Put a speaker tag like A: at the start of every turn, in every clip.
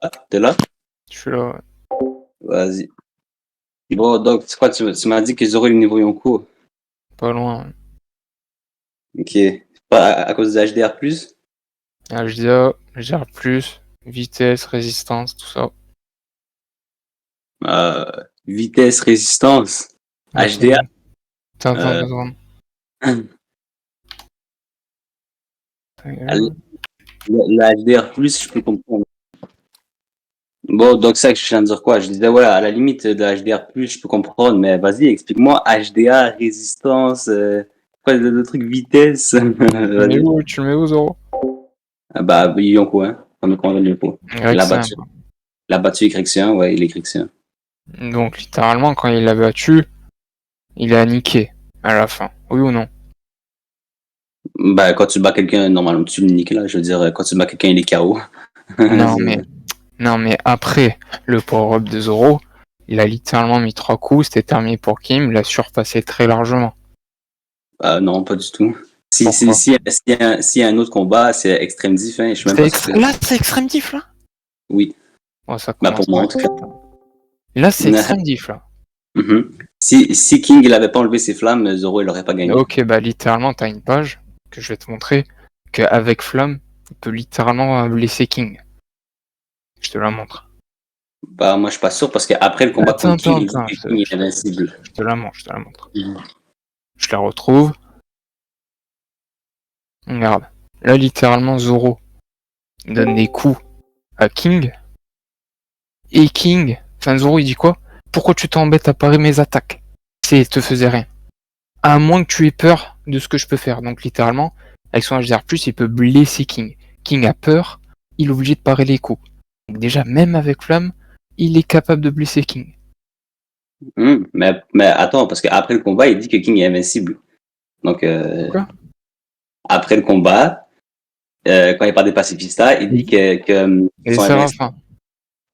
A: Ah, t'es là?
B: Je suis là, ouais.
A: Vas-y. Bon, donc, c'est quoi, tu m'as dit que Zoro est le niveau Yonko.
B: Pas loin, ouais.
A: Ok. Pas à cause de HDR+.
B: HDA, gère plus, vitesse, résistance, tout ça.
A: Vitesse, résistance,
B: Attends,
A: HDR.
B: attends
A: Euh,
B: 2 secondes. Ta gueule.
A: le HDR+, je peux comprendre. Bon, donc ça, je viens de dire quoi? Je disais, ouais, à la limite de HDR+, je peux comprendre, mais vas-y, explique-moi HDA, résistance, quoi, le truc vitesse. Vas-y.
B: Tu le mets où, Zoro?
A: Ah bah, Yonko, hein. Comme on dit Yonko. Il a
B: Rexin.
A: battu. Il a battu Ecrixian, ouais, il est Ecrixian.
B: Donc, littéralement, quand il l'a battu, il a niqué à la fin. Oui ou non?
A: Bah, quand tu bats quelqu'un, normalement, tu le niques, là. Je veux dire, quand tu bats quelqu'un, il est KO.
B: Non, mais, non, mais après le power-up de Zoro, il a littéralement mis 3 coups, c'était terminé pour Kim, il l'a surpassé très largement.
A: Non, pas du tout.
B: Pourquoi?
A: Si y a un autre combat, c'est extrême diff, hein, je suis même pas sûr que.
B: Là, c'est extrême diff, là?
A: Oui.
B: Oh, ça
A: Bah,
B: commence
A: pour moi,
B: mal.
A: en tout cas.
B: Là, c'est extrême diff, là.
A: Mhm. Si King, il avait pas enlevé ses flammes, Zoro, il aurait pas gagné.
B: Ok, bah littéralement, t'as une page que je vais te montrer qu'avec Flamme, on peut littéralement blesser King. Je te la montre.
A: Bah, moi, je suis pas sûr parce qu'après le combat contre King, il dit que
B: Je te,
A: King est
B: je te-
A: invincible.
B: je te la montre, je te la montre.
A: Mhm.
B: Je la retrouve. Regarde. Là, littéralement, Zoro donne des coups à King. Et King, enfin Zoro, il dit quoi? Pourquoi tu t'embêtes à parer mes attaques? C'est te faisait rien. À moins que tu aies peur de ce que je peux faire. Donc littéralement, avec son HDR+, il peut blesser King. King a peur, il est obligé de parer les coups. Donc déjà, même avec Flamme, il est capable de blesser King.
A: Mais attends, parce qu'après le combat, il dit que King est invincible. Donc,
B: Quoi?
A: après le combat, quand il parle des pacifistas, il dit qu'ils
B: Et
A: sont invincibles
B: Séraphins.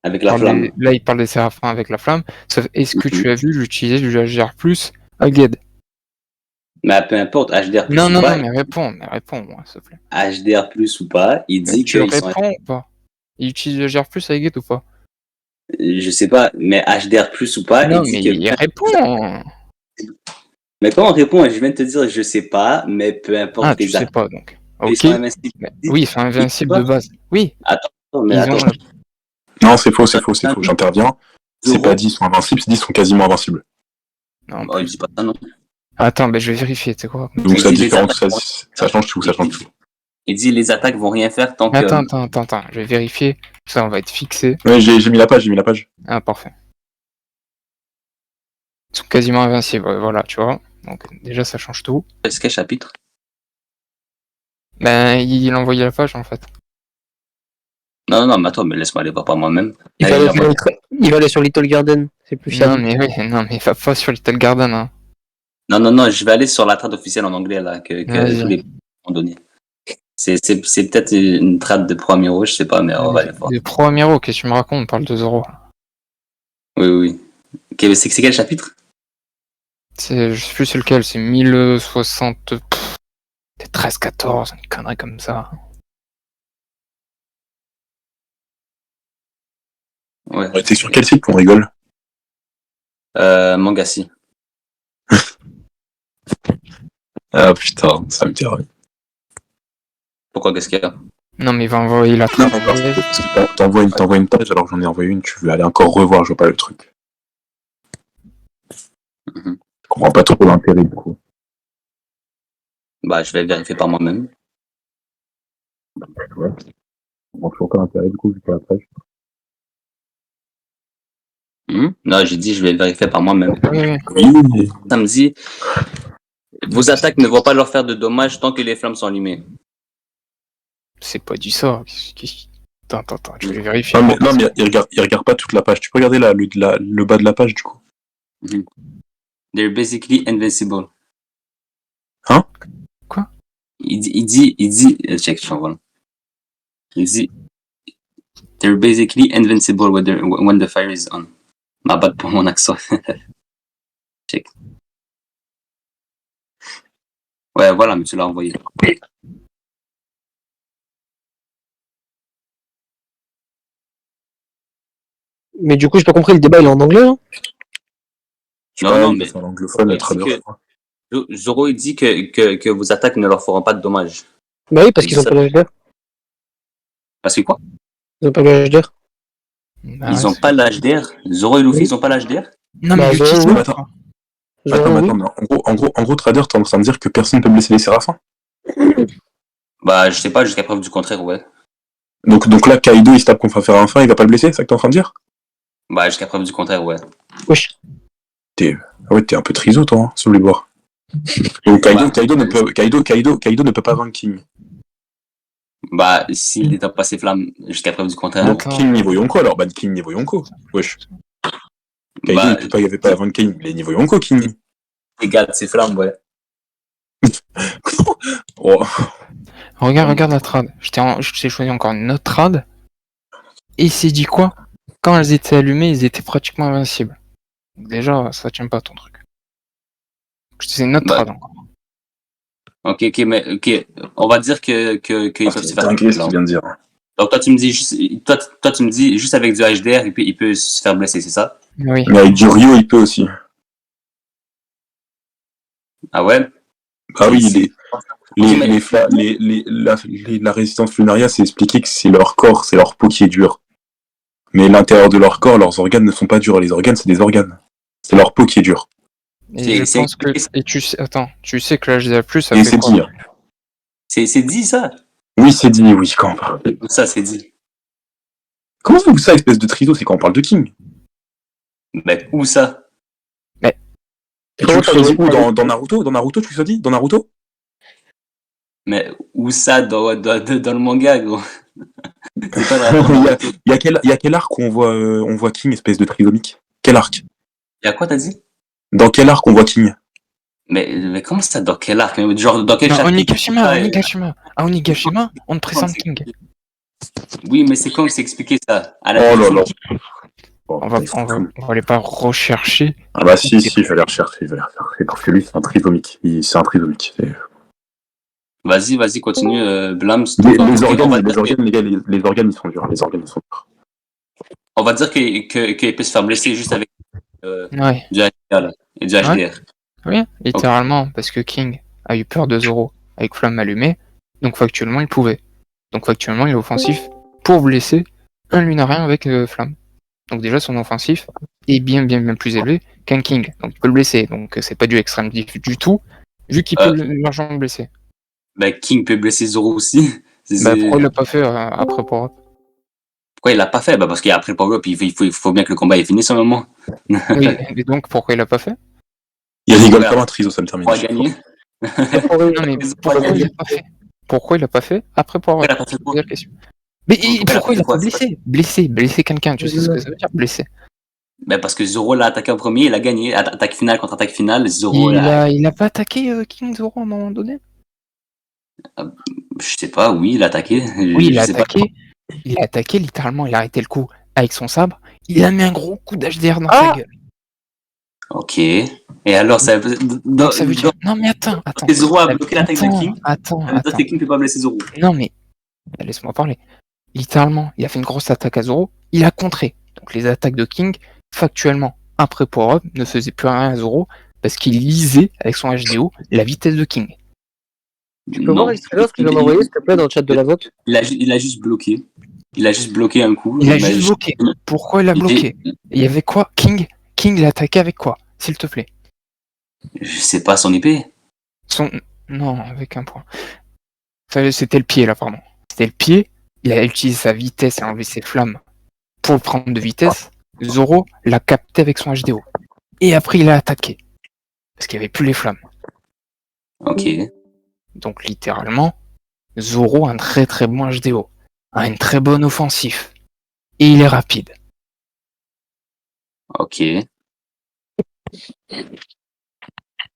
A: avec la flamme.
B: Là, il parle des Séraphins avec la Flamme. Sauf, est-ce que
A: Mhm.
B: tu as vu l'utiliser du HDR+, à Ged?
A: Mais peu importe, HDR
B: Non,
A: plus ou
B: non, non,
A: pas,
B: mais réponds-moi, s'il te plaît.
A: HDR plus ou pas, il
B: Mais
A: dit
B: tu
A: qu'ils sont.
B: réponds ou pas? Il utilise le HDR+, avec Ged ou pas?
A: Je sais pas, mais HDR plus ou pas, il
B: Non,
A: dit
B: mais
A: que.
B: il répond!
A: Mais quand on répond, je viens de te dire, je sais pas, mais peu
B: Ah,
A: importe
B: tu
A: les
B: sais
A: attaques,
B: pas, donc.
A: ils
B: Ok.
A: sont invincibles.
B: Oui, c'est
A: Il dit
B: invincible de
A: quoi?
B: base. Oui,
A: Attends, mais
B: ils
A: attends.
B: ont...
C: Non, c'est faux, c'est faux, c'est faux. J'interviens. C'est pas
A: Zoro?
C: 10 sont invincibles, c'est 10 sont quasiment invincibles.
B: Non, en
A: Oh, il
B: plus.
A: dit pas ça, non.
B: Attends, je vais vérifier, tu sais quoi?
C: Donc
A: Il
C: ça
A: dit les
C: différence,
A: attaques.
C: ça change tout, ça change tout.
A: Il dit les attaques vont rien faire tant que.
B: Attends, je vais vérifier. Ça, on va être fixé.
C: Ouais, j'ai mis la page, j'ai mis la page.
B: Ah, parfait. Ils sont quasiment invincibles, ouais, voilà, tu vois. Donc, déjà, ça change tout.
A: Est-ce quel chapitre?
B: Ben, il a envoyé la page, en fait.
A: Non, non, mais attends, mais laisse-moi aller voir par moi-même.
D: Il va, aller sur il va aller sur Little Garden, c'est plus
B: Non,
D: fiable.
B: mais oui, non, mais va pas sur Little Garden, hein.
A: Non, non, non, je vais aller sur la trad officielle en anglais, là, que tous
B: Vas-y.
A: les ont donné. C'est peut-être une trad de premier rouge, je sais pas, mais on va aller voir.
B: Le premier Miro, qu'est-ce que tu me racontes? On parle de Zoro.
A: Oui, oui. Ok, c'est quel chapitre?
B: Je sais plus c'est lequel, c'est 1060... C'est 13-14, une connerie comme ça.
A: Ouais.
C: T'es sur quel site qu'on rigole?
A: Mangassi.
C: Ah putain, ça me dit rien.
A: Pourquoi, qu'est-ce qu'il y a?
B: Non, mais il va envoyer la
C: Non,
B: trame.
C: parce que t'envoies une page alors que j'en ai envoyé une, tu veux aller encore revoir, je vois pas le truc.
A: Mhm.
C: Je comprends pas trop l'intérêt du coup.
A: Bah, je vais vérifier par moi-même.
C: Ouais. Je comprends toujours pas l'intérêt du coup, vu que la page.
A: Non, j'ai dit, je vais vérifier par moi-même.
B: Oui.
C: Oui.
A: Ça me dit, vos attaques ne vont pas leur faire de dommages tant que les flammes sont allumées.
B: C'est pas du ça. Attends, je vais vérifier.
C: Non, mais il regarde pas toute la page. Tu peux regarder le bas de la page du coup.
A: They're basically invincible.
C: Hein?
B: Quoi?
A: Il dit, check, je t'envoie. Il dit, they're basically invincible when the fire is on. Ma bad pour mon accent. Check. Ouais, voilà, mais tu l'as envoyé.
D: Mais du coup, j'ai pas compris, le débat, il est en anglais, là?
A: Non, mais
C: c'est en anglophone, le trader, je crois.
A: Zoro, il dit que vos attaques ne leur feront pas de dommages.
D: Bah oui, parce qu'ils ont
A: Ça-
D: pas le HDR.
A: Parce que quoi?
D: Ils ont pas le HDR.
B: Bah
A: Ils
B: ouais,
A: ont pas l'HDR. Zoro et Luffy, ils ont pas l'HDR?
B: Non, mais
D: Bah,
B: Luffy,
D: Zoro,
B: c'est
D: oui.
B: pas
C: Attends.
B: grave.
D: Zoro, oui.
C: Mais en gros, trader, t'es en train de dire que personne ne peut blesser les séraphins.
A: Bah, je sais pas, jusqu'à preuve du contraire, ouais.
C: Donc là, Kaido, il se tape contre faire un fin, il va pas le blesser, c'est ça que t'es en train de dire?
A: Bah, jusqu'à preuve du contraire, ouais.
D: Wesh.
C: Ah ouais, t'es un peu triso, toi, hein, sous les bords. Donc
A: Bah,
C: Kaido ne peut pas vaincre King.
A: Bah, s'il détape pas ses flammes, jusqu'à preuve du contraire.
C: Donc
B: Attends.
C: King niveau Yonko, alors ban King niveau Yonko. Wesh. Kaido,
A: Bah,
C: il avait pas à vaincre King, il est niveau Yonko, King.
A: égal ses flammes, ouais.
C: Oh.
B: Regarde la trad. Je t'ai choisi encore une autre trad. Et il s'est dit quoi? Quand elles étaient allumées, ils étaient pratiquement invincibles. Donc déjà, ça tient pas ton truc. C'est une autre
A: Bah,
B: trad encore.
A: Ok, ok, on va dire qu'ils peuvent se faire
C: Dingue ce
A: là.
C: qu'il vient de dire.
A: Donc toi tu me dis juste, toi tu me dis juste avec du HDR il peut se faire blesser, c'est ça?
B: Oui.
C: Mais avec du Ryo, il peut aussi.
A: Ah ouais?
C: Ah oui,
A: C'est-
C: la résistance lunaria, c'est expliqué que c'est leur corps, c'est leur peau qui est dure. Mais l'intérieur de leur corps, leurs organes ne sont pas durs. Les organes, c'est des organes. C'est leur peau qui est dure.
B: Et je pense que. Et attends, tu sais que l'HDA+, ça
C: Et
B: fait
C: c'est
B: quoi?
C: dit. Hein.
A: C'est dit ça?
C: Oui, c'est dit, oui, quand on parle.
A: Ça c'est dit.
C: Comment ça, vous ça, espèce de triso, c'est quand on parle de King?
A: Mais où ça?
C: Et tu le choisis où dans Naruto? Dans Naruto, tu le choisis? Dans Naruto?
A: Mais où ça dans le manga, gros? C'est pas
C: il,
A: dans
C: y a, il y a quel arc où on voit King, espèce de trisomique? Quel arc?
A: Il y a quoi t'as dit?
C: Dans quel arc on voit King?
A: Mais comment ça, dans quel arc? Genre dans quel
B: Non,
A: chapitre?
B: Onigashima, on te présente King.
A: Oui, mais c'est quand que c'est expliqué ça? À
C: Oh là
A: fin,
C: là.
B: On va aller pas rechercher.
C: Ah bah si, je vais les rechercher, parce que lui, c'est un trisomique. C'est un trisomique.
A: Vas-y, continue, Blâme.
C: Les organes, les gars, les organes, ils sont durs. Les organes, ils sont durs.
A: On va dire qu'il peut se faire blesser juste avec
B: Ouais.
A: du HDR là, et du HDR.
B: Oui, littéralement, parce que King a eu peur de Zoro avec flamme allumée, donc factuellement il pouvait. Donc factuellement il est offensif pour blesser un lunarien avec flamme. Donc déjà son offensif est bien plus élevé qu'un King, donc il peut le blesser, donc c'est pas du extrême diff du tout, vu qu'il peut largement le blesser.
A: Bah, King peut blesser Zoro aussi.
B: Pourquoi il l'a pas fait après Power Up?
A: Pourquoi il l'a pas fait? Bah parce qu'après le power-up, il faut bien que le combat ait fini, ce moment.
B: Oui, et donc pourquoi il l'a pas fait?
C: Il rigole comme un triso, ça me termine.
A: Pour gagner.
B: Non mais pourquoi il l'a pas fait? Pourquoi il l'a pas fait après Power Up? C'est la question. Mais pourquoi il a pas blessé? Blesser quelqu'un, tu sais ce que ça veut dire, blesser.
A: Ben parce que Zoro l'a attaqué en premier, il a gagné. Attaque finale contre attaque finale, Zoro
B: Il a pas attaqué King Zoro à un moment donné?
A: Je sais pas, oui, il a attaqué.
B: Oui, il a attaqué littéralement, il a arrêté le coup avec son sabre, il a mis un gros coup d'HDR dans sa gueule.
A: Ok. Et alors, ça veut
B: dire... Non mais attends.
A: Zoro a bloqué l'attaque de King.
B: Attends.
A: King peut pas blesser Zoro.
B: Non mais, laisse-moi parler. Littéralement, il a fait une grosse attaque à Zoro, il a contré. Donc les attaques de King, factuellement, après Power Up, ne faisaient plus rien à Zoro, parce qu'il lisait avec son HDO la vitesse de King.
D: Tu peux voir l'extrait ce que je viens d'envoyer, s'il te plaît, dans le chat de la vote?
A: Il a juste bloqué. Il a juste bloqué un coup.
B: Il a juste bloqué. Pourquoi il a bloqué? Il y avait quoi? King l'a attaqué avec quoi? S'il te plaît.
A: Je sais pas, son épée.
B: Non, avec un point. C'était le pied là, pardon. C'était le pied. Il a utilisé sa vitesse et enlevé ses flammes pour prendre de vitesse. Zoro l'a capté avec son HDO. Et après, il a attaqué. Parce qu'il n'y avait plus les flammes.
A: Ok.
B: Donc, littéralement, Zoro a un très très bon HDO. A une très bonne offensive. Et il est rapide.
A: Ok.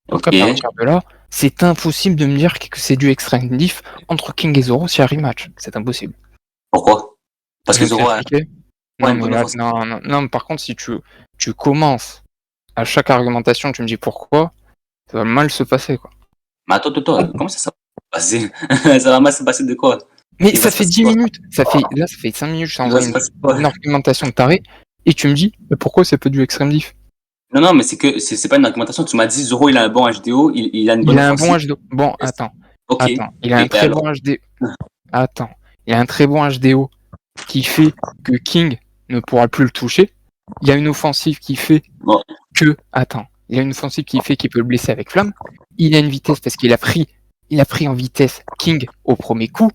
B: Donc, à partir de là, c'est impossible de me dire que c'est du extreme diff entre King et Zoro s'il y a rematch. C'est impossible.
A: Pourquoi? Parce que Zoro a...
B: Non, mais par contre, si tu commences à chaque argumentation, tu me dis pourquoi, ça va mal se passer, quoi.
A: Mais attends, comment ça va passer? Ça va mal se passer de quoi?
B: Mais ça fait 10 minutes. Là, ça fait 5 minutes que je t'ai envoyé une argumentation de taré. Et tu me dis, mais pourquoi c'est pas du extrême diff?
A: Non, mais c'est pas une argumentation. Tu m'as dit Zoro, il a un bon HDO, il a une bonne
B: Il a un bon
A: offensive.
B: HDO. Bon, attends.
A: Ok.
B: Attends. Il a un
A: Et
B: très
A: alors
B: bon HDO. Attends. Il a un très bon HDO qui fait que King ne pourra plus le toucher. Il y a une offensive qui fait
A: Bon.
B: que. Attends. Il y a une offensive qui fait qu'il peut le blesser avec flamme. Il a une vitesse parce qu'il a pris en vitesse King au premier coup.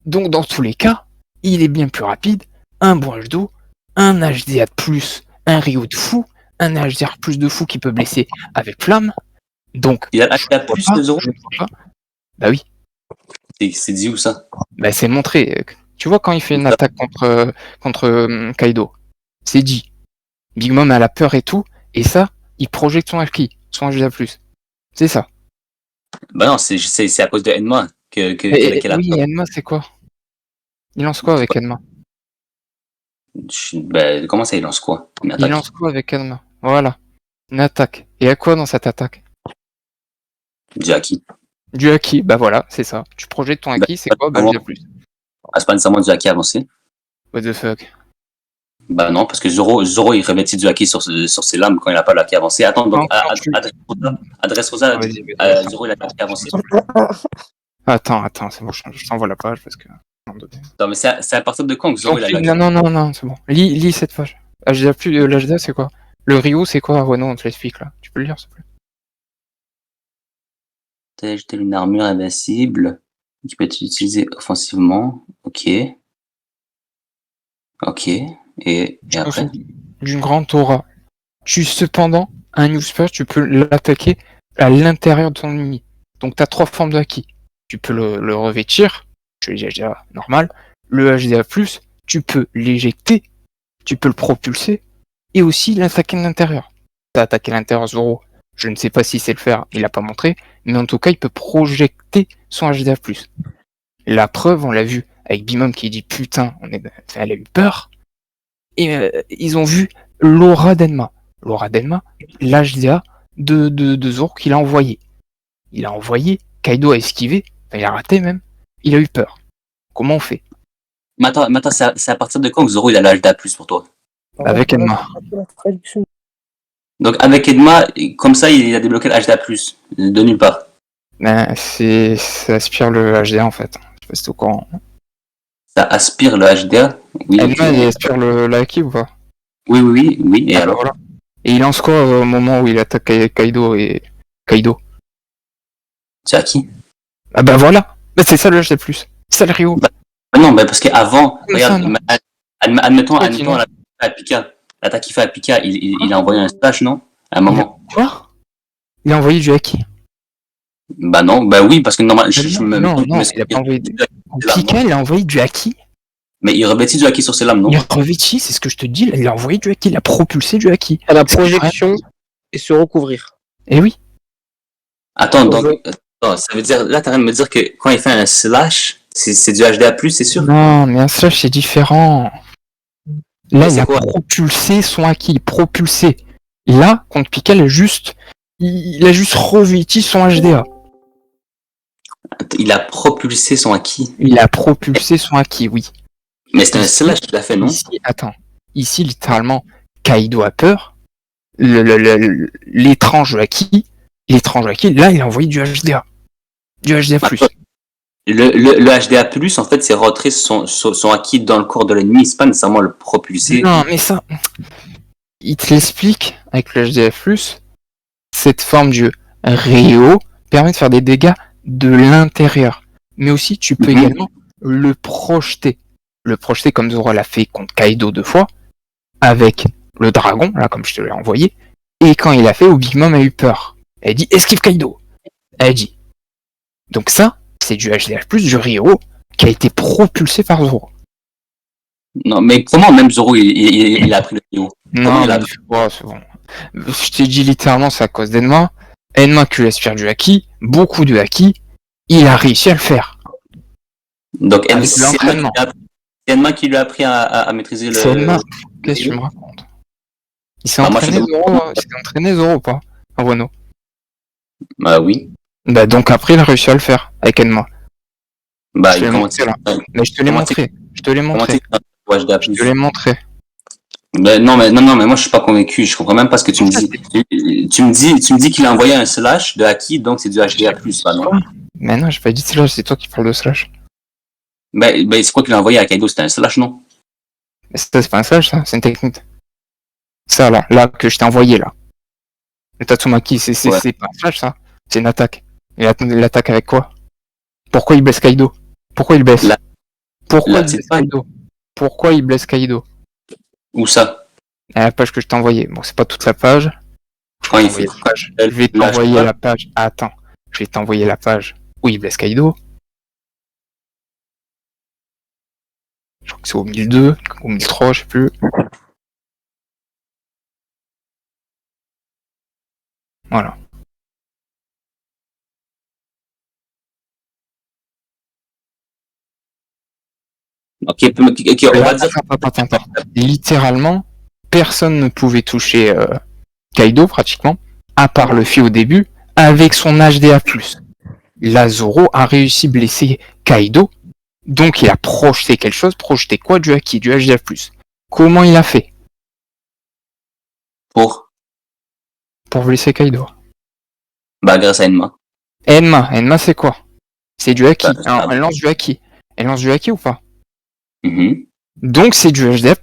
B: Donc, dans tous les cas, il est bien plus rapide. Un bon HDO, un HDA de plus, un Ryo de fou, un HDR plus de fou qui peut blesser avec flamme. Donc,
A: Il a plus de Zoro.
B: je ne vois pas. Bah oui.
A: C'est dit où ça?
B: Bah c'est montré. Tu vois quand il fait une attaque contre Kaido, c'est dit. Big Mom a la peur et tout, et ça, il projette son haki, son HDA+. C'est ça.
A: Bah non, c'est à cause de Enma qu'elle a
B: Oui,
A: peur.
B: Enma, c'est quoi? Il lance quoi avec Enma?
A: Ben, comment ça, il lance quoi? Une
B: Il
A: attaque.
B: lance quoi avec Enma? Voilà. Une attaque. Et à quoi dans cette attaque?
A: Du haki.
B: Du haki, bah voilà, c'est ça. Tu projettes ton haki, c'est quoi? Bah HDA+.
A: Ah, c'est pas nécessairement du haki avancé.
B: What the fuck?
A: Bah non, parce que Zoro il revêtit du haki sur ses lames quand il n'a pas le haki avancé. Attends, donc, adresse Rosa,
B: Vas-y.
A: Zoro il a le haki avancé.
B: Attends, c'est bon, je t'envoie la page parce que...
A: Non, mais c'est à partir de quand que Zoro il a le haki?
B: Non, c'est bon. Lis cette page. HDA+, l'HDA, c'est quoi? Le Ryo, c'est quoi? Ouais, non, on te l'explique là. Tu peux le lire, s'il te plaît?
A: T'as ajouté une armure invincible qui peut être utilisée offensivement. Ok. Et après?
B: D'une grande aura. Cependant, un New Spurs, tu peux l'attaquer à l'intérieur de ton ennemi. Donc t'as 3 formes de haki. Tu peux le revêtir, je l'ai déjà normal. Le HDA+, tu peux l'éjecter, tu peux le propulser, et aussi l'attaquer de l'intérieur. T'as attaqué l'intérieur Zoro. Je ne sais pas si c'est le faire, il a pas montré, mais en tout cas, il peut projecter son HDA+. La preuve, on l'a vu avec Bimom qui dit putain, elle a eu peur. Et ils ont vu l'aura d'Enma. L'aura d'Enma, l'HDA de Zoro qu'il a envoyé. Il a envoyé, Kaido a esquivé, il a raté même, il a eu peur. Comment on fait?
A: Mais attends, c'est à partir de quand que Zoro il a l'âge d'A+, pour toi?
B: Avec Enma.
A: Donc avec Enma, comme ça il a débloqué l'âge d'A+, de nulle part.
B: Ben, ça aspire le HDA en fait. Je sais pas si t'es au courant.
A: Ça aspire le HDA? Oui.
B: Enma, il aspire le haki ou pas?
A: Oui, et alors?
B: Voilà. Et il lance quoi au moment où il attaque Kaido et Kaido?
A: C'est à qui?
B: Ah bah voilà, bah, c'est ça le HDA+. C'est ça le Ryo.
A: Non, parce qu'avant, regarde, admettons
B: non.
A: l'attaque à Pika. L'attaque qu'il fait à Pika, il a envoyé un splash, non? À un moment.
B: Quoi? Il a envoyé du haki.
A: Bah non, bah oui, parce que normalement,
B: Non, il a pas envoyé du... Pika, il a envoyé du haki.
A: Mais il revêtit du haki sur ses lames, non?
B: Il revêtit, c'est ce que je te dis, il a envoyé du haki, il a propulsé du haki.
D: À la projection et se recouvrir.
B: Eh oui.
A: Attends, donc, ça veut dire, là, t'as rien de me dire que quand il fait un slash, c'est du HDA+, c'est sûr?
B: Non, mais un slash, c'est différent. Là,
A: Mais
B: il a propulsé son haki, propulsé. Là, contre Pika, il a juste revêti son HDA.
A: Il a propulsé son haki.
B: Il a propulsé son haki, oui.
A: Mais c'est un slash qu'il a fait, non?
B: Ici, littéralement, Kaido a peur. L'étrange haki, là, il a envoyé du HDA. Du HDA+.
A: Le HDA+, en fait, c'est rentrer son haki dans le corps de l'ennemi, c'est pas nécessairement le propulser.
B: Non, mais ça... Il te l'explique, avec le HDA+, cette forme du Ryo permet de faire des dégâts de l'intérieur. Mais aussi, tu peux également le projeter. Le projeter comme Zoro l'a fait contre Kaido 2 fois, avec le dragon, là, comme je te l'ai envoyé, et quand il a fait, où Big Mom a eu peur. Elle dit « Esquive Kaido !» Elle dit. Donc ça, c'est du HDA+, du Ryo, qui a été propulsé par Zoro.
A: Non, mais comment même Zoro, il a appris le Ryo?
B: Non, c'est bon. Je t'ai dit littéralement, c'est à cause d'Enma. Enma qui lui aspire du haki, beaucoup de haki, il a réussi à le faire.
A: Donc c'est Enma qui lui a appris à maîtriser le...
B: C'est Enma. Qu'est-ce que tu me racontes? Il s'est entraîné Zoro ou pas? En Wano.
A: Bah oui.
B: Bah donc après il a réussi à le faire avec Enma.
A: Bah
B: je te l'ai montré là. Mais je te l'ai montré. Je te l'ai montré.
A: Ben, non, mais moi je suis pas convaincu. Je comprends même pas ce que tu me dis. Tu me dis qu'il a envoyé un slash de Haki, donc c'est du HDA+, pas non?
B: Mais non, j'ai pas dit slash, c'est toi qui parles de slash.
A: Ben c'est quoi qu'il a envoyé à Kaido? C'était un slash, non?
B: Mais ça, c'est pas un slash, ça, c'est une technique. Ça, là, que je t'ai envoyé, là. Le Tatsumaki, c'est pas un slash, ça. C'est une attaque. Il attaque avec quoi? Pourquoi il blesse Kaido? Pourquoi il blesse? Pourquoi il blesse Kaido? Pourquoi il blesse Kaido?
A: Où ça?
B: À la page que je t'ai envoyée. Bon, c'est pas toute la page.
A: Quand il fait
B: Je vais t'envoyer la page. Attends. Je vais t'envoyer la page où il blesse Kaido. Je crois que c'est au 1002, au 1003, je sais plus. Voilà.
A: Ok, on va dire.
B: Attends. Littéralement, personne ne pouvait toucher Kaido, pratiquement, à part Luffy au début, avec son HDA+. Là, Zoro a réussi à blesser Kaido, donc il a projeté quelque chose. Projeté quoi? Du Haki, du HDA+. Comment il a fait?
A: Pour
B: blesser Kaido.
A: Bah, grâce à Enma.
B: Enma, c'est quoi? C'est du Haki.
A: Bah,
B: Elle lance du Haki. Elle lance du Haki ou pas?
A: Mm-hmm.
B: Donc c'est du HDA+.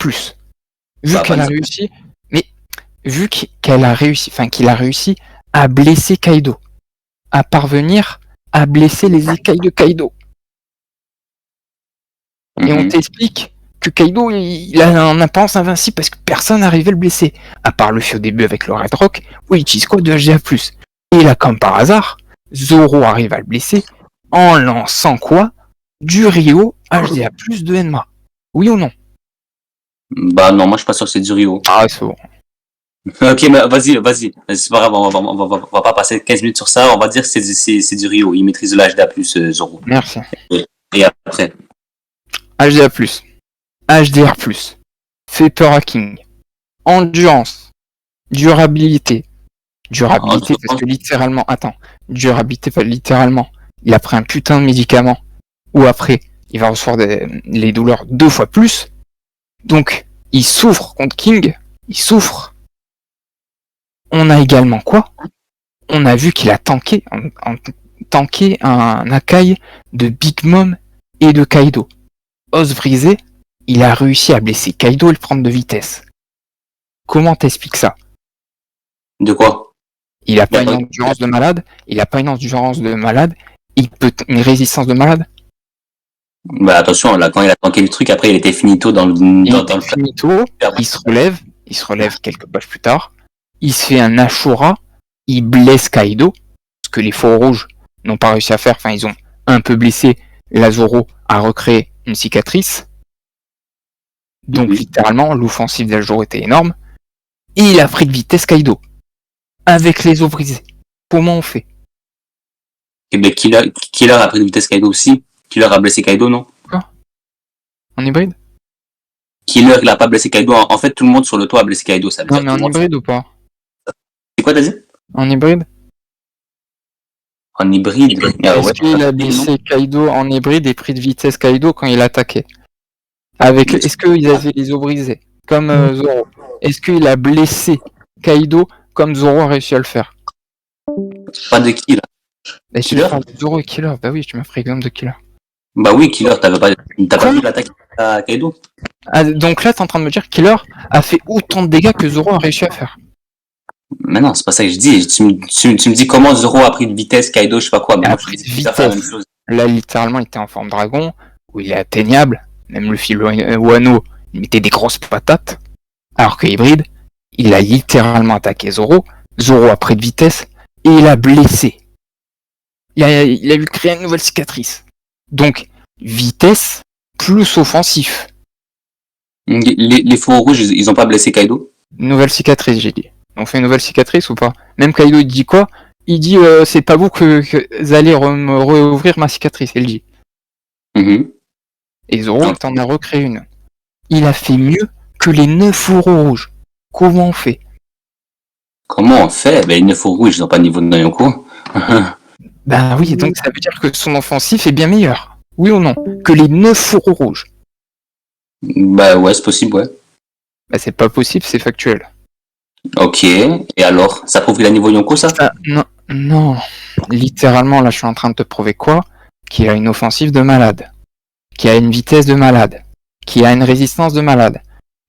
B: Vu qu'elle a
A: ça.
B: réussi, mais vu qu'elle a réussi, enfin qu'il a réussi à blesser Kaido, à parvenir à blesser les écailles de Kaido. Et on t'explique que Kaido, il a un apparence invincible parce que personne n'arrivait à le blesser. À part Luffy au début avec le Red Rock, où il utilise quoi de HDA+. Et là, comme par hasard, Zoro arrive à le blesser en lançant quoi? Du Rio HDA+, de Enma. Oui ou non?
A: Bah non, moi je suis pas sûr que c'est du Rio.
B: Ah, c'est bon.
A: Ok, mais vas-y. C'est pas grave, on va pas passer 15 minutes sur ça. On va dire que c'est du Rio. Il maîtrise le HDA+, Zoro.
B: Merci.
A: Et après?
B: HDA+, HDR+, fait peur à King, endurance, durabilité, parce que littéralement, durabilité, pas littéralement, il a pris un putain de médicament, ou après, il va recevoir les douleurs 2 fois plus, donc il souffre contre King, il souffre. On a également quoi? On a vu qu'il a tanké un Akai de Big Mom et de Kaido. Os brisé, il a réussi à blesser Kaido et le prendre de vitesse. Comment t'expliques ça?
A: De quoi?
B: Il a pas une endurance de malade, il peut une résistance de malade.
A: Bah attention, là quand il a tanké le truc, après il était finito dans le
B: finito, il se relève quelques pages plus tard, il se fait un Ashura, il blesse Kaido, ce que les Faux Rouges n'ont pas réussi à faire, enfin ils ont un peu blessé, la Zoro a recréé une cicatrice. Donc littéralement, l'offensive d'Aljuro était énorme. Et il a pris de vitesse Kaido. Avec les os brisés. Comment on fait?
A: Et ben Killer a pris de vitesse Kaido aussi. Killer a blessé Kaido, non?
B: Quoi? En hybride?
A: Killer, il a pas blessé Kaido. En fait, tout le monde sur le toit a blessé Kaido. Ça veut
B: Non,
A: dire
B: mais en hybride ou pas?
A: C'est quoi, t'as dit?
B: En hybride?
A: En hybride.
B: Est-ce qu'il a blessé Kaido en hybride et pris de vitesse Kaido quand il attaquait? Est-ce qu'il avait les os brisés? Comme Zoro. Est-ce qu'il a blessé Kaido comme Zoro a réussi à le faire?
A: Pas de qui, là?
B: Et Killer? Zoro et Killer. Bah oui, tu m'as pris exemple de Killer.
A: Bah oui, Killer, t'as pas vu l'attaque à Kaido?
B: Ah, donc là, t'es en train de me dire que Killer a fait autant de dégâts que Zoro a réussi à faire.
A: Mais non, c'est pas ça que je dis. Tu me dis comment Zoro a pris de vitesse Kaido, je sais pas quoi. Mais
B: moi, je dis la même chose. Là, littéralement, il était en forme dragon, où il est atteignable. Même le fil Wano, il mettait des grosses patates. Alors que hybride, il a littéralement attaqué Zoro. Zoro a pris de vitesse et il a blessé. Il a eu créer une nouvelle cicatrice. Donc, vitesse plus offensif.
A: Les Faux Rouges, ils ont pas blessé Kaido?
B: Nouvelle cicatrice, j'ai dit. On fait une nouvelle cicatrice ou pas? Même Kaido, il dit quoi? Il dit c'est pas vous que vous allez me réouvrir ma cicatrice, il dit. Et Zoro t'en a recréé une. Il a fait mieux que les 9 fourreaux rouges. Comment on fait?
A: Comment on fait? Ben les 9 fourreaux rouges, ils ont pas le niveau de Nayoko.
B: Bah oui, donc ça veut dire que son offensif est bien meilleur. Oui ou non? Que les 9 fourreaux rouges.
A: Bah ouais, c'est possible, ouais.
B: Bah, c'est pas possible, c'est factuel.
A: Ok, et alors? Ça prouve qu'il a niveau Yonko, ça?
B: Non. Littéralement, là, je suis en train de te prouver quoi? Qu'il a une offensive de malade. Qu'il a une vitesse de malade. Qu'il a une résistance de malade.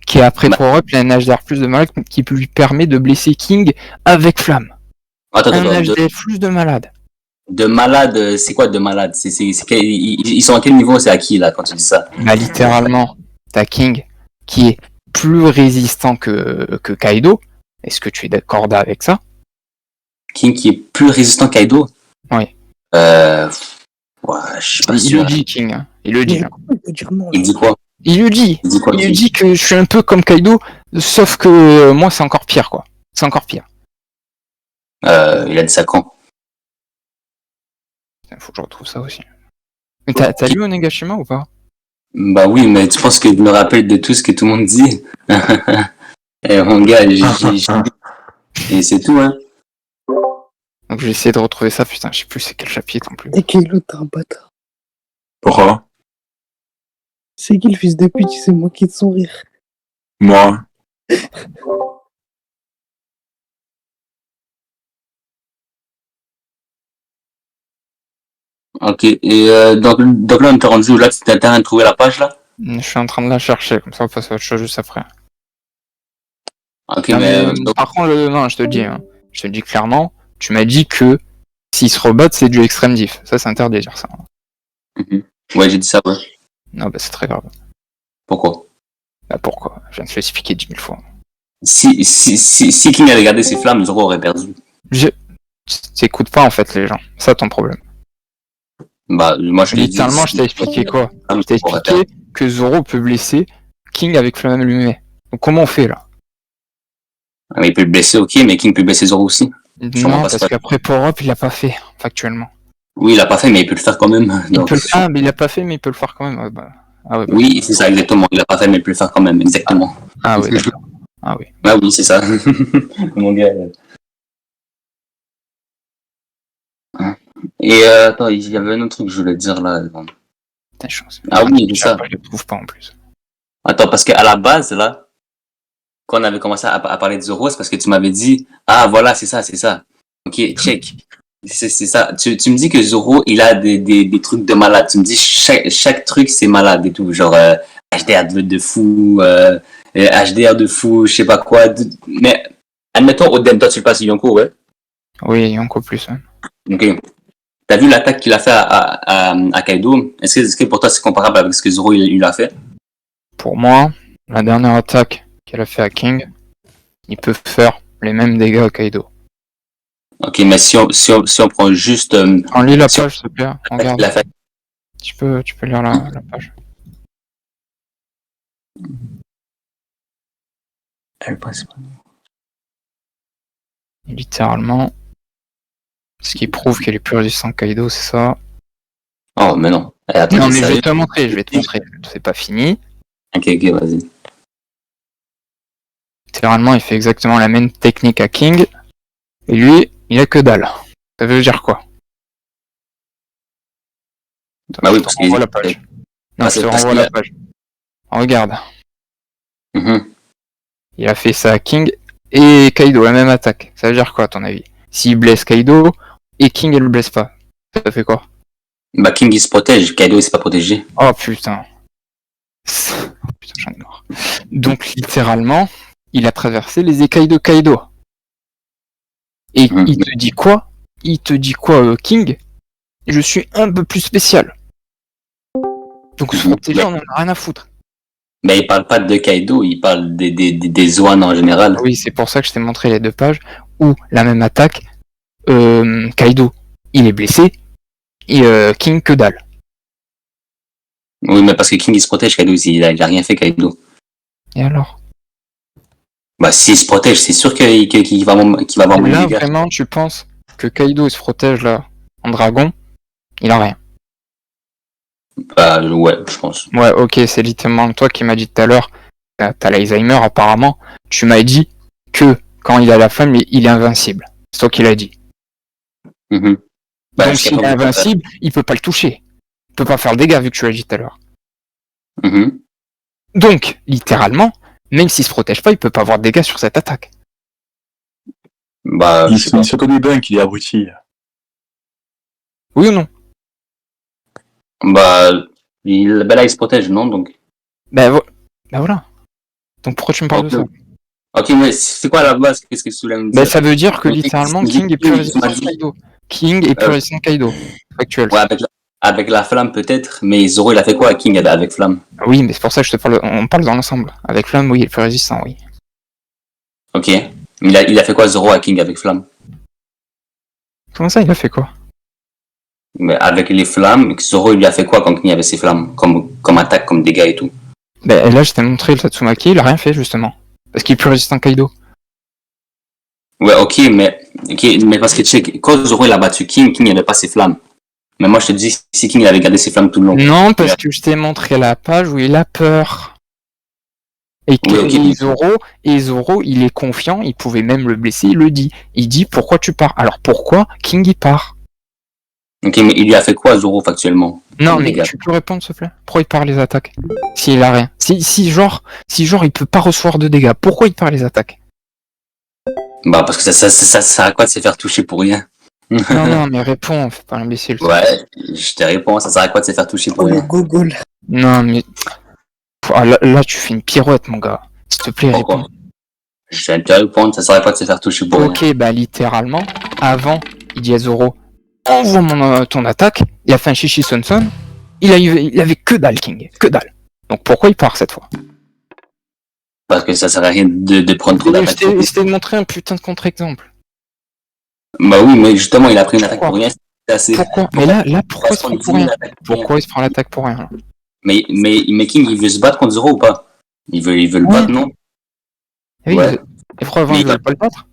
B: Qui après power-up, il a un HDR plus de malade qui lui permet de blesser King avec flamme.
A: Attends,
B: Un HDR plus de malade.
A: De malade, c'est quoi de malade? Ils sont à quel niveau? C'est à qui, là, quand tu dis ça?
B: Bah, littéralement, t'as King qui est plus résistant que Kaido. Est-ce que tu es d'accord avec ça?
A: King qui est plus résistant qu'Aido?
B: Oui.
A: Ouais, je suis pas sûr.
B: Il le dit, King. Hein. Il le dit.
A: Il dit quoi?
B: Il lui dit. Il lui dit que je suis un peu comme Kaido, sauf que moi, c'est encore pire, quoi. C'est encore pire.
A: Il a dit ça quand?
B: Faut que je retrouve ça aussi. Mais t'as lu Onigashima ou pas?
A: Bah oui, mais tu penses que je me rappelle de tout ce que tout le monde dit? Eh mon gars, et c'est tout, hein.
B: Donc j'ai essayé de retrouver ça, putain, je sais plus c'est quel chapitre en plus.
D: Et Kaido, t'es un bâtard.
C: Pourquoi?
D: C'est qui le fils de pute qui s'est moqué de son rire?
C: Moi.
A: Ok, et donc là, on t'a rendu où là? Tu t'es en train de trouver la page là?
B: Je suis en train de la chercher, comme ça on passe à autre chose juste après.
A: Ok,
B: Non,
A: mais.
B: Par contre, non, je te dis clairement, tu m'as dit que s'ils se rebattent, c'est du extrême diff. Ça, c'est interdit de dire ça.
A: Ouais, j'ai dit ça, ouais.
B: Non, bah c'est très grave.
A: Pourquoi?
B: Bah pourquoi? Je viens de te l'expliquer 10 000 fois.
A: Si King avait gardé ses flammes, Zoro aurait perdu.
B: T'écoutes pas en fait les gens, c'est ça ton problème.
A: Bah, moi je t'ai dit.
B: Littéralement, je t'ai expliqué quoi? Je t'ai expliqué que Zoro peut blesser King avec flamme allumée. Donc comment on fait là?
A: Mais il peut le blesser, ok, mais King peut blesser Zoro aussi.
B: Non, parce qu'après Power Up, il l'a pas fait, factuellement.
A: Oui, il l'a pas fait, mais il peut le faire quand même. Donc...
B: mais il l'a pas fait, mais il peut le faire quand même. Ouais, bah... Ah, ouais, bah...
A: Oui, c'est ça, exactement. Il l'a pas fait, mais il peut le faire quand même, exactement.
B: Ah oui, d'accord. Ah oui.
A: Ah oui, c'est ça. Mon gars. Et attends, il y avait un autre truc que je voulais te dire là.
B: T'as chance.
A: Ah oui, c'est ça.
B: Je le trouve pas en plus.
A: Attends, parce qu'à la base, là, quand on avait commencé à parler de Zoro, c'est parce que tu m'avais dit, ah voilà, c'est ça, c'est ça. Ok, check. C'est ça. Tu me dis que Zoro, il a des trucs de malade. Tu me dis chaque truc, c'est malade et tout. Genre HDR de fou, HDR de fou, je sais pas quoi. Mais admettons, Oden, toi, tu le passes Yonko, ouais?
B: Oui, Yonko plus. Ouais.
A: Ok. T'as vu l'attaque qu'il a fait à Kaido? Est-ce que pour toi, c'est comparable avec ce que Zoro il a fait?
B: Pour moi, la dernière attaque qu'elle a fait à King, il peut faire les mêmes dégâts à Kaido.
A: Ok, mais si on prend juste...
B: On lit la page, s'il te plaît. Regarde.
A: La fait.
B: Tu peux lire la page. Littéralement, ce qui prouve qu'elle est plus résistante que Kaido, c'est ça.
A: Oh, mais non. Attends,
B: non, mais je vais te montrer. C'est pas fini.
A: Ok, vas-y.
B: Littéralement, il fait exactement la même technique à King. Et lui, il a que dalle. Ça veut dire quoi?
A: Bah oui, parce que...
B: renvoie la page. Non, je te renvoie la page. Regarde. Il a fait ça à King et Kaido, la même attaque. Ça veut dire quoi, à ton avis? S'il blesse Kaido et King, elle le blesse pas, ça fait quoi?
A: Bah King, il se protège. Kaido, il s'est pas protégé.
B: Oh putain. Oh putain, j'en ai marre. Donc, littéralement, il a traversé les écailles de Kaido. Et il te dit quoi? Il te dit quoi, King? Je suis un peu plus spécial. Donc se protéger, on en a rien à foutre.
A: Mais il parle pas de Kaido, il parle des Zoan en général.
B: Oui, c'est pour ça que je t'ai montré les deux pages où la même attaque, Kaido, il est blessé, et King que dalle.
A: Oui, mais parce que King il se protège, Kaido, il a rien fait, Kaido.
B: Et alors?
A: Bah s'il se protège, c'est sûr qu'il va avoir moins de dégâts.
B: Là, vraiment, tu penses que Kaido il se protège là, en dragon, il a rien.
A: Bah ouais, je pense.
B: Ouais, ok, c'est littéralement toi qui m'as dit tout à l'heure, t'as l'Alzheimer apparemment, tu m'as dit que quand il a la femme, il est invincible. C'est toi qui l'as dit.
A: Bah,
B: donc s'il est invincible, il peut pas le toucher. Il peut pas faire le dégât vu que tu l'as dit tout à l'heure. Donc, littéralement, Même s'il se protège pas, il peut pas avoir de dégâts sur cette attaque.
A: Bah,
C: Il
A: je sais pas.
C: s'auto-débunk, il est abruti.
B: Oui ou non?
A: Bah, là, il se protège, non? Donc.
B: Bah voilà. Donc pourquoi tu me parles de ça?
A: Ok, mais c'est quoi à la base? Qu'est-ce que tu voulais me
B: Bah
A: dire?
B: ça veut dire que littéralement King est plus résistant
A: m'as
B: que
A: dit-
B: Kaido. King est plus résistant que Kaido. Factuel.
A: Ouais, avec la flamme peut-être, mais Zoro il a fait quoi à King avec flamme?
B: Oui, mais c'est pour ça que je te parle. On parle dans l'ensemble. Avec Flamme, oui, il est plus résistant, oui.
A: Ok. Il a fait quoi Zoro à King avec flamme?
B: Comment ça, il a fait quoi?
A: Mais avec les flammes, Zoro il lui a fait quoi quand King avait ses flammes? Comme attaque, comme dégâts et tout.
B: Bah là, je t'ai montré le Tatsumaki, il a rien fait justement. Parce qu'il est plus résistant que Kaido.
A: Ouais, ok, mais parce que tu sais, quand Zoro il a battu King n'avait pas ses flammes. Mais moi je te dis, si King il avait gardé ses flammes tout le long.
B: Non, parce que je t'ai montré la page où il a peur. Et,
A: Oui, ok.
B: et Zoro, il est confiant, il pouvait même le blesser, il le dit. Il dit pourquoi tu pars. Alors pourquoi King il part?
A: Ok, mais il lui a fait quoi Zoro factuellement?
B: Non,
A: Comme
B: mais
A: dégâts.
B: tu peux répondre s'il te plaît? Pourquoi il part les attaques? S'il a rien. Si genre il peut pas recevoir de dégâts, pourquoi il part les attaques?
A: Bah parce que ça sert à quoi de se faire toucher pour rien?
B: Non, mais réponds, fais pas l'imbécile.
A: Ouais, je te réponds, ça sert à quoi de se faire toucher pour
D: Oh, le
A: rien?
D: Google.
B: Non, mais. Ah, là, tu fais une pirouette, mon gars. S'il te plaît,
A: Pourquoi?
B: réponds.
A: Je viens de te répondre, ça sert à quoi de se faire toucher pour rien?
B: Ok, bah littéralement, avant, il dit à Zoro, envoie ton attaque, il a fait un chichi son son, il avait que dalle, King, que dalle. Donc pourquoi il part cette fois?
A: Parce que ça sert à rien de prendre trop
B: Je
A: d'attaques.
B: t'ai montré un putain de contre-exemple.
A: Bah oui, mais justement, il a pris une attaque
B: Pourquoi?
A: pour rien, c'est assez.
B: Pourquoi? Mais là, pourquoi il se prend pour rien? Pourquoi il se prend l'attaque pour rien? Là
A: Mais King, il veut se battre contre Zoro ou pas? Il veut le
B: Ouais.
A: battre, non?
B: Oui,
A: Ouais.
B: et pourquoi avant
A: Mais
B: il veut pas le battre?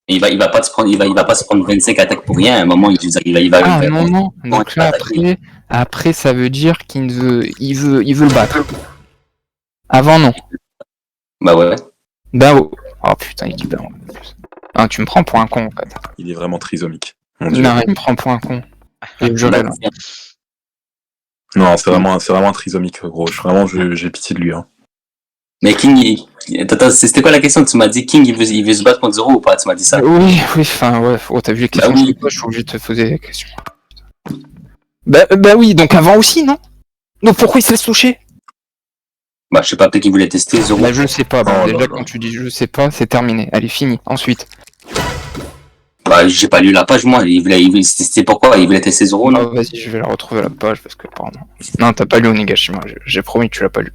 A: Il va pas se prendre, il va pas se prendre 25 attaques pour rien. À un moment, il va.
B: Ah non. Donc là, après, ça veut dire qu'il veut le battre. Avant, non.
A: Bah ouais.
B: Bah oh. Oh putain, il dit bah en plus. Ah, tu me prends pour un con en fait.
C: Il est vraiment trisomique. Mon Dieu.
B: Non, il me prend pour un con. Et je
A: Bah,
B: là.
C: Non, c'est vraiment trisomique, gros. J'ai pitié de lui. Hein.
A: mais King, attends, c'était quoi la question? Tu m'as dit King, il veut se battre contre Zoro ou pas? Tu m'as dit ça.
B: Oui, enfin ouais. Oh, t'as vu les questions?
A: Bah oui.
B: Je suis obligé de te poser des questions. Bah oui, donc avant aussi, non? Donc pourquoi il se laisse toucher?
A: Bah, je sais pas, peut-être qu'il voulait tester Zoro.
B: Bah je sais pas. Bon,
C: Oh là
B: déjà
C: là.
B: quand tu dis je sais pas, c'est terminé. Allez, fini. Ensuite.
A: Bah, j'ai pas lu la page, moi. C'était pourquoi? Il voulait tester Zoro,
B: Oh,
A: non?
B: vas-y, je vais la retrouver la page parce que pardon. Non, t'as pas lu Onigashima. J'ai promis que tu l'as pas lu.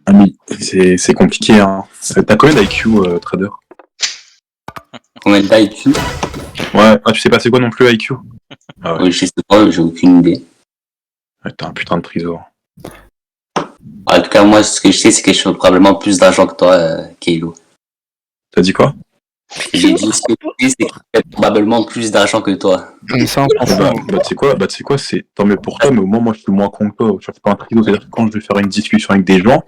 C: Ami, c'est compliqué. Hein. T'as combien d'IQ, trader?
A: Combien d'IQ?
C: Ouais, tu sais pas c'est quoi non plus IQ? Ah ouais,
A: Oui, je sais pas, j'ai aucune idée.
C: ouais t'es un putain de trésor.
A: En tout cas, moi, ce que je sais, c'est que je fais probablement plus d'argent que toi, Keilo.
C: T'as dit quoi?
A: J'ai dit, ce que je sais, c'est que je fais probablement plus d'argent que toi.
B: Mais ça, on s'en
C: Bah,
B: fout.
C: tu sais quoi, c'est tant mieux pour toi, mais au moins, moi, je suis moins con que toi. Tu vois, c'est pas un triso, c'est-à-dire que quand je vais faire une discussion avec des gens,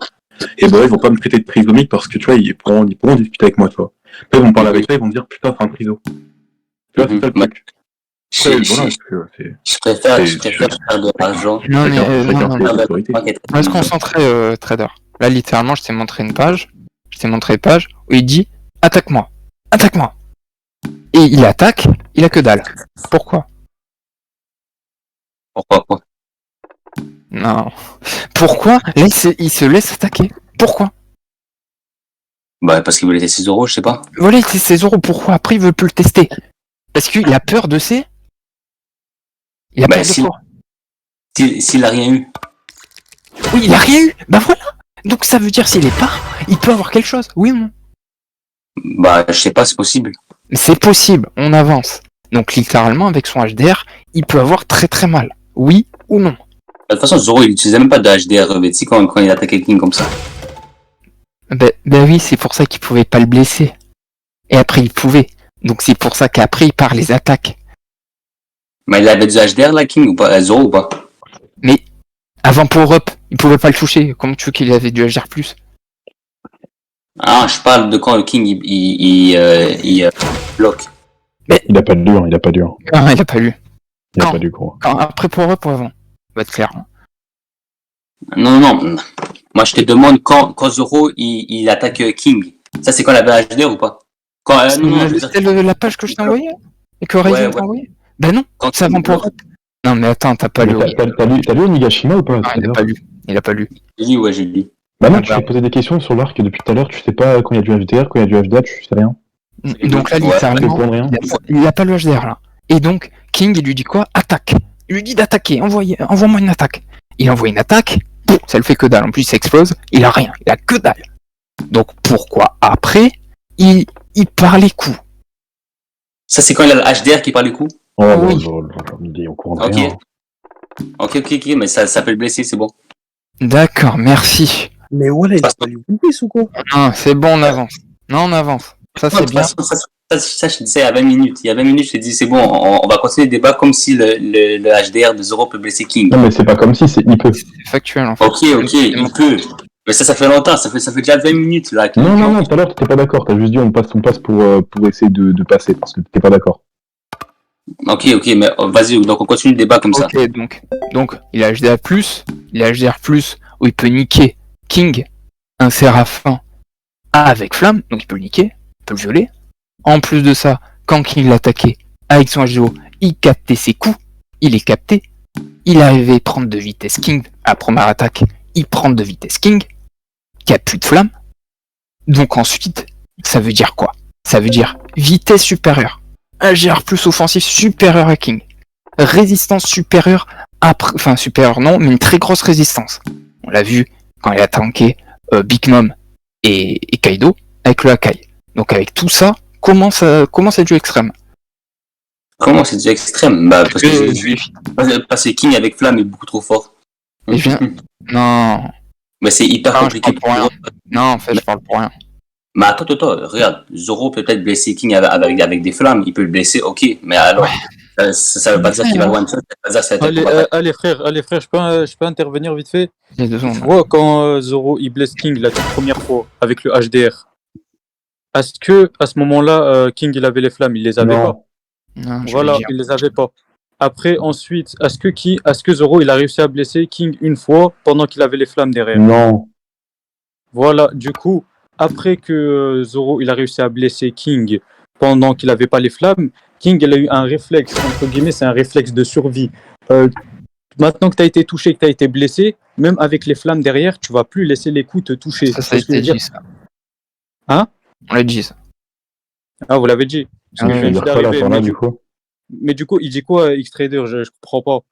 C: et bah, ils vont pas me traiter de trisomique parce que, tu vois, ils pourront discuter avec moi, tu vois. Après, ils vont parler avec toi, ils vont me dire, putain, c'est un triso. Tu vois, c'est ça le truc. Après, voilà,
A: Je préfère faire de l'argent.
B: Non, mais
C: chacun
B: non.
C: ses autorités.
B: On va se concentrer, trader. Là, littéralement, je t'ai montré une page. Je t'ai montré une page où il dit attaque-moi, attaque-moi. Et il attaque, il a que dalle. Pourquoi?
A: Pourquoi quoi?
B: Non. Pourquoi? Là, il se laisse attaquer. Pourquoi?
A: Bah, parce qu'il voulait tester Zoro, je sais pas.
B: Voilà, c'est ses euros. Pourquoi? Après, il veut plus le tester. Parce qu'il a peur de ses. Il a
A: Bah,
B: peur de quoi?
A: S'il a rien eu.
B: Oui, il a rien eu. Bah voilà. Donc ça veut dire s'il est pas, il peut avoir quelque chose. Oui ou non?
A: Bah, je sais pas, c'est possible.
B: C'est possible. On avance. Donc littéralement, avec son HDR, il peut avoir très très mal. Oui ou non?
A: De toute façon, Zoro, il utilisait même pas de HDR revêti quand il attaquait King comme ça.
B: Ben oui, c'est pour ça qu'il pouvait pas le blesser. Et après, il pouvait. Donc c'est pour ça qu'après, il part les attaques.
A: Mais il avait du HDR, là, King, ou pas? Zoro, ou pas?
B: Mais avant Power Up, il pouvait pas le toucher. Comment tu veux qu'il avait du HDR+.
A: Ah, je parle de quand le King, il bloque.
C: Il a pas de dur, il a pas dur.
B: Ah, il a pas lu.
C: Il a
B: Non.
C: pas du gros.
B: Après Power Up ou avant? Va te clair. Hein.
A: Non. Moi, je te demande quand Zoro il attaque King. Ça, c'est quand il avait HDR ou pas? Non, je veux dire,
B: C'est la page que je t'ai envoyée et que Ryzen t'a envoyé. Ben non,
A: quand
B: c'est avant pour. Non, mais attends, t'as pas
C: Mais
B: lu.
C: t'as lu Onigashima ou pas?
B: Ah,
C: tout à
B: il a
C: l'heure
B: pas lu. Il a pas lu.
A: j'ai lu.
C: Bah non,
B: Ah,
C: tu t'es posé des questions sur l'arc depuis tout à l'heure, tu sais pas quand il y a du HDR, quand il y a du HDA, tu sais rien.
B: Donc là,
A: Ouais,
B: littéralement,
C: au point de rien.
B: il a pas le HDR là. Et donc, King, il lui dit quoi? Attaque. Il lui dit d'attaquer. Envoie-moi une attaque. Il envoie une attaque. Ça le fait que dalle. En plus, il s'explose. Il a rien. Il a que dalle. Donc pourquoi après, il part les coups?
A: Ça, c'est quand il a le HDR qui parle du coup?
C: Oh
B: Oui.
C: il est au courant de
A: Ok.
C: rien.
A: Ok, mais ça peut le blesser, c'est bon.
B: D'accord, merci.
D: Mais voilà, il a pas lu One Piece ou quoi?
B: Ah, c'est bon, on avance. Non, on avance. Ça,
A: De
B: c'est
A: toute
B: bien.
A: façon, ça, je te disais il y a 20 minutes. Il y a 20 minutes, je te dis, c'est bon, on va continuer le débat comme si le HDR de Zoro peut blesser King.
C: Non mais c'est pas comme si, il peut.
B: C'est factuel, en fait.
A: Ok, il peut. Mais ça fait longtemps, ça fait déjà 20 minutes là.
C: Non, tout à l'heure t'étais pas d'accord, t'as juste dit on passe pour essayer de passer, parce que t'étais pas d'accord.
A: Ok, mais vas-y, donc on continue le débat comme ça.
B: Ok, donc, il a HDR+, il a HDR+, où il peut niquer King, un Séraphin avec Flamme, donc il peut le niquer, il peut le violer. En plus de ça, quand King l'attaquait avec son H2O, il captait ses coups, il les captait, il arrivait à prendre de vitesse King, à la première attaque, il prend de vitesse King, qui a plus de flamme. Donc ensuite, ça veut dire quoi? Ça veut dire vitesse supérieure, HDR+ offensif supérieur à King, résistance supérieure, enfin supérieure non, mais une très grosse résistance. On l'a vu quand il a tanké Big Mom et Kaido avec le Hakai. Donc avec tout ça, comment c'est du extrême?
A: Comment c'est du extrême? Bah, parce que King avec Flamme est beaucoup trop fort.
B: Et je viens... Non.
A: Mais c'est hyper
B: Non,
A: compliqué
B: je parle pour rien. Non, en fait, je parle pour rien.
A: Mais attends, regarde, Zoro peut peut-être blesser King avec des flammes, il peut le blesser, ok, mais alors, ça veut pas dire qu'il va one shot, ça veut pas dire que ça va être
E: Allez frère, je peux intervenir vite fait.
B: Il y a 2 secondes.
E: Tu vois quand Zoro il blesse King la toute première fois avec le HDR, est-ce que à ce moment-là King il avait les flammes, il les avait pas?
B: Non, je
E: Voilà,
B: vais dire.
E: il les avait pas. Après ensuite, est-ce que Zoro il a réussi à blesser King une fois pendant qu'il avait les flammes derrière?
C: Non.
E: Voilà, du coup, après que Zoro il a réussi à blesser King pendant qu'il avait pas les flammes, King il a eu un réflexe, entre guillemets, c'est un réflexe de survie. Maintenant que tu as été touché, que tu as été blessé, même avec les flammes derrière, tu vas plus laisser les coups te toucher.
B: Ça a été dit, ça.
E: Hein?
B: On l'a dit, ça.
E: Ah, vous l'avez dit. Parce que
B: Ah,
E: je viens
C: dire
E: juste
C: quoi là,
E: d'arriver,
C: par là, du coup?
E: mais du coup, il dit quoi, X-Trader? Je comprends pas.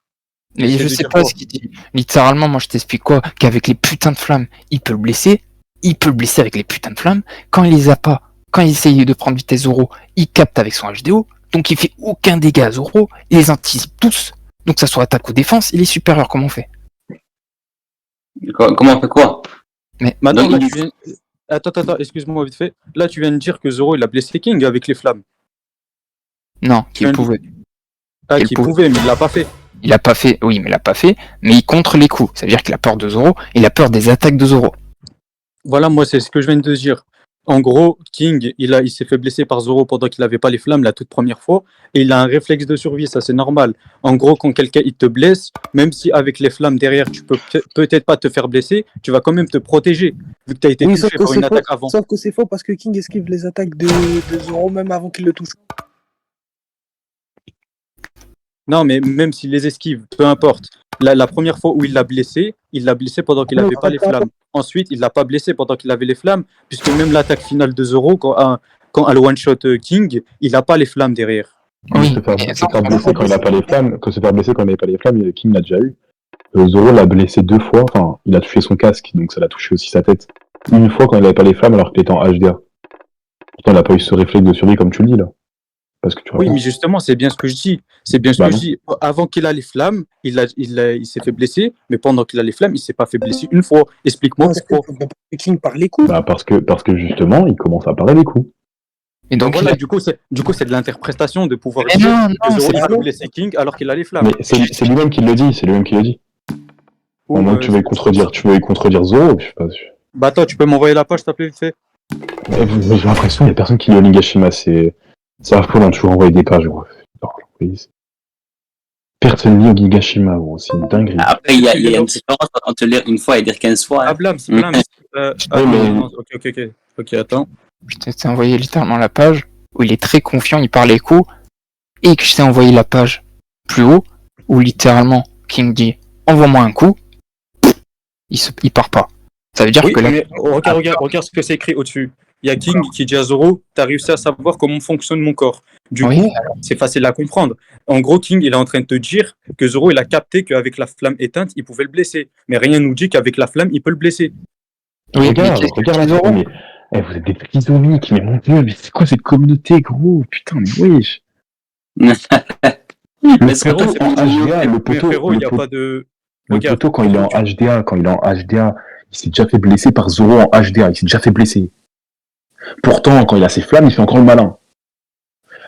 B: Mais
E: Essaie
B: je
E: de
B: sais
E: dire
B: pas
E: quoi.
B: ce qu'il dit. Littéralement, moi, je t'explique quoi? Qu'avec les putains de flammes, il peut le blesser. Il peut le blesser avec les putains de flammes. Quand il les a pas, quand il essaye de prendre vitesse Zoro, il capte avec son HDO. Donc, il fait aucun dégât à Zoro. Il les anticipe tous. Donc, ça soit attaque ou défense, il est supérieur. Comment on fait?
A: Comment on fait quoi?
B: Mais
E: Maintenant,
A: Donc,
E: là, tu viens... Attends, excuse-moi vite fait. Là, tu viens de dire que Zoro, il a blessé King avec les flammes.
B: non, qu'il pouvait.
E: Ah,
B: Qu'il
E: qu'il
B: pouvait.
E: pouvait, mais il l'a pas fait.
B: Il a pas fait, oui, mais il l'a pas fait, mais il contre les coups. Ça veut dire qu'il a peur de Zoro, il a peur des attaques de Zoro.
E: Voilà, moi, c'est ce que je viens de dire. En gros, King, il s'est fait blesser par Zoro pendant qu'il n'avait pas les flammes la toute première fois, et il a un réflexe de survie, ça c'est normal. En gros, quand quelqu'un il te blesse, même si avec les flammes derrière, tu peux peut-être pas te faire blesser, tu vas quand même te protéger, vu que tu as été
D: Oui,
E: touché par une attaque avant.
D: sauf que c'est faux parce que King esquive les attaques de Zoro même avant qu'il le touche.
E: Non, mais même s'il les esquive, peu importe. La première fois où il l'a blessé pendant qu'il n'avait pas les flammes. Ensuite, il l'a pas blessé pendant qu'il avait les flammes, puisque même l'attaque finale de Zoro, quand elle one-shot King, il n'a pas les flammes derrière.
B: Oui,
C: Se faire blesser quand il a pas les flammes, se faire blesser quand il n'avait pas les flammes, King l'a déjà eu. Zoro l'a blessé 2 fois, enfin, il a touché son casque, donc ça l'a touché aussi sa tête. Une fois quand il n'avait pas les flammes alors qu'il était en HDA. Pourtant, il n'a pas eu ce réflexe de survie comme tu le dis là. Parce que tu
E: Oui, mais justement, c'est bien ce que je dis. C'est bien ce
C: Bah
E: que
C: non.
E: je dis. Avant qu'il a les flammes, il s'est fait blesser, mais pendant qu'il a les flammes, il s'est pas fait blesser une fois. Explique-moi pourquoi.
D: King par les coups.
C: Bah parce que justement, il commence à parler des coups.
B: Et
E: Donc
B: donc,
E: voilà, du coup, c'est de l'interprétation de pouvoir
B: Mais
E: dire
B: non,
E: que
B: non,
E: Zoro
B: c'est
E: il
B: pas
E: peut blesser King alors qu'il a les flammes.
C: Mais c'est lui-même qui le dit,
E: Ou,
C: Au moins tu veux contredire Zoro, je sais pas.
E: Bah attends, tu peux m'envoyer la page, s'il te plaît, vite fait.
C: J'ai l'impression qu'il y a personne qui lit Onigashima, ça va pas toujours envoyer des pages, gros. Personne lit Onigashima, gros, c'est une dinguerie.
A: Après, il y a une différence entre lire une fois et dire 15 fois.
E: Ah, Blams. Ok, attends.
B: Je t'ai envoyé littéralement la page où il est très confiant, il parle les coups, et que je t'ai envoyé la page plus haut où littéralement King dit envoie-moi un coup, il part pas. Ça veut dire
E: Oui,
B: que là.
E: mais regarde ce que c'est écrit au-dessus. Il y a King qui dit à Zoro, t'as réussi à savoir comment fonctionne mon corps. Du
B: Oui.
E: coup, c'est facile à comprendre. En gros, King, il est en train de te dire que Zoro, il a capté qu'avec la flamme éteinte, il pouvait le blesser. Mais rien nous dit qu'avec la flamme, il peut le blesser.
B: Oui,
C: regarde
B: mais
C: la
B: Zoro.
C: mais vous êtes des trisomiques, mais mon dieu, mais c'est quoi cette communauté, gros? Putain, mais wesh.
A: Mais
C: Le
A: c'est
C: poteau
A: pas-
C: en HDA,
E: Mais frérot, il n'y a pas de...
C: le
E: Regarde,
C: poteau quand il est en HDA, il s'est déjà fait blesser par Zoro en HDA, il s'est déjà fait blesser. Pourtant, quand il a ses flammes, il fait encore le malin.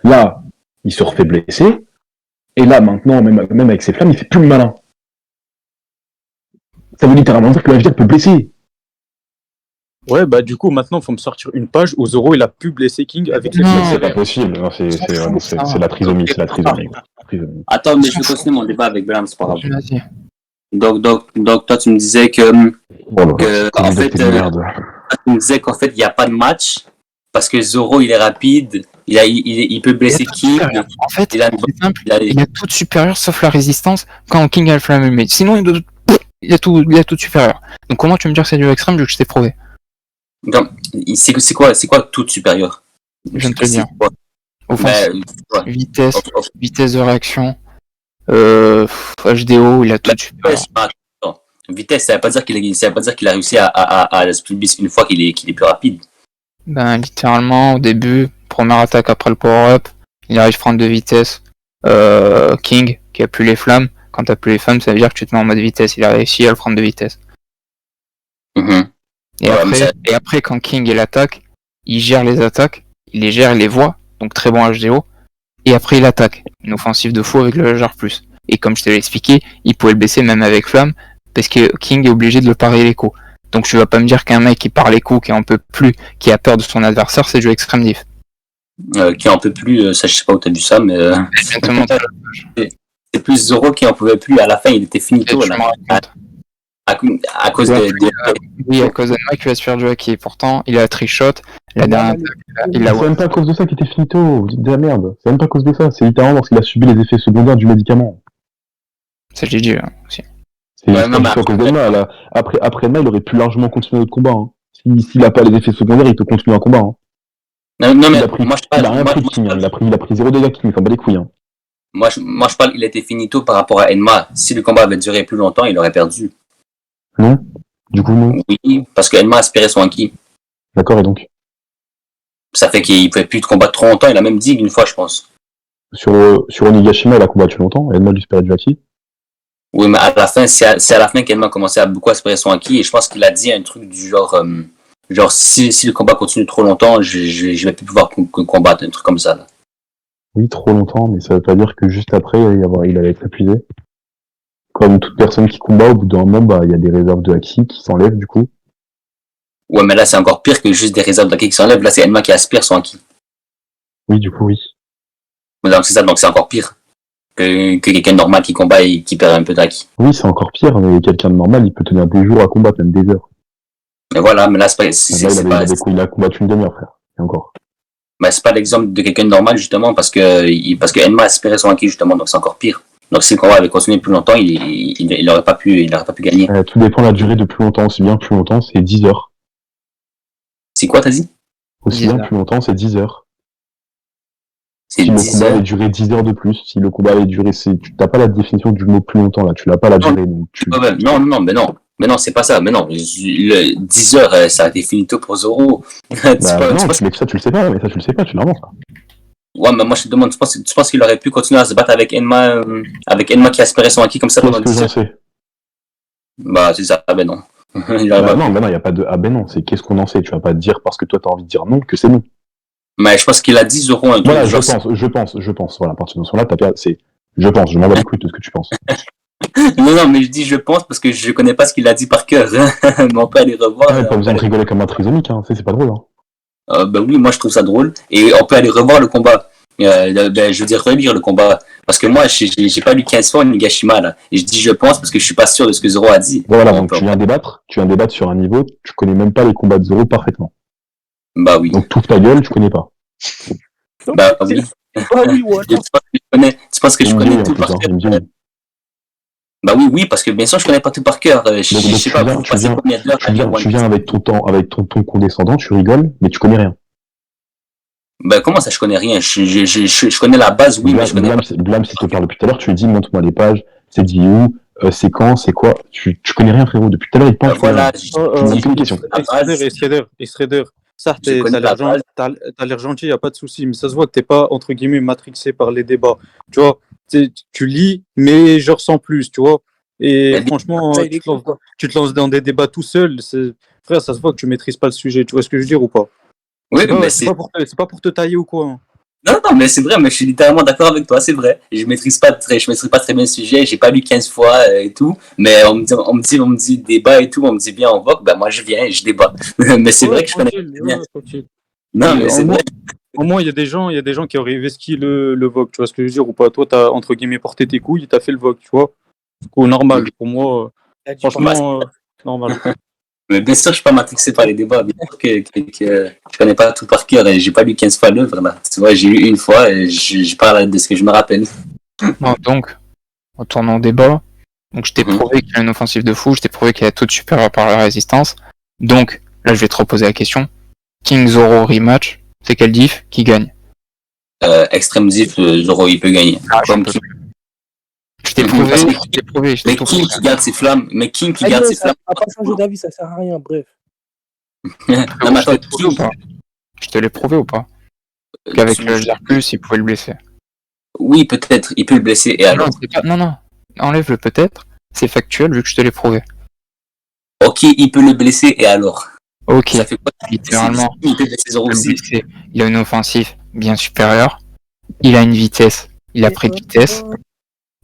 C: Là, il se refait blesser, et là, maintenant, même avec ses flammes, il fait plus le malin. Ça veut littéralement dire que le HDA peut blesser.
E: Ouais, bah du coup, maintenant, il faut me sortir une page où Zoro, il a pu blesser King avec ses
B: Non.
E: flammes.
C: C'est pas possible, non, c'est la trisomie, c'est la trisomie.
A: Attends, mais je vais continuer mon débat avec Bram, c'est pas grave.
B: Vas-y.
A: Donc, toi, tu me disais que en fait, tu me disais qu'en fait, il n'y a pas de match parce que Zoro, il est rapide, il peut blesser King.
B: En fait,
A: Il a
B: c'est simple.
A: il a-
B: Il a tout de supérieur sauf la résistance quand King a le flamme allumée. Sinon, il a tout de supérieur. Donc comment tu me dire que c'est du extrême vu que je t'ai prouvé?
A: Donc, c'est quoi tout supérieur?
B: Je viens de te le dire.
A: Ouais.
B: Offensive,
A: Ouais.
B: vitesse,
A: Oh,
B: vitesse de réaction, HDO, il a tout de supérieur.
A: Attends. Vitesse, ça veut pas dire qu'il a réussi à split beast une fois qu'il est plus rapide.
B: Ben, littéralement, au début, première attaque après le power-up, il arrive prendre de vitesse. King, qui a plus les flammes. Quand t'as plus les flammes, ça veut dire que tu te mets en mode vitesse. Il a réussi à le prendre de vitesse.
A: Mhm.
B: Et,
A: Ouais, mais
B: après, quand King il attaque, il gère les attaques, il les gère, il les voit, donc très bon HDO. Et après, il attaque. Une offensive de fou avec le Jar Plus. Et comme je te l'ai expliqué, il pouvait le baisser même avec flamme, parce que King est obligé de le parer les coups. Donc tu vas pas me dire qu'un mec qui part les coups, qui en peut plus, qui a peur de son adversaire, c'est du extrême diff.
A: Qui en peut plus, ça je sais pas où t'as vu ça, mais
B: Je viens de te montrer.
A: c'est plus Zoro qui en pouvait plus. À la fin, il était finito
B: Tu
A: là,
B: m'en racontes.
A: à cause
B: Oui, à cause de Mike, il va se faire du hack. Et pourtant, il a trickshot. La dernière attaque, il l'a
C: C'est même pas à cause de ça qu'il était finito, vous dites de la merde. C'est même pas à cause de ça, c'est littéralement parce qu'il a subi les effets secondaires du médicament.
B: C'est GG aussi.
C: C'est
A: Ouais,
C: juste
A: non, mais
C: à cause d'Enma, là. Après Enma, il aurait pu largement continuer notre combat. Hein. S'il a pas les effets secondaires, il peut continuer un combat. Hein.
A: Non, mais
C: Il a pris,
A: moi je
C: il a rien
A: parle,
C: pris de King, hein. Il a pris 0 dégâts King, il s'en bat les couilles. Hein.
A: moi je parle, il était finito par rapport à Enma. Si le combat avait duré plus longtemps, il aurait perdu.
C: Non. Du coup, non.
A: Oui, parce que Enma aspirait son acquis.
C: D'accord, et donc
A: Ça fait qu'il pouvait plus te combattre trop longtemps. Il a même dit une fois, je pense.
C: Sur Onigashima, il a combattu longtemps, et Enma lui perd du acquis.
A: Oui, mais à la fin, c'est à la fin qu'Enma a commencé à beaucoup aspirer son acquis. Et je pense qu'il a dit un truc du genre, si le combat continue trop longtemps, je vais plus pouvoir combattre, un truc comme ça. Là.
C: Oui, trop longtemps, mais ça veut pas dire que juste après, il allait être épuisé. Comme toute personne qui combat, au bout d'un moment, bah, il y a des réserves de acquis qui s'enlèvent, du coup.
A: Ouais, mais là, c'est encore pire que juste des réserves d'acquis qui s'enlèvent. Là, c'est Enma qui aspire son acquis.
C: Oui, du coup, oui.
A: Donc, c'est ça, donc c'est encore pire que quelqu'un de normal qui combat et qui perd un peu d'acquis.
C: Oui, c'est encore pire, mais quelqu'un de normal, il peut tenir des jours à combattre, même des heures.
A: Mais voilà, mais là, c'est pas,
C: Il a combattu une demi-heure, frère. Et encore.
A: mais c'est pas l'exemple de quelqu'un de normal, justement, parce que Enma aspirait son acquis, justement, donc c'est encore pire. Donc, si le combat avait continué plus longtemps, il aurait pas pu gagner.
C: Tout dépend de la durée de plus longtemps. Aussi bien plus longtemps, c'est 10 heures.
A: C'est quoi, t'as dit?
C: Aussi
B: 10
C: bien
B: heures.
C: plus longtemps, c'est 10 heures.
A: C'est
C: Si le
A: 10
C: combat
A: heures.
C: avait duré 10 heures de plus, si le combat avait duré, tu n'as pas la définition du mot plus longtemps, là. Tu l'as pas la durée. Donc
A: Ouais, non, c'est pas ça. Mais non, 10 heures, ça a été finito pour Zoro.
C: non, mais ça, tu le sais pas, tu l'inventes, ça.
A: Ouais, mais moi, je te demande, tu penses qu'il aurait pu continuer à se battre avec Enma qui aspirait son acquis comme ça pendant
C: Qu'est-ce que
A: 10
C: j'en
A: heures?
C: sais?
A: Bah, c'est ça. Ah ben non. Il aurait pas
C: Non,
A: pu.
C: il n'y a pas de, ah ben non, c'est qu'est-ce qu'on en sait? Tu vas pas dire parce que toi t'as envie de dire non que c'est non.
A: Mais je pense qu'il a dit Zoro un truc.
C: Voilà,
A: genre,
C: je pense, voilà, à partir de ce moment-là, je m'en bats les couilles de ce que tu penses.
A: Non, mais je dis je pense parce que je connais pas ce qu'il a dit par cœur. Mais on peut aller revoir.
C: Ah, pas besoin de rigoler comme un trisomique, hein, c'est pas drôle, hein.
A: Ben oui, moi je trouve ça drôle. Et on peut aller revoir le combat. Je veux dire, relire le combat. Parce que moi, j'ai pas lu 15 fois Onigashima, là. Et je dis je pense parce que je suis pas sûr de ce que Zoro a dit.
C: Voilà,
A: Bon,
C: donc tu viens débattre sur un niveau, tu connais même pas les combats de Zoro parfaitement.
A: Bah oui.
C: Donc toute ta gueule, tu connais pas.
A: Bah oui.
D: Ah oui, voilà.
A: Tu penses que je
C: Il me
A: connais
C: dit,
A: tout
C: en
A: par
C: plus, hein,
A: cœur?
C: il me dit.
A: Bah oui, parce que bien sûr, je connais pas tout par cœur. Je
C: Donc,
A: sais pas, vous passez combien d'heures à lire One
C: tu
A: Piece?
C: viens avec ton temps, avec ton ton condescendant, tu rigoles, mais tu connais rien.
A: Bah comment ça, je connais rien? Je connais la base, oui, mais je connais pas.
C: Blâme, s'il te parle depuis tout à l'heure, tu lui dis, montre-moi les pages, c'est dit où, c'est quand, c'est quoi. Tu connais rien, frérot. Depuis tout à l'heure, il pense que tu connais
A: Voilà,
C: rien.
A: je
C: me
A: dis,
C: poses des questions.
A: la base,
E: X-Trader, ça,
A: je connais la base.
E: t'as l'air gentil, y a pas de souci, mais ça se voit que t'es pas, entre guillemets, matrixé par les débats. Tu vois, tu lis, mais genre sans plus, tu vois. Et
A: Mais
E: franchement,
D: Ça, il est con, quoi.
E: tu te lances dans des débats tout seul. Frère, ça se voit que tu maîtrises pas le sujet. Tu vois ce que je veux dire ou pas?
A: oui,
E: C'est pas,
A: mais
E: c'est pas pour te tailler ou quoi, hein.
A: Non, mais c'est vrai, mais je suis littéralement d'accord avec toi, c'est vrai. Je maîtrise pas très bien le sujet, j'ai pas lu 15 fois et tout, mais on me dit débat et tout, on me dit bien en vogue, ben moi je viens et je débat. Mais c'est vrai que je connais bien.
E: Tranquille.
A: Non,
E: Et
A: mais c'est vrai.
E: au moins, il y a des gens qui auraient investi le Vogue, tu vois ce que je veux dire ou pas? Toi, t'as, entre guillemets, porté tes couilles, t'as fait le Vogue, tu vois? Du coup, normal, pour moi,
D: Il a dit
E: franchement, normal.
A: Mais bien sûr, je suis pas matrixé par les débats, bien sûr que je connais pas tout par cœur et j'ai pas lu 15 fois l'œuvre, là. Tu vois, j'ai lu une fois et je parle de ce que je me rappelle.
B: Bon, donc, retournons au débat. Donc, je t'ai
A: Mhm.
B: prouvé qu'il a une offensive de fou, je t'ai prouvé qu'il a toute supérieure par la résistance. Donc, là, je vais te reposer la question. King Zoro rematch, c'est quel diff qui gagne?
A: Extrême Zif, Zoro, il peut gagner.
B: J'en
A: Comme
B: peux
A: King.
B: plus. Je t'ai
A: Mhm.
B: prouvé,
A: Parce que
B: je t'ai prouvé, je t'ai
A: Mais
B: tout
A: King
B: prouvé.
A: qui garde ses flammes, mais King qui
D: Ah
A: garde
D: non,
A: ses
D: ça
A: flammes.
D: n'a pas changé d'avis, ça sert à rien, bref.
A: Non, mais
B: Je te l'ai
A: attends,
B: prouvé ou pas? Je te l'ai prouvé ou pas? Qu'avec le GR+, il pouvait le blesser.
A: Oui, peut-être, il peut le blesser et alors.
B: Non, enlève le peut-être, c'est factuel vu que je te l'ai prouvé.
A: Ok, il peut le blesser et alors.
B: Ok,
A: Ça fait quoi?
B: littéralement,
A: Il peut blesser Zoro
B: le
A: aussi.
B: blesser. Il a une offensive bien supérieure, il a une vitesse, il a pris de vitesse,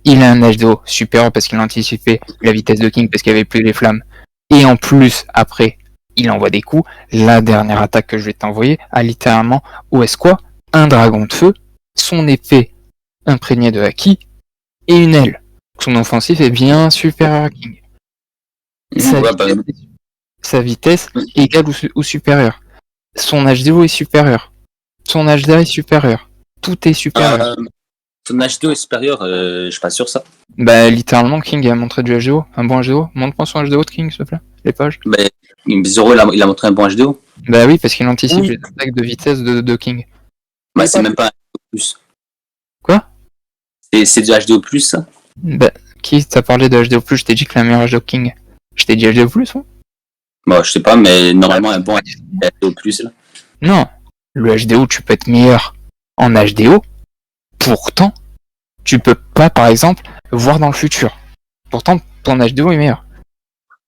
B: il a un H2O supérieur parce qu'il a anticipé la vitesse de King parce qu'il n'y avait plus les flammes. Et en plus, après, il envoie des coups. La dernière attaque que je vais t'envoyer a littéralement, où est-ce quoi? Un dragon de feu, son épée imprégnée de haki et une aile. Son offensif est bien supérieur à King.
A: Ouais, bah,
B: Sa vitesse est égale ou supérieure. Son HDO est supérieur. Son HDA est supérieur. Tout est supérieur.
A: son H2 est supérieur, je suis pas sûr ça.
B: Bah, littéralement, King a montré du HDO. Un bon HDO. Montre-moi son HDO de King, s'il te plaît. Les pages.
A: Mais Zoro, il a montré un bon H2O.
B: Bah oui, parce qu'il anticipe
D: Oui.
B: les attaques de vitesse de King.
A: Bah,
D: Mais
A: c'est
D: pas
A: même pas un H2O plus.
B: Quoi?
A: C'est du H2O plus, ça.
B: Bah, qui t'a parlé de HDO+, je t'ai dit que la meilleure HDO King. Je t'ai dit HDO+, ouais?
A: Bon, je sais pas, mais normalement, un bon H2O plus, là.
B: Non. Le HDO, tu peux être meilleur en HDO. Pourtant, tu peux pas, par exemple, voir dans le futur. Pourtant, ton HDO est meilleur.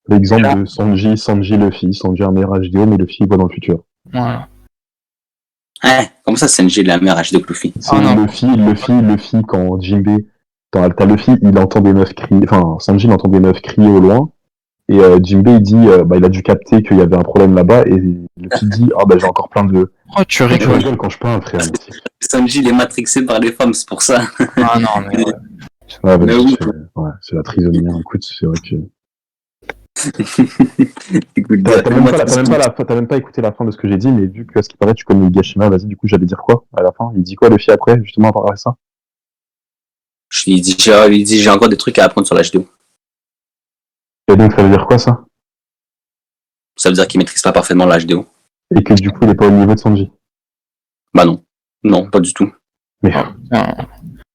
C: L'exemple de Sanji, Luffy. Sanji a un meilleur HDO, mais Luffy il voit dans le futur.
B: Voilà.
A: Hein, comment ça, Sanji est la meilleure H2O que Luffy?
C: C'est
B: Oh non.
C: Luffy, quand Jinbe, t'as Luffy, il entend des meufs crier, enfin, Sanji, il entend des meufs crier au loin, et Jinbe, il dit, il a dû capter qu'il y avait un problème là-bas, et Luffy dit, ah j'ai encore plein de...
B: Oh, tu
C: Tu
B: rigoles.
C: rigoles quand je parle, frère.
A: Sanji, il est matrixé par les femmes, c'est pour ça.
B: Ah non, mais ouais.
C: Ouais,
A: Mais oui.
C: c'est la trisomie, hein. Écoute, c'est vrai que...
A: Écoute,
C: T'as même pas écouté la fin de ce que j'ai dit, mais vu que, à ce qui paraît, tu connais Higashima, vas-y, du coup, j'allais dire quoi, à la fin? Il dit quoi, Luffy, après, justement, à part ça?
A: Je lui dis, j'ai encore des trucs à apprendre sur l'H2O.
C: Et donc, ça veut dire quoi, ça?
A: Ça veut dire qu'il maîtrise pas parfaitement l'H2O.
C: Et que, du coup, il est pas au niveau de Sanji.
A: Bah non. Non, pas du tout.
C: Mais...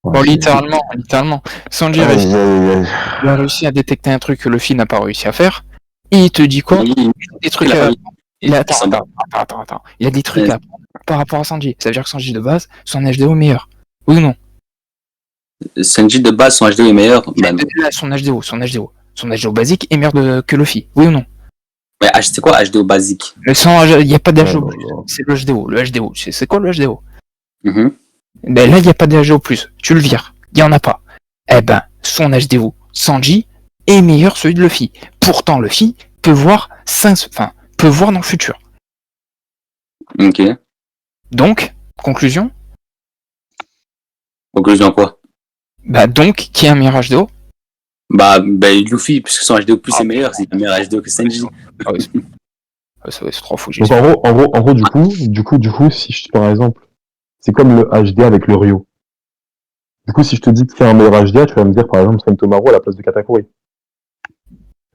B: Bon, littéralement. Sanji il a réussi à détecter un truc que Luffy n'a pas réussi à faire. Et il te dit quoi? Des trucs à... Attends. Il a des trucs à apprendre par rapport à Sanji. Ça veut dire que Sanji de base, son HDO est meilleur. Oui ou non?
A: Sanji de base, son HDO est meilleur. Bah non.
B: Son HDO basique est meilleur que Luffy. Oui ou non?
A: Mais c'est quoi HDO basique?
B: Il n'y a pas d'HDO+.
C: Ouais.
B: C'est le HDO. Le HDO, c'est quoi le HDO?
A: Mhm.
B: Ben là, il n'y a pas de HDO+. Tu le vires. Il n'y en a pas. Eh ben, son HDO, Sanji, est meilleur celui de Luffy. Pourtant, Luffy peut voir dans le futur.
A: Ok.
B: Donc, conclusion,
A: Conclusion quoi?
B: Bah donc, qui a un meilleur H2O?
A: Bah, Luffy, puisque son HDO plus est meilleur, c'est un meilleur HDO que Sanji.
B: Ah ouais, c'est 3 fois
C: Donc en gros, du coup, si je, par exemple, c'est comme le HDA avec le Ryo. Du coup, si je te dis que c'est un meilleur HDA, tu vas me dire par exemple Sentomaru à la place de Katakuri.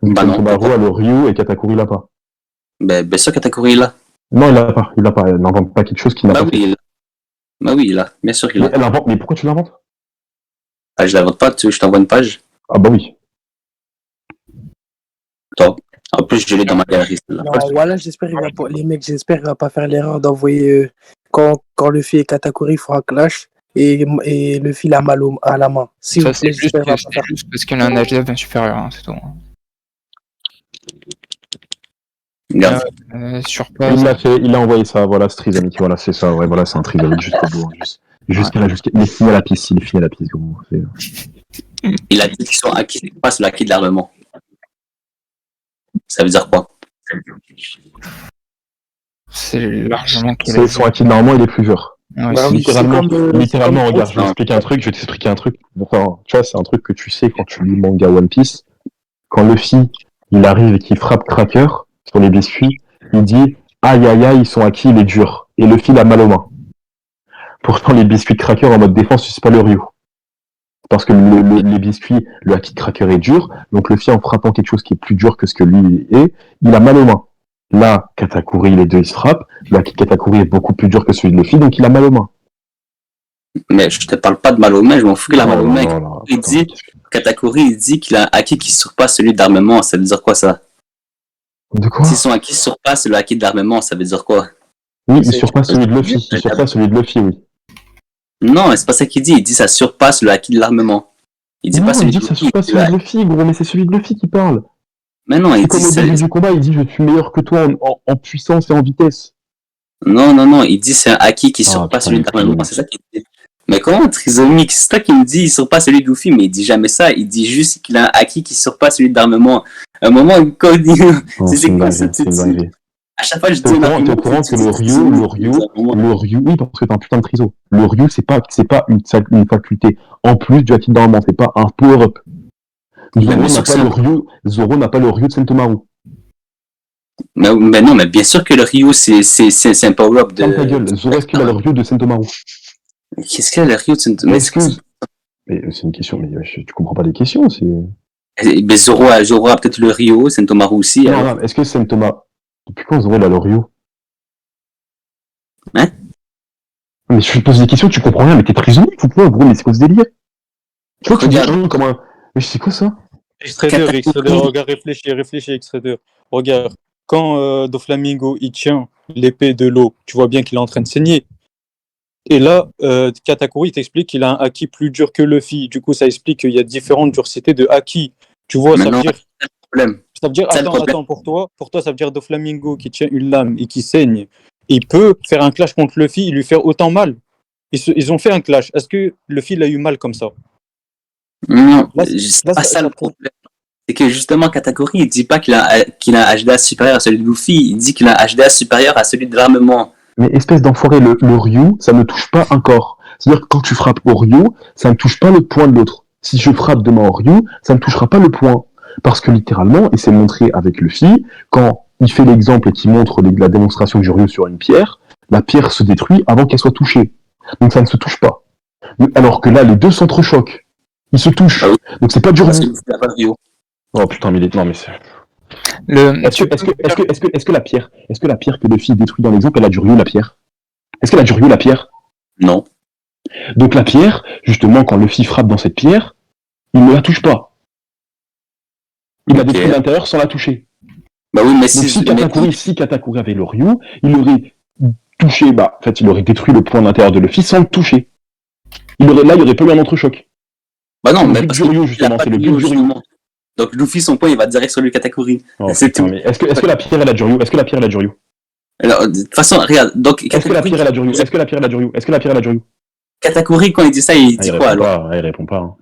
A: Bah non,
C: Sentomaru a le Ryo et Katakuri l'a pas.
A: Bien sûr, Katakuri est là.
C: Non, il l'a pas. Elle n'invente pas quelque chose qu'il n'a
A: Bah
C: pas fait.
A: oui, il l'a. Bah oui, il l'a. Bien sûr qu'il
C: Mais
A: l'a.
C: elle invente, mais pourquoi tu l'inventes?
A: Ah, je l'invente pas, je t'envoie une page.
C: Ah bah oui.
A: Toi. En plus, je l'ai dans ma galerie, celle-là.
D: Non, voilà, j'espère les mecs, j'espère qu'il va pas faire l'erreur d'envoyer quand Luffy et Katakuri fera clash et Luffy l'a mal à la main. S'il
B: Ça,
D: vous plaît,
B: c'est juste,
D: j'espère qu'il va pas faire.
B: parce qu'elle a un HDA bien supérieur, hein, c'est tout.
A: Regarde.
B: Surpasse.
C: Il a envoyé ça, voilà, c'est Trisamic, voilà, c'est ça, ouais, voilà, c'est un Trisamic jusqu'au bout. Il est fini à la piste, gros.
A: Il a dit qu'ils sont acquis, c'est pas sur l'acquis de l'armement. Ça veut dire quoi?
B: C'est largement qu'il
C: C'est son acquis de normalement, il est plus dur.
B: Ouais,
D: Bah oui,
C: Littéralement, regarde, je vais
A: Non.
C: t'expliquer un truc. Enfin, tu vois, c'est un truc que tu sais quand tu lis manga One Piece. Quand Luffy, il arrive et qu'il frappe Cracker sur les biscuits, il dit aïe aïe aïe, ils sont acquis, il est dur. Et Luffy il a mal aux mains. Pourtant, les biscuits de Cracker en mode défense, c'est pas le Ryu. Parce que les biscuits, le acquis de Cracker est dur, donc Luffy en frappant quelque chose qui est plus dur que ce que lui est, il a mal aux mains. Là, Katakuri, les deux ils se frappent, le acquis de Katakuri est beaucoup plus dur que celui de Luffy, donc il a mal aux mains.
A: Mais je te parle pas de mal aux mains, je m'en fous qu'il a mal aux mains. Il
C: attends.
A: dit, Katakuri, il dit qu'il a un acquis qui surpasse celui d'armement. Ça veut dire quoi, ça?
C: De quoi?
A: Si son acquis surpasse le acquis d'armement, ça veut dire quoi?
C: Oui, il surpasse celui de Luffy. Il surpasse celui de Luffy, oui.
A: Non, c'est pas ça qu'il dit. Il dit ça surpasse le acquis de l'armement. Il dit
C: Non,
A: pas
C: il
A: celui
C: dit
A: de
C: que ça
A: Luffy.
C: surpasse celui de Luffy, gros, mais c'est celui de Luffy qui parle.
A: Mais non, il
C: C'est
A: dit
C: comme au début du combat, il dit je suis meilleur que toi en puissance et en vitesse.
A: Non, il dit c'est un acquis qui
C: Ah,
A: surpasse
C: putain,
A: celui
C: mais
A: d'armement. C'est ça qu'il dit. Mais comment trisomique? C'est ça qu'il me dit, il surpasse celui de Luffy, mais il dit jamais ça. Il dit juste qu'il a un acquis qui surpasse celui d'armement. À un moment, quand il dit.
C: Non, c'est une dinguerie.
A: À chaque fois, je dis
C: T'es au courant que le Ryu, oui, parce que t'es un putain de triso. Le Ryu, c'est pas une faculté en plus du acquis d'armement, c'est pas un power-up. Zoro n'a pas le Ryu de Sentomaru.
A: Mais non, mais bien sûr que le Ryu, c'est un power-up de.
C: Ferme ta gueule, Zoro, est-ce qu'il a le Ryu de Sentomaru?
A: Qu'est-ce qu'il a le Ryu de Sentomaru?
C: Mais c'est une question, mais tu comprends pas les questions, c'est.
A: Mais Zoro a peut-être le Ryu, Sentomaru aussi.
C: Non, est-ce que Sentomaru. Depuis quand Zoro il a le Ryu?
A: Hein?
C: Mais je te pose des questions, tu comprends rien, mais t'es trisomique ou quoi, gros, mais c'est quoi ce délire? Tu vois, tu dis comme un. Mais c'est quoi ça?
E: X-Trader, regarde, réfléchis, X-Trader. Regarde, quand Doflamingo il tient l'épée de l'eau, tu vois bien qu'il est en train de saigner. Et là, Katakuri t'explique qu'il a un haki plus dur que Luffy. Du coup, ça explique qu'il y a différentes durcités de haki. Tu vois, ça veut dire. Ça veut dire, attends, pour toi, ça veut dire Doflamingo qui tient une lame et qui saigne. Il peut faire un clash contre Luffy et lui faire autant mal. Ils ont fait un clash. Est-ce que Luffy l'a eu mal comme ça?
A: Non, c'est pas ça le problème. C'est que justement, Katakuri, il dit pas qu'il a un HDA supérieur à celui de Luffy, il dit qu'il a un HDA supérieur à celui de l'armement.
C: Mais espèce d'enfoiré, le Ryu, ça ne touche pas un corps. C'est-à-dire que quand tu frappes au Ryu, ça ne touche pas le point de l'autre. Si je frappe demain au Ryu, ça ne touchera pas le point. Parce que littéralement, et c'est montré avec Luffy, quand il fait l'exemple et qu'il montre la démonstration du Ryu sur une pierre, la pierre se détruit avant qu'elle soit touchée. Donc ça ne se touche pas. Alors que là, les deux s'entrechoquent. Ils se touchent. Ah oui. Donc c'est pas du Ryu. Oh putain, mais non, mais c'est... Est-ce que la pierre que Luffy détruit dans l'exemple, elle a du Ryu, la pierre? Est-ce qu'elle a du Ryu, la pierre?
A: Non.
C: Donc la pierre, justement, quand Luffy frappe dans cette pierre, il ne la touche pas. Il la détruit de l'intérieur sans la toucher.
A: Bah oui, mais
C: si Katakuri avait le Ryu, il aurait touché, il aurait détruit le point d'intérieur de Luffy sans le toucher. Il aurait pas eu un entrechoc.
A: Bah non, mais
C: parce que Ryu, justement, c'est le but du Ryu.
A: Donc Luffy, son point, il va direct sur le Katakuri.
C: Oh, c'est tout. Mais est-ce que la pierre, elle a du Ryu?
A: Alors, de toute façon, regarde, donc...
C: Est-ce que la pierre, elle a du Ryu?
A: Katakuri, quand il dit ça, il dit quoi, alors?
C: Il répond pas.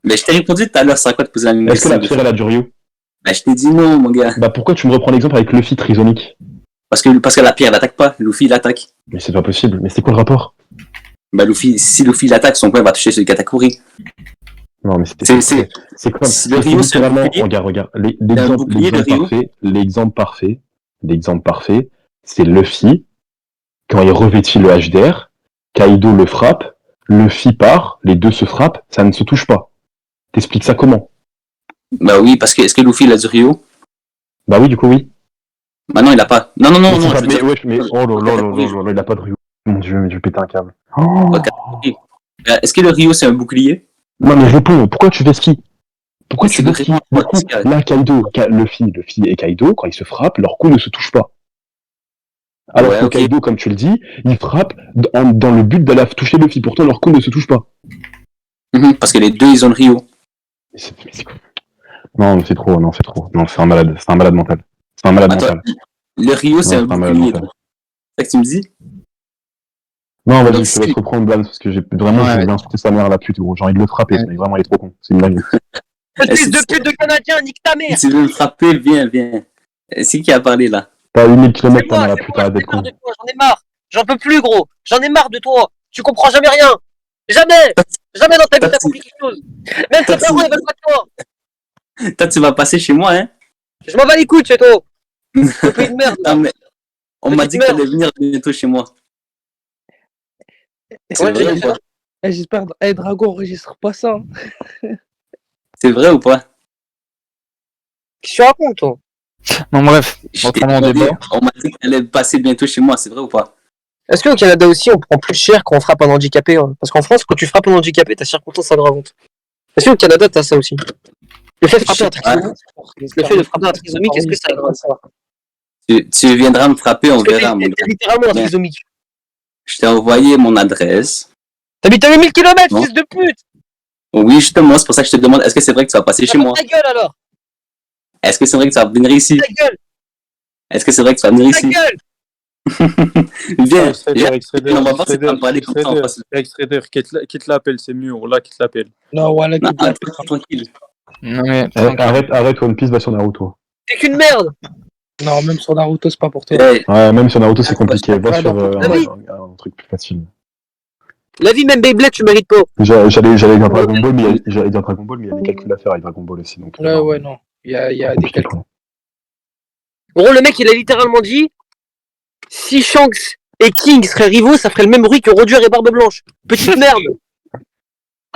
A: Mais je t'ai répondu tout à l'heure, c'est à quoi de poser la même
C: question. Est-ce que la pierre, elle a du Ryu?
A: Bah, je t'ai dit non, mon gars.
C: Bah, pourquoi tu me reprends l'exemple avec Luffy trisomique?
A: Parce que la pierre, elle attaque pas. Luffy, il attaque.
C: Mais c'est pas possible. Mais c'est quoi le rapport?
A: Bah, si Luffy l'attaque, son point va toucher sur le Katakuri.
C: Non, mais c'est comme.
A: le Rio, c'est un
C: littéralement,
A: bouclier.
C: regarde,
A: C'est un bouclier, le Rio.
C: l'exemple parfait, c'est Luffy, quand il revêtit le HDR, Kaido le frappe, Luffy part, les deux se frappent, ça ne se touche pas. T'expliques ça comment?
A: Bah oui, parce que est-ce que Luffy il a du Rio?
C: Bah oui, du coup, oui.
A: Bah non, il a pas. Non,
C: Mais,
A: je veux dire.
C: oh là là, il a pas de Rio. Mon dieu, mais je vais péter un câble. Oh.
A: Est-ce que le Rio c'est un bouclier?
C: Non, mais réponds, pourquoi tu fais ski? Pourquoi
A: C'est
C: tu fais ski?
A: vraiment
C: Du coup, là, Luffy et Kaido, quand ils se frappent, leurs coups ne se touchent pas. Alors
A: Ouais,
C: que
A: ok.
C: Kaido, comme tu le dis, il frappe dans le but d'aller toucher Luffy. Pourtant, leurs coups ne se touchent pas.
A: Parce que les deux ils ont le Rio.
C: C'est quoi? Non, c'est trop. Non, c'est un malade. C'est un malade mental. C'est un malade
A: Attends,
C: mental.
A: le Rio c'est
C: Non,
A: un
C: c'est un malade
A: bouclier.
C: mental.
A: C'est ça que tu me dis?
C: Non, vas-y,
A: Donc,
C: je te laisse reprendre Blans, parce que j'ai vraiment,
B: Ouais.
C: je vais insulter sa mère, la pute, gros. J'ai envie de le frapper, mais vraiment, il est trop con. C'est une dingue.
F: Fils de pute de Canadien, nique ta mère!
A: Si tu veux me frapper, viens. C'est qui a parlé là?
C: T'as 8000
F: C'est
C: km, ta
F: moi,
C: mère, la
F: c'est
C: pute,
F: moi,
C: arrête
F: j'en ai
C: d'être
F: marre
C: con.
F: de toi, j'en ai marre! J'en peux plus, gros! J'en ai marre de toi! Tu comprends jamais rien! Jamais! Jamais dans ta vie t'as compris quelque chose! Même tes parents ils veulent pas de toi!
A: Toi, tu vas passer chez moi, hein?
F: Je m'en bats les couilles, c'est toi! Ce pays de merde!
A: Non, mais on m'a
F: Petite
A: dit que
F: merde.
A: t'allais venir bientôt chez moi. C'est
F: Ouais,
A: vrai
F: j'ai
A: ou
F: dit
A: pas?
F: ça.
D: J'espère. Drago, enregistre pas ça.
A: C'est vrai ou pas?
F: Qu'est-ce que tu racontes, toi?
B: Bon, bref,
A: Je t'ai
B: reprenons le
A: demandé,
B: débat.
A: on m'a dit que t'allais passer bientôt chez moi, c'est vrai ou pas?
F: Est-ce qu'au Canada aussi on prend plus cher quand on frappe un handicapé? Hein? Parce qu'en France, quand tu frappes un handicapé, t'as circonstance aggravante. Est-ce qu'au Canada t'as ça aussi? Le fait de frapper un trisomique, est-ce que ça aggrave ça?
A: Tu viendras me frapper, on
F: Parce que
A: verra, mon
F: t'es
A: gars.
F: littéralement un
A: Mais-
F: trisomique.
A: Je t'ai envoyé mon adresse.
F: T'habites à 8000 km,
A: Non.
F: fils de pute!
A: Oui, justement, c'est pour ça que je te demande, est-ce que c'est vrai que tu vas passer chez moi?
F: Ta gueule alors!
A: Est-ce que c'est vrai que tu vas venir ici?
F: Ta gueule!
A: Est-ce que c'est vrai que tu vas venir
F: Ta
A: ici?
F: gueule!
A: Viens,
E: Extrader,
A: on va voir si tu vas me parler comme ça en face.
E: Extrader, quitte l'appel, c'est mieux, là, quitte l'appel.
D: Non, voilà,
A: Non,
D: qui te l'a fait.
A: tranquille.
B: Non, mais
C: Arrête, One Piece va sur Naruto.
F: T'es qu'une merde!
D: Non, même sur Naruto, c'est pas pour toi.
A: Hey,
C: Ouais, même sur Naruto, c'est compliqué. Va
D: Ah,
C: sur
D: non,
C: un truc plus facile.
F: La vie, même Beyblade, tu mérites pas.
C: J'allais dire Dragon Ball, mais il y a des calculs à faire avec Dragon Ball aussi. Donc,
D: Ouais, non. Il y a des
C: compliqué,
D: calculs.
C: quoi.
F: Gros, le mec, il a littéralement dit si Shanks et King seraient rivaux, ça ferait le même bruit que Roger et Barbe Blanche. Petite merde!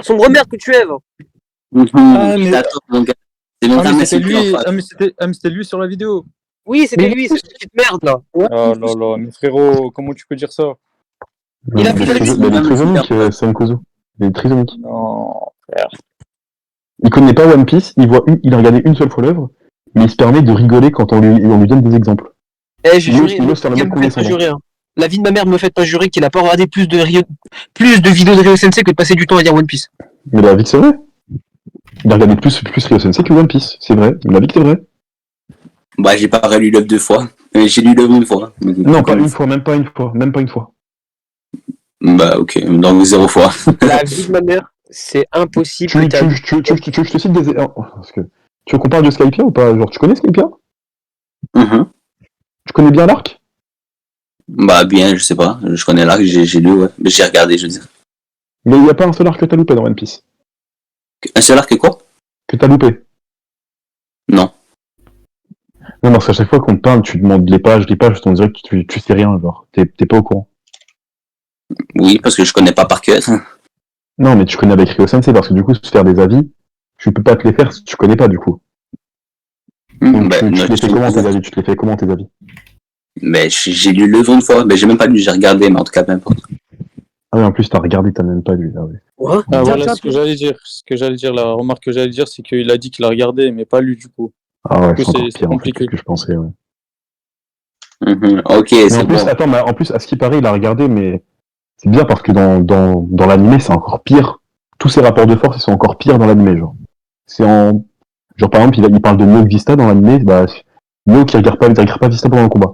F: Sombre merde que tu es, va.
E: mais-
A: Attends, mon gars. C'est mon
E: Ah,
A: gars,
E: mais
A: mais
E: c'était
A: c'est
E: lui,
A: en face.
E: c'était lui sur la vidéo.
F: Oui, c'était lui, cette petite merde, là.
E: Oh là là, mais frérot, comment tu peux dire ça?
F: Il a
C: Mais
F: pris
C: il est trisomique, Senkozu. Il est trisomique.
E: Non, frère.
C: Il connaît pas One Piece, il a regardé une seule fois l'œuvre, mais il se permet de rigoler quand on lui donne des exemples.
F: Eh, j'ai
C: Il
F: juré,
C: ose faire le mec
F: me
C: qu'on
F: fait pas
C: descend.
F: jurer, hein. La vie de ma mère me fait pas jurer qu'il a pas regardé plus de vidéos de Ryo Sensei que de passer du temps à lire One Piece.
C: Mais la vie, c'est vrai. Il a regardé plus Ryo Sensei que One Piece, c'est vrai. Il m'a dit que c'est vrai.
A: Bah, j'ai pas relu l'œuvre deux fois. Mais j'ai lu l'œuvre une fois.
C: Non, pas une fois, même pas une fois.
A: Bah, ok, donc 0 fois.
F: La vie de ma mère, c'est impossible.
C: Tu veux que je te cite des... Parce que... Tu veux qu'on parle de Skypia ou pas? Genre, tu connais Skypia? Tu connais bien l'arc?
A: Bah, bien, je sais pas. Je connais l'arc, j'ai lu, ouais. Mais j'ai regardé, je veux dire.
C: Mais il n'y a pas un seul arc que t'as loupé dans One Piece.
A: Un seul arc, quoi?
C: Que t'as loupé.
A: Non.
C: Non, parce qu'à chaque fois qu'on te parle, tu demandes les pages, on dirait que tu sais rien, genre. T'es pas au courant.
A: Oui, parce que je connais pas par cœur.
C: Non, mais tu connais avec Ryo Sensei, parce que du coup, se faire des avis, tu peux pas te les faire si tu connais pas, du coup. Donc,
A: Bah,
C: tu te les fais comment tes avis?
A: Mais j'ai lu l'œuvre une fois. Mais j'ai même pas lu, j'ai regardé, mais en tout cas, peu importe.
C: Ah oui, en plus, t'as regardé, t'as même pas lu. Ah, ouais.
F: Quoi?
E: Ah, voilà ce que j'allais dire. La remarque que j'allais dire, c'est qu'il a dit qu'il a regardé, mais pas lu du coup.
C: Ah ouais,
E: Du
C: c'est
E: coup,
C: encore
E: c'est
C: pire, en fait,
E: compliqué.
C: que ce que je pensais, ouais.
A: Ok,
C: Mais
A: c'est
C: en plus,
A: bon.
C: attends, mais en plus, à ce qui paraît, il a regardé, mais c'est bizarre parce que dans l'animé, c'est encore pire. Tous ces rapports de force, ils sont encore pires dans l'animé, genre. Genre, par exemple, il parle de Mio Vista dans l'animé, bah, Mio qui regarde pas Vista pendant le combat.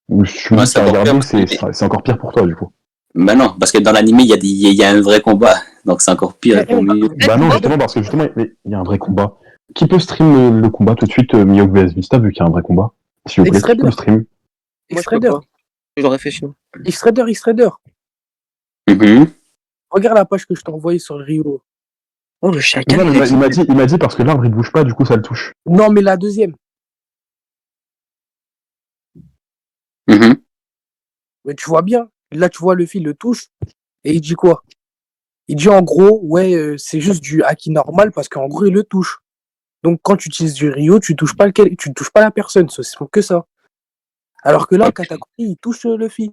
C: Donc, je me
A: Ouais,
C: dis
A: c'est
C: que
A: encore
C: regarder,
A: pire.
C: c'est encore pire pour toi, du coup.
A: Bah non, parce que dans l'anime, il y a un vrai combat. Donc c'est encore pire pour Mio.
C: Bah non, justement, parce que justement, mais il y a un vrai combat. Qui peut stream le combat tout de suite, Mio vs Vista, vu qu'il y a un vrai combat? S'il vous plaît, qui peut le stream?
F: Moi, je peux pas. Je l'aurais fait sinon.
D: X-Trader.
A: Mhm.
D: Regarde la page que je t'ai envoyée sur le Rio.
F: Oh, le chien
C: Non, mais
F: calme.
C: il m'a dit parce que l'arbre il bouge pas, du coup ça le touche.
D: Non, mais la deuxième.
A: Mhm.
D: Mais tu vois bien. Là, tu vois, le fil le touche. Et il dit quoi? Il dit en gros, ouais, c'est juste du haki normal parce qu'en gros, il le touche. Donc, quand tu utilises du Ryo, tu touches pas tu touches pas la personne. C'est que ça. Alors que là, Katakuri, il touche le fil.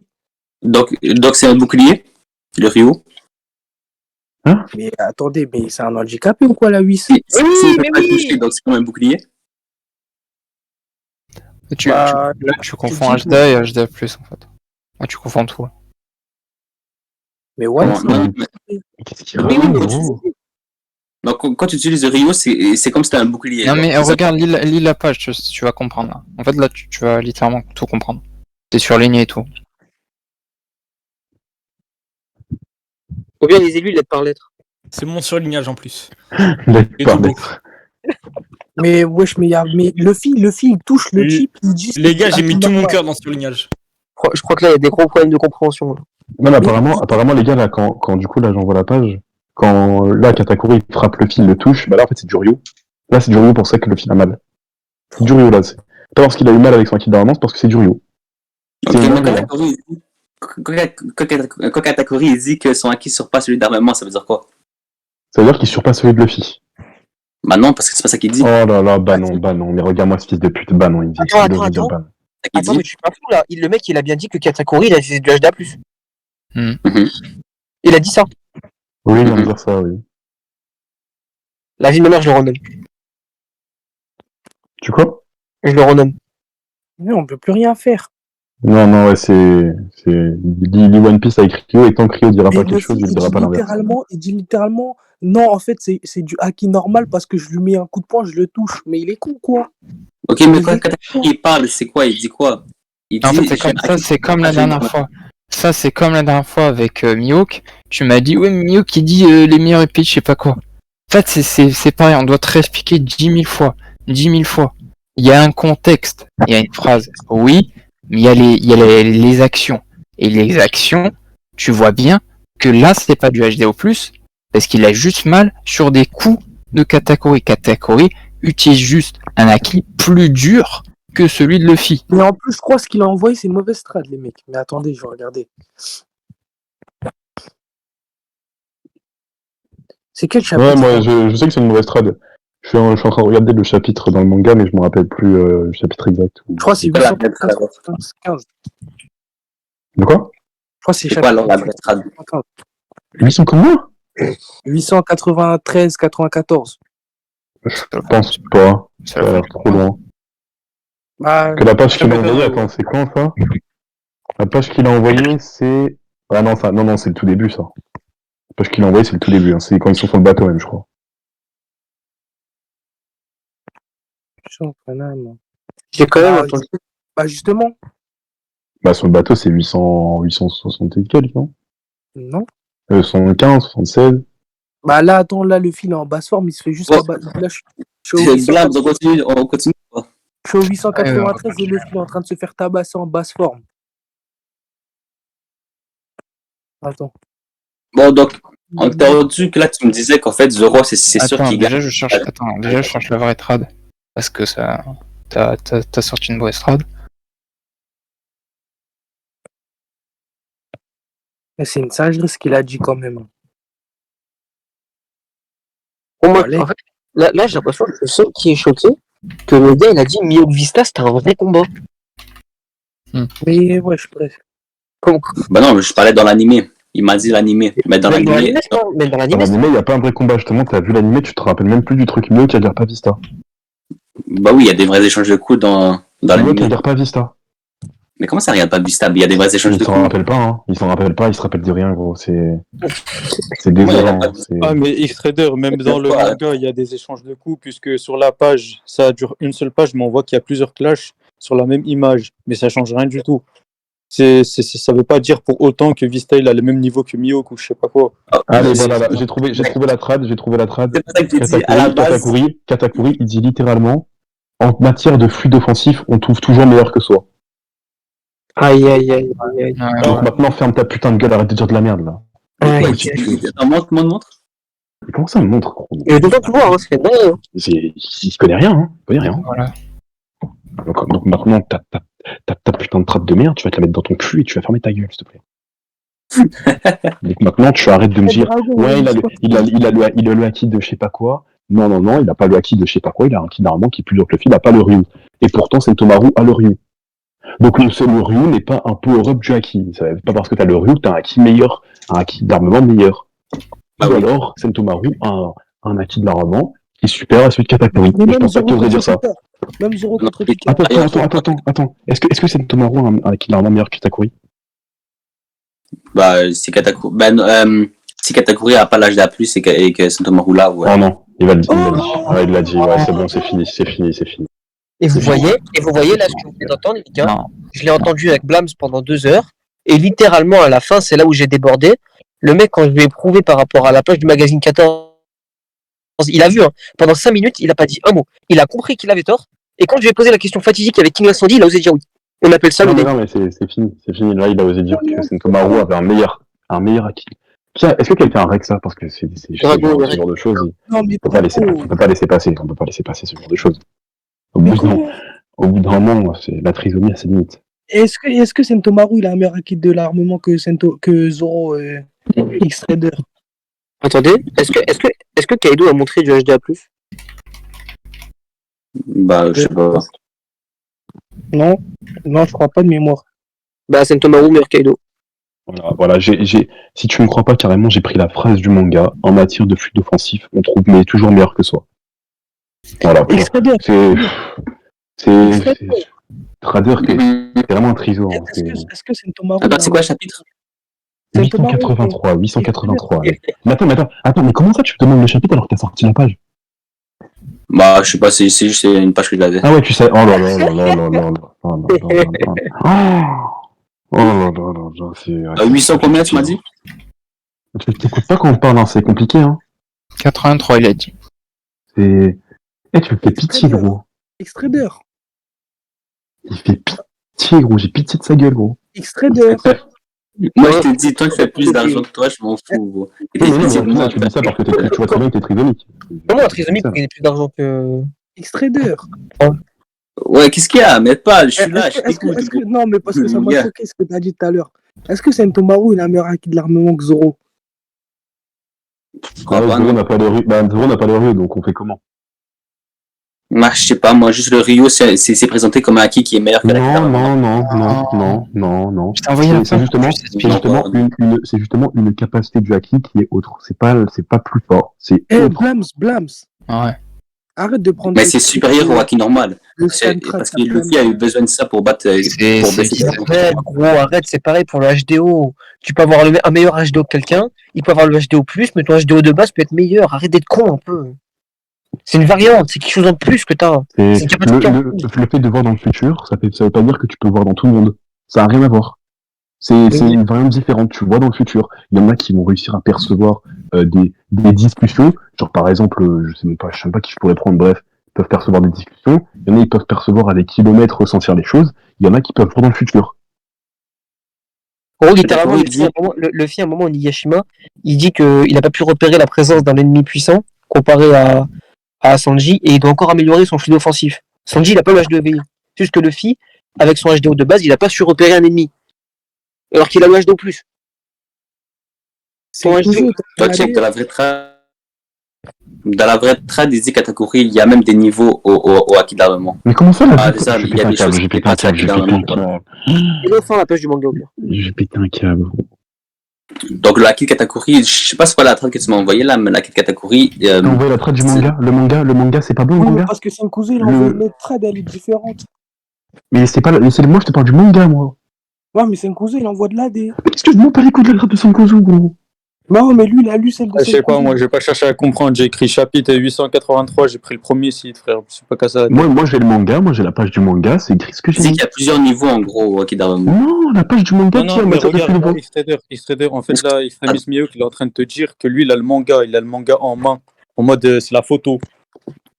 A: Donc c'est un bouclier, le Ryu.
D: Mais attendez, mais c'est un handicapé ou quoi, la 8?
A: Si il peut
F: mais
A: pas
F: oui.
A: toucher, donc c'est comme un bouclier.
D: Bah,
B: Là, tu confonds
D: dis-
B: HDA et HDA+, en fait. Là, tu confonds tout.
D: Mais ouais,
A: Comment-
D: c'est
A: non,
D: un-
A: mais-
C: Qu'est-ce qu'il
F: Mais oui,
C: raconte,
F: mais
C: gros?
A: donc quand tu utilises le Ryu, c'est comme si c'était un bouclier.
B: Non,
A: genre.
B: mais
A: C'est ça.
B: regarde, lis la page, tu vas comprendre. Là. En fait, là, tu vas littéralement tout comprendre. T'es surligné et tout.
F: Ou bien les élus lettre par lettre.
G: C'est mon surlignage en plus.
C: Il
G: Et
C: par
G: tout beau.
C: lettre.
D: Mais wesh, mais le fil, il touche le chip, il dit.
G: Les gars,
D: c'est
G: j'ai mis
D: haki
G: tout mon
D: normal.
G: cœur dans ce surlignage.
F: Je crois que là, il y a des gros problèmes de compréhension. Là.
C: Non, mais apparemment, les gars, là, quand du coup, là, j'envoie la page, quand là, Katakuri il frappe le fil, il le touche, bah là, en fait, c'est du Ryu. Là, c'est du Ryu pour ça que le fil a mal. C'est du Ryu, là. C'est pas parce qu'il a eu mal avec son acquis d'armement, c'est parce que c'est du Ryu.
A: Ok,
C: C'est
A: mais
C: une
A: quand Katakuri il dit que son acquis surpasse celui d'armement, ça veut dire quoi?
C: Ça veut dire qu'il surpasse celui de Luffy.
A: Bah non, parce que c'est pas ça qu'il dit.
C: Oh là là, bah non, mais regarde-moi ce fils de pute, bah non, il dit.
F: Attends,
C: il devrait dire
F: attends.
C: bah non.
A: C'est ça qu'il
F: Attends,
A: dit.
F: mais je suis pas fou là. Le mec, il a bien dit que Katakuri, il a utilisé du HDA+.
A: Mhm.
F: Il a dit ça.
C: Oui, il vient de dire ça, oui.
F: La vie de ma mère, je le renomme.
C: Tu quoi?
F: Je le renomme.
D: Mais on peut plus rien faire.
C: Non, ouais, lit One Piece avec Ryo, et tant que Ryo dira
D: Et
C: pas
D: le
C: quelque chose,
D: fil,
C: il dira pas l'inverse.
D: il dit littéralement, non, en fait, c'est du haki normal parce que je lui mets un coup de poing, je le touche. Mais il est con, quoi.
A: Ok, mais quand Katakuri il parle, c'est quoi? Il dit quoi? Il
B: En
A: dit,
B: fait, c'est comme la dernière fois. Ça, c'est comme la dernière fois avec Mihawk. Tu m'as dit, ouais, mais Mihawk, il dit les meilleurs épées, je sais pas quoi. En fait, c'est pareil, on doit te réexpliquer 10 000 fois. 10 000 fois. Il y a un contexte, il y a une phrase. Oui, mais il y a les actions. Et les actions, tu vois bien que là, c'est pas du HDO+, parce qu'il a juste mal sur des coups de Katakuri. Katakuri utilise juste un acquis plus dur que celui de Luffy.
D: Mais en plus, je crois ce qu'il a envoyé, c'est une mauvaise trad, les mecs. Mais attendez, je vais regarder. C'est quel chapitre?
C: Ouais, moi, je sais que c'est une mauvaise trad. Je suis en train de regarder le chapitre dans le manga, mais je me rappelle plus le chapitre exact.
D: Je crois que c'est
A: Voilà,
D: 895.
C: De quoi?
D: Je crois que c'est
A: C'est quoi alors la
D: chapitre
A: trad?
D: 895.
C: Ils sont comme moi?
D: 893-94.
C: Je pense pas. Ça a l'air trop loin.
D: Bah,
C: Que la page qu'il a envoyée, attends, c'est quand ça? La page qu'il a envoyée, c'est... Ah non, non, c'est le tout début, ça. La page qu'il a envoyée, c'est le tout début. Hein. C'est quand ils sont sur le bateau, même, je crois.
F: J'ai quand même
D: bah,
F: entendu.
D: bah, justement,
C: Bah, sur le bateau, c'est 860 et quelques, non?
D: non.
C: 75, 76.
D: Bah là, attends, là, le fil est en basse forme, il se fait juste
A: Ouais.
D: rabattre. Là, je suis au
A: C'est blague, on continue.
D: Je suis au 893 et le fil est en train de se faire tabasser en basse forme. Attends.
A: Bon, donc, t'as entendu que là, tu me disais qu'en fait, Zoro, c'est sûr
B: Attends,
A: qu'il gagne.
B: déjà je cherche la vraie trad. Parce que ça. T'as sorti une mauvaise trad.
D: Mais c'est une singerie ce qu'il a dit quand même.
F: Pour moi,
D: Allez.
F: en fait, là j'ai l'impression que le seul qui est choqué, que le gars, il a dit Mihawk Vista, c'était un vrai combat.
D: Mais ouais, je préfère.
A: Bah non, je parlais dans l'animé. Il m'a dit l'animé. Mais dans
F: Même dans
A: l'animé.
F: l'anime, c'est pas- même dans
C: Dans
F: l'anime,
C: l'animé, il n'y a pas un vrai combat, justement. T'as vu l'animé, tu te rappelles même plus du truc Mio qui a pas Vista.
A: Bah oui, il y a des vrais échanges de coups dans
C: Mio qui
A: l'animé.
C: a pas Vista.
A: Mais comment ça regarde pas Vista? Il y a des vrais échanges
C: Il
A: de
C: s'en
A: coups.
C: rappelle pas, hein. Il s'en rappelle pas, il se rappelle de rien, gros. C'est
A: Ouais,
C: désolant.
A: il a
C: Hein. C'est-
E: Ah, mais X-Trader, même dans le manga, il y a des échanges de coups, puisque sur la page, ça dure une seule page, mais on voit qu'il y a plusieurs clashs sur la même image, mais ça change rien du tout. Ça veut pas dire pour autant que Vista il a le même niveau que Mihawk ou je sais pas quoi.
C: Allez, voilà, là, j'ai trouvé la trad, C'est pour ça que
A: j'ai dit à la base.
C: Katakuri, il dit littéralement, en matière de fluide offensif, on trouve toujours meilleur que soi.
F: Aïe, aïe, aïe, aïe.
C: Donc maintenant, ferme ta putain de gueule, arrête de dire de la merde, là.
F: aïe.
A: Ouais, montre.
H: Mais comment ça me montre, gros?
F: Il a tout le temps pouvoir, hein, c'est dingue. Hein.
H: Il se connaît rien, hein. Il connaît rien.
B: Voilà.
H: Donc maintenant, ta putain de trappe de merde, tu vas te la mettre dans ton cul et tu vas fermer ta gueule, s'il te plaît. Donc maintenant, tu arrêtes de me dire, ouais, il a le acquis de je sais pas quoi. Non, il a pas le acquis de je sais pas quoi, il a un acquis normalement qui est plus dur que le fil, il a pas le Ryu. Et pourtant, Sentomaru a le Ryu. Donc le Ryu n'est pas un power-up du acquis. C'est pas parce que t'as le Ryu que t'as un acquis meilleur, un acquis d'armement meilleur. Ou alors, Sentomaru a un acquis de l'armement qui est supérieur à celui de Katakuri.
D: Mais
H: Je
D: même
H: pense pas que tu
D: Zoro
H: oserais dire
D: contre
H: ça.
D: Peter. Même Zoro contre Peter.
H: Attends. Est-ce que Sentomaru a un acquis de l'armement meilleur que Katakuri?
A: Bah, si Katakuri, si Katakuri a pas l'âge d'A+, et que Sentomaru l'a, ouais.
H: Oh non, il l'a dit. Ouais, il l'a dit, ouais, c'est bon, c'est fini.
F: Et vous voyez, là, ce que vous venez d'entendre, les gars,
B: Non.
F: je l'ai entendu avec Blams pendant 2 heures, et littéralement, à la fin, c'est là où j'ai débordé. Le mec, quand je lui ai prouvé par rapport à la page du magazine 14, il a vu, hein, pendant 5 minutes, il a pas dit un mot. Il a compris qu'il avait tort, et quand je lui ai posé la question fatidique avec King Sandy, il a osé dire oui. On appelle ça le
H: Non,
F: déni.
H: mais c'est fini. Là, il a osé dire que Sentomaru avait un meilleur acquis. Tiens, est-ce que quelqu'un a règle ça? Parce que c'est ce genre de choses,
D: Non, mais
H: on peut pas laisser passer ce genre de choses. Au bout d'un moment, c'est la trisomie à ses limites.
D: Est-ce que Sentomaru il a un meilleur acquis de l'armement que Zoro X-Raider?
F: Attendez, est-ce que Kaido a montré du HDA+.
A: Bah, je sais pas.
D: Non, je crois pas de mémoire.
F: Bah, Sentomaru meilleur Kaido.
H: Voilà, si tu ne me crois pas carrément, j'ai pris la phrase du manga. En matière de fluide offensif, on trouve mais toujours meilleur que soi. Voilà.
D: X-Raider.
H: C'est Trader qui est vraiment un triso. Hein.
D: Est-ce que Sentomaru...
A: Attends, c'est quoi le chapitre?
H: 883. Mais attends, mais comment ça tu te demandes le chapitre alors que t'as sorti la page?
A: Bah, je sais pas, c'est juste une page que j'avais.
H: Ah ouais, tu sais. Oh là là. C'est...
A: 800 combien, tu m'as dit?
H: Tu t'écoutes pas quand on parle, hein, c'est compliqué, hein.
B: 83, il a dit.
H: Tu me fais pitié, gros.
D: X-Raider.
H: Il fait pitié, gros. J'ai pitié de sa gueule, gros.
D: X-Raider.
A: Moi, je te dis, toi qui fais plus d'argent que toi, je m'en fous, gros. Et
H: Non, tu dis ça parce que tu vois très bien que t'es trisomique.
F: Comment un trisomique peut gagner plus d'argent que...
D: X-Raider.
A: Ouais, qu'est-ce qu'il y a? M'aide pas, je suis là, je t'écoute.
D: Non, mais parce que ça m'a
A: Gars.
D: choqué ce que t'as dit tout à l'heure. Est-ce que Sentomaru il a un meilleur acquis de l'armement que Zoro?
H: Zoro n'a pas le rue, donc on fait comment?
A: Moi, je sais pas, moi, juste le Rio, c'est présenté comme un acquis qui est meilleur que la
H: Non.
B: Je t'ai envoyé un
H: C'est justement une capacité du acquis qui est autre. C'est pas plus fort. C'est autre.
D: Blams.
B: Ouais.
D: Arrête de prendre...
A: Mais c'est supérieur au acquis normal. Parce que Luffy a eu besoin de ça pour battre...
F: Arrête, c'est pareil pour le HDO. Tu peux avoir un meilleur HDO que quelqu'un, il peut avoir le HDO+, mais ton HDO de base peut être meilleur. Arrête d'être con un peu. C'est une variante, c'est quelque chose en plus que t'as.
H: Le fait de voir dans le futur, ça veut pas dire que tu peux voir dans tout le monde. Ça n'a rien à voir. C'est une variante différente. Tu vois dans le futur. Il y en a qui vont réussir à percevoir des discussions. Genre par exemple, je sais même pas qui je pourrais prendre. Bref, ils peuvent percevoir des discussions. Il y en a qui peuvent percevoir à des kilomètres, ressentir les choses. Il y en a qui peuvent voir dans le futur.
F: En gros, littéralement, Luffy, à un moment, Onigashima, il dit qu'il n'a pas pu repérer la présence d'un ennemi puissant comparé à Sanji, et il doit encore améliorer son fluide offensif. Sanji, il n'a pas le HDO éveillé. C'est juste que Luffy, avec son HDO de base, il n'a pas su repérer un ennemi. Alors qu'il a le HDO+.
A: Toi, check dans la vraie trad, il dit Katakuri, il y a même des niveaux au acquis d'armement.
H: Mais comment ça,
A: il y a des choses qui dépassent l'acquis d'armement.
F: Et là, enfin, la page du manga au pire.
H: J'ai pété un câble.
A: Donc, le acquis de Katakuri, je sais pas c'est quoi la trad que tu m'as envoyé là, mais l'acquis de Katakuri.
H: T'as envoyé la trad du manga? Le manga, c'est pas bon, le
D: Oui, mais
H: manga?
D: parce que Senkuzu, il a envoyé notre trad, elle est différente.
H: Mais c'est pas moi, je te parle du manga, moi.
D: Ouais, mais Senkuzu, il envoie de l'AD.
H: Mais qu'est-ce que je demande pas les coups de la grade de Senkuzu, gros?
D: Non, mais lui, il a lu celle de
E: Je sais pas, moi, j'ai pas cherché à comprendre. J'ai écrit chapitre 883, j'ai pris le premier site, frère. Je sais pas qu'à ça.
H: Moi, j'ai le manga, j'ai la page du manga, c'est écrit ce que j'ai
A: C'est
H: dit.
A: qu'il y a plusieurs niveaux en gros au acquis d'armement.
H: Non, la page du manga,
E: Non, mais regarde, X-Trader, en fait, là, Extremis Miyok, il est en train de te dire que lui, il a le manga en main. En mode, c'est la photo.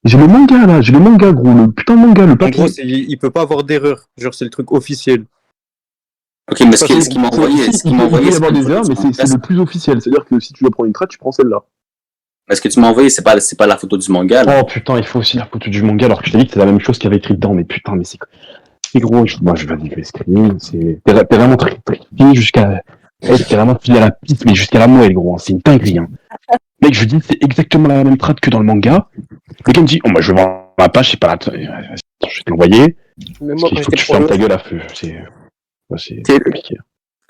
H: J'ai le manga, gros, le putain de manga, le
E: En
H: papier.
E: gros, il peut pas avoir d'erreur. Genre, c'est le truc officiel.
A: Ok, mais ce qu'il m'a envoyé,
H: Il peut y avoir des erreurs, mais c'est le plus officiel. C'est-à-dire que si tu dois prendre une trad, tu prends celle-là.
A: Ce que tu m'as envoyé, c'est pas la photo du manga, là.
H: Oh putain, il faut aussi la photo du manga, alors que je t'ai dit que c'est la même chose qu'il y avait écrit dedans, mais putain, mais c'est gros, moi je vais screener, t'es vraiment très fini jusqu'à. T'es vraiment fini à la piste, mais jusqu'à la moelle, gros, hein, c'est une dinguerie, hein. Mec, je dis, c'est exactement la même trad que dans le manga. Le gars me dit, oh, moi je vais voir ma page, c'est pas la. Attends, je vais te l'envoyer.
F: Même
H: Parce
F: moi,
H: qu'il
F: quand
H: faut que
F: j'étais
H: tu fermes
F: pro
H: ta gueule à feu. C'est
F: C'est-
H: compliqué.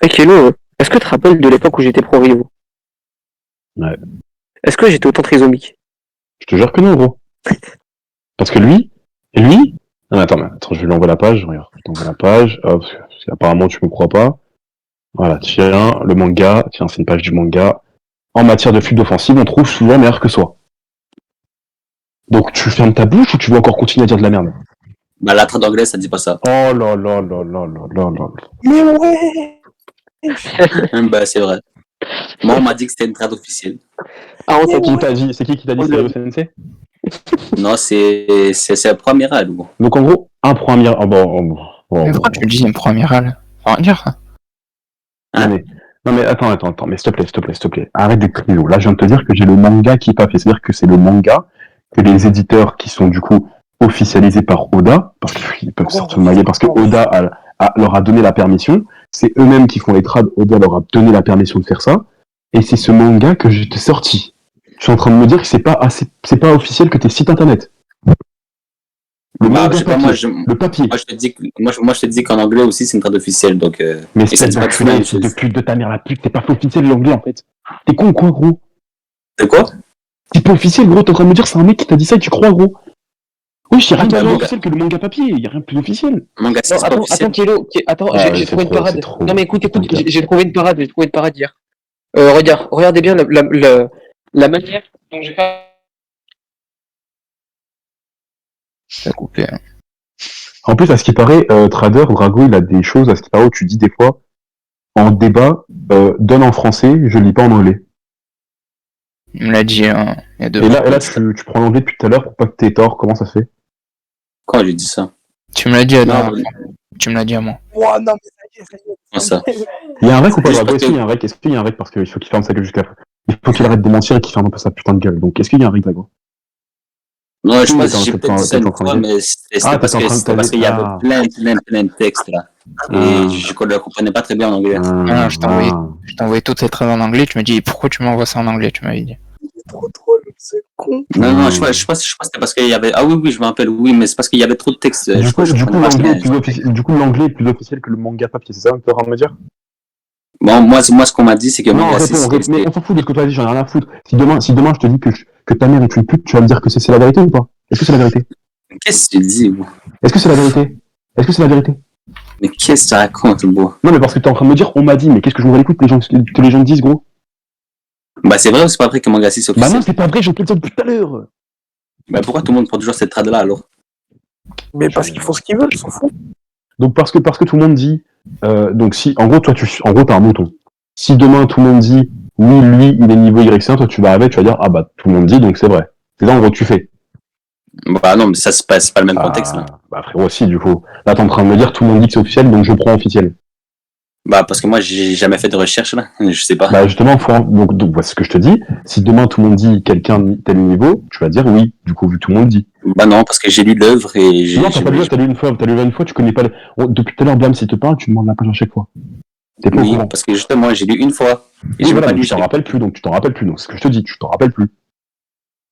F: Hello, est-ce que tu te rappelles de l'époque où j'étais pro Rio?
H: Ouais.
F: Est-ce que j'étais autant trisomique?
H: Je te jure que non, gros. Parce que lui. Non, mais attends, je vais lui envoyer la page. Regarde, je t'envoie la page. Hop, parce qu'apparemment, tu me crois pas. Voilà, tiens, le manga. Tiens, c'est une page du manga. En matière de flux offensive, on trouve souvent meilleur que soi. Donc, tu fermes ta bouche ou tu veux encore continuer à dire de la merde?
A: Bah, la trad anglaise, ça dit pas ça.
H: Oh là là là là là là là.
D: Mais ouais!
A: Bah, c'est vrai. Moi, on m'a dit que c'était une trad officielle.
F: Ah, on
H: C'est qui t'a dit? C'est qui t'a dit c'est Ryo Sensei?
A: Non, c'est un premier amiral, gros.
H: Donc, en gros, un pro amiral. Oh, bon.
B: Mais pourquoi tu le dis, un pro amiral? Faut rien dire, ça.
H: Non mais attends, mais s'il te plaît, arrête d'être trio. Là, je viens de te dire que j'ai le manga qui est pas fait. C'est-à-dire que c'est le manga que les éditeurs qui sont du coup officialisés par Oda, parce qu'ils peuvent sortir le manga, parce que Oda leur a donné la permission. C'est eux-mêmes qui font les trades. Oda leur a donné la permission de faire ça. Et c'est ce manga que je t'ai sorti. Je suis en train de me dire que c'est pas officiel que tes sites internet. Le
A: Bah,
H: manga
A: je sais pas,
H: papier, le papier.
A: moi, je te dis qu'en anglais aussi, c'est une trad officielle, donc,
H: Mais
A: et ça
H: c'est
A: dit pas tout
H: d'enculé,
A: la même
H: c'est de
A: chose.
H: pute de ta mère, la pute, t'es pas fait officiel l'anglais en fait. T'es con ou quoi, gros?
A: De quoi?
H: T'es pas officiel, gros, t'es en train de me dire c'est un mec qui t'a dit ça et tu crois, gros. Oui, y'a rien de
A: bah,
H: plus
A: manga.
H: officiel que le manga papier, y'a rien de plus officiel.
A: Manga, c'est
F: Non,
A: pas
F: attends,
A: officiel.
F: Kilo, attends,
H: Ah,
F: j'ai
H: c'est
F: trouvé une
H: trop,
F: parade.
H: c'est trop.
F: Non, mais écoute,
H: Ok.
F: j'ai trouvé une parade hier. Regardez bien la manière dont j'ai fait.
B: Ça a coupé. Hein.
H: En plus, à ce qui paraît, Trader, Drago, il a des choses, à ce qui paraît, où tu dis des fois, en débat, donne en français, je lis pas en anglais.
B: Il me l'a dit, hein, il y a deux
H: Et
B: mois.
H: là, tu prends l'anglais depuis tout à l'heure pour pas que t'aies tort, comment ça se fait?
A: Quand j'ai dit ça?
B: Tu me l'as dit à
A: Non,
B: dernière fois. Tu me l'as dit à moi.
D: Oh non, mais ça y est.
A: Comment ça?
H: Il y a un rec ou pas,
A: Juste
H: Drago?
A: parce
H: Est-ce qu'il y a un rec? Est-ce qu'il y a un rec? Parce qu'il faut qu'il ferme sa gueule jusqu'à la fin. Il faut qu'il arrête de mentir et qu'il ferme un peu sa putain de gueule. Donc, est-ce qu'il y a un rec, Drago?
A: Non, je
H: Oui,
A: pense
H: t'es en
A: que j'ai
H: train de
A: peut-être dit ça une
H: t'es en train de
A: fois,
H: dire.
A: mais c'était
H: Ah,
A: parce
H: t'es en train de
A: qu'il y avait
H: ah.
A: plein de textes, là. Et
H: Ah.
A: je ne le comprenais pas très bien en anglais.
B: Ah, je t'ai envoyé toutes ces traits en anglais, tu m'as dit pourquoi tu m'envoies ça en anglais, tu m'avais dit.
D: Trop drôle, c'est con.
A: Non, je pense que c'était parce qu'il y avait... Ah oui, je me rappelle, oui, mais c'est parce qu'il y avait trop de textes.
H: Du
A: Je
H: coup,
A: comprenais pas
H: l'anglais est plus officiel que le manga papier, c'est ça que tu es en train de me dire?
A: Bon, moi, ce qu'on m'a dit, c'est que
H: Non,
A: manga,
H: réponds, mais on s'en fout de ce que tu as dit, j'en ai rien à foutre. Si demain je te dis que ta mère est une pute, tu vas me dire que c'est la vérité ou pas? Est-ce que c'est la vérité?
A: Qu'est-ce que tu dis, moi?
H: Est-ce que c'est la vérité? Est-ce que c'est la vérité?
A: Mais qu'est-ce que tu racontes, gros?
H: Non, mais parce que tu es en train de me dire, on m'a dit, mais qu'est-ce que je m'en bats les couilles que les gens disent, gros?
A: Bah, c'est vrai ou c'est pas vrai que manga 6 c'est
H: Bah
A: officiel?
H: non, c'est pas vrai, j'en parle depuis tout à l'heure.
A: Bah, pourquoi tout le monde prend toujours cette trad-là, alors?
D: Mais parce qu'ils font ce qu'ils veulent, ils s'en foutent.
H: Donc parce que tout le monde dit, donc si, en gros, t'as un mouton. Si demain tout le monde dit, oui, lui, il est niveau Y1, toi tu vas arriver, tu vas dire, ah bah tout le monde dit, donc c'est vrai. C'est ça en gros que tu fais.
A: Bah, non, mais ça, c'est pas le même contexte, là.
H: Bah frérot, aussi, du coup. Là, t'es en train de me dire, tout le monde dit que c'est officiel, donc je prends officiel.
A: Bah, parce que moi, j'ai jamais fait de recherche, là. Je sais pas.
H: Bah justement, donc voilà ce que je te dis. Si demain tout le monde dit quelqu'un tel niveau, tu vas dire oui, du coup, vu que tout le monde dit.
A: Bah, non, parce que j'ai lu l'œuvre et j'ai.
H: Non, t'as pas lu, t'as lu une fois, tu connais pas les... Depuis tout à l'heure, Blam, s'il te parle, tu demandes la page à chaque fois. T'es pas au
A: Oui,
H: courant.
A: parce que justement, j'ai lu une fois. Et
H: Oui,
A: j'ai
H: voilà,
A: pas
H: mais
A: lu,
H: tu t'en rappelles plus, donc tu t'en rappelles plus. Donc c'est ce que je te dis, tu t'en rappelles plus.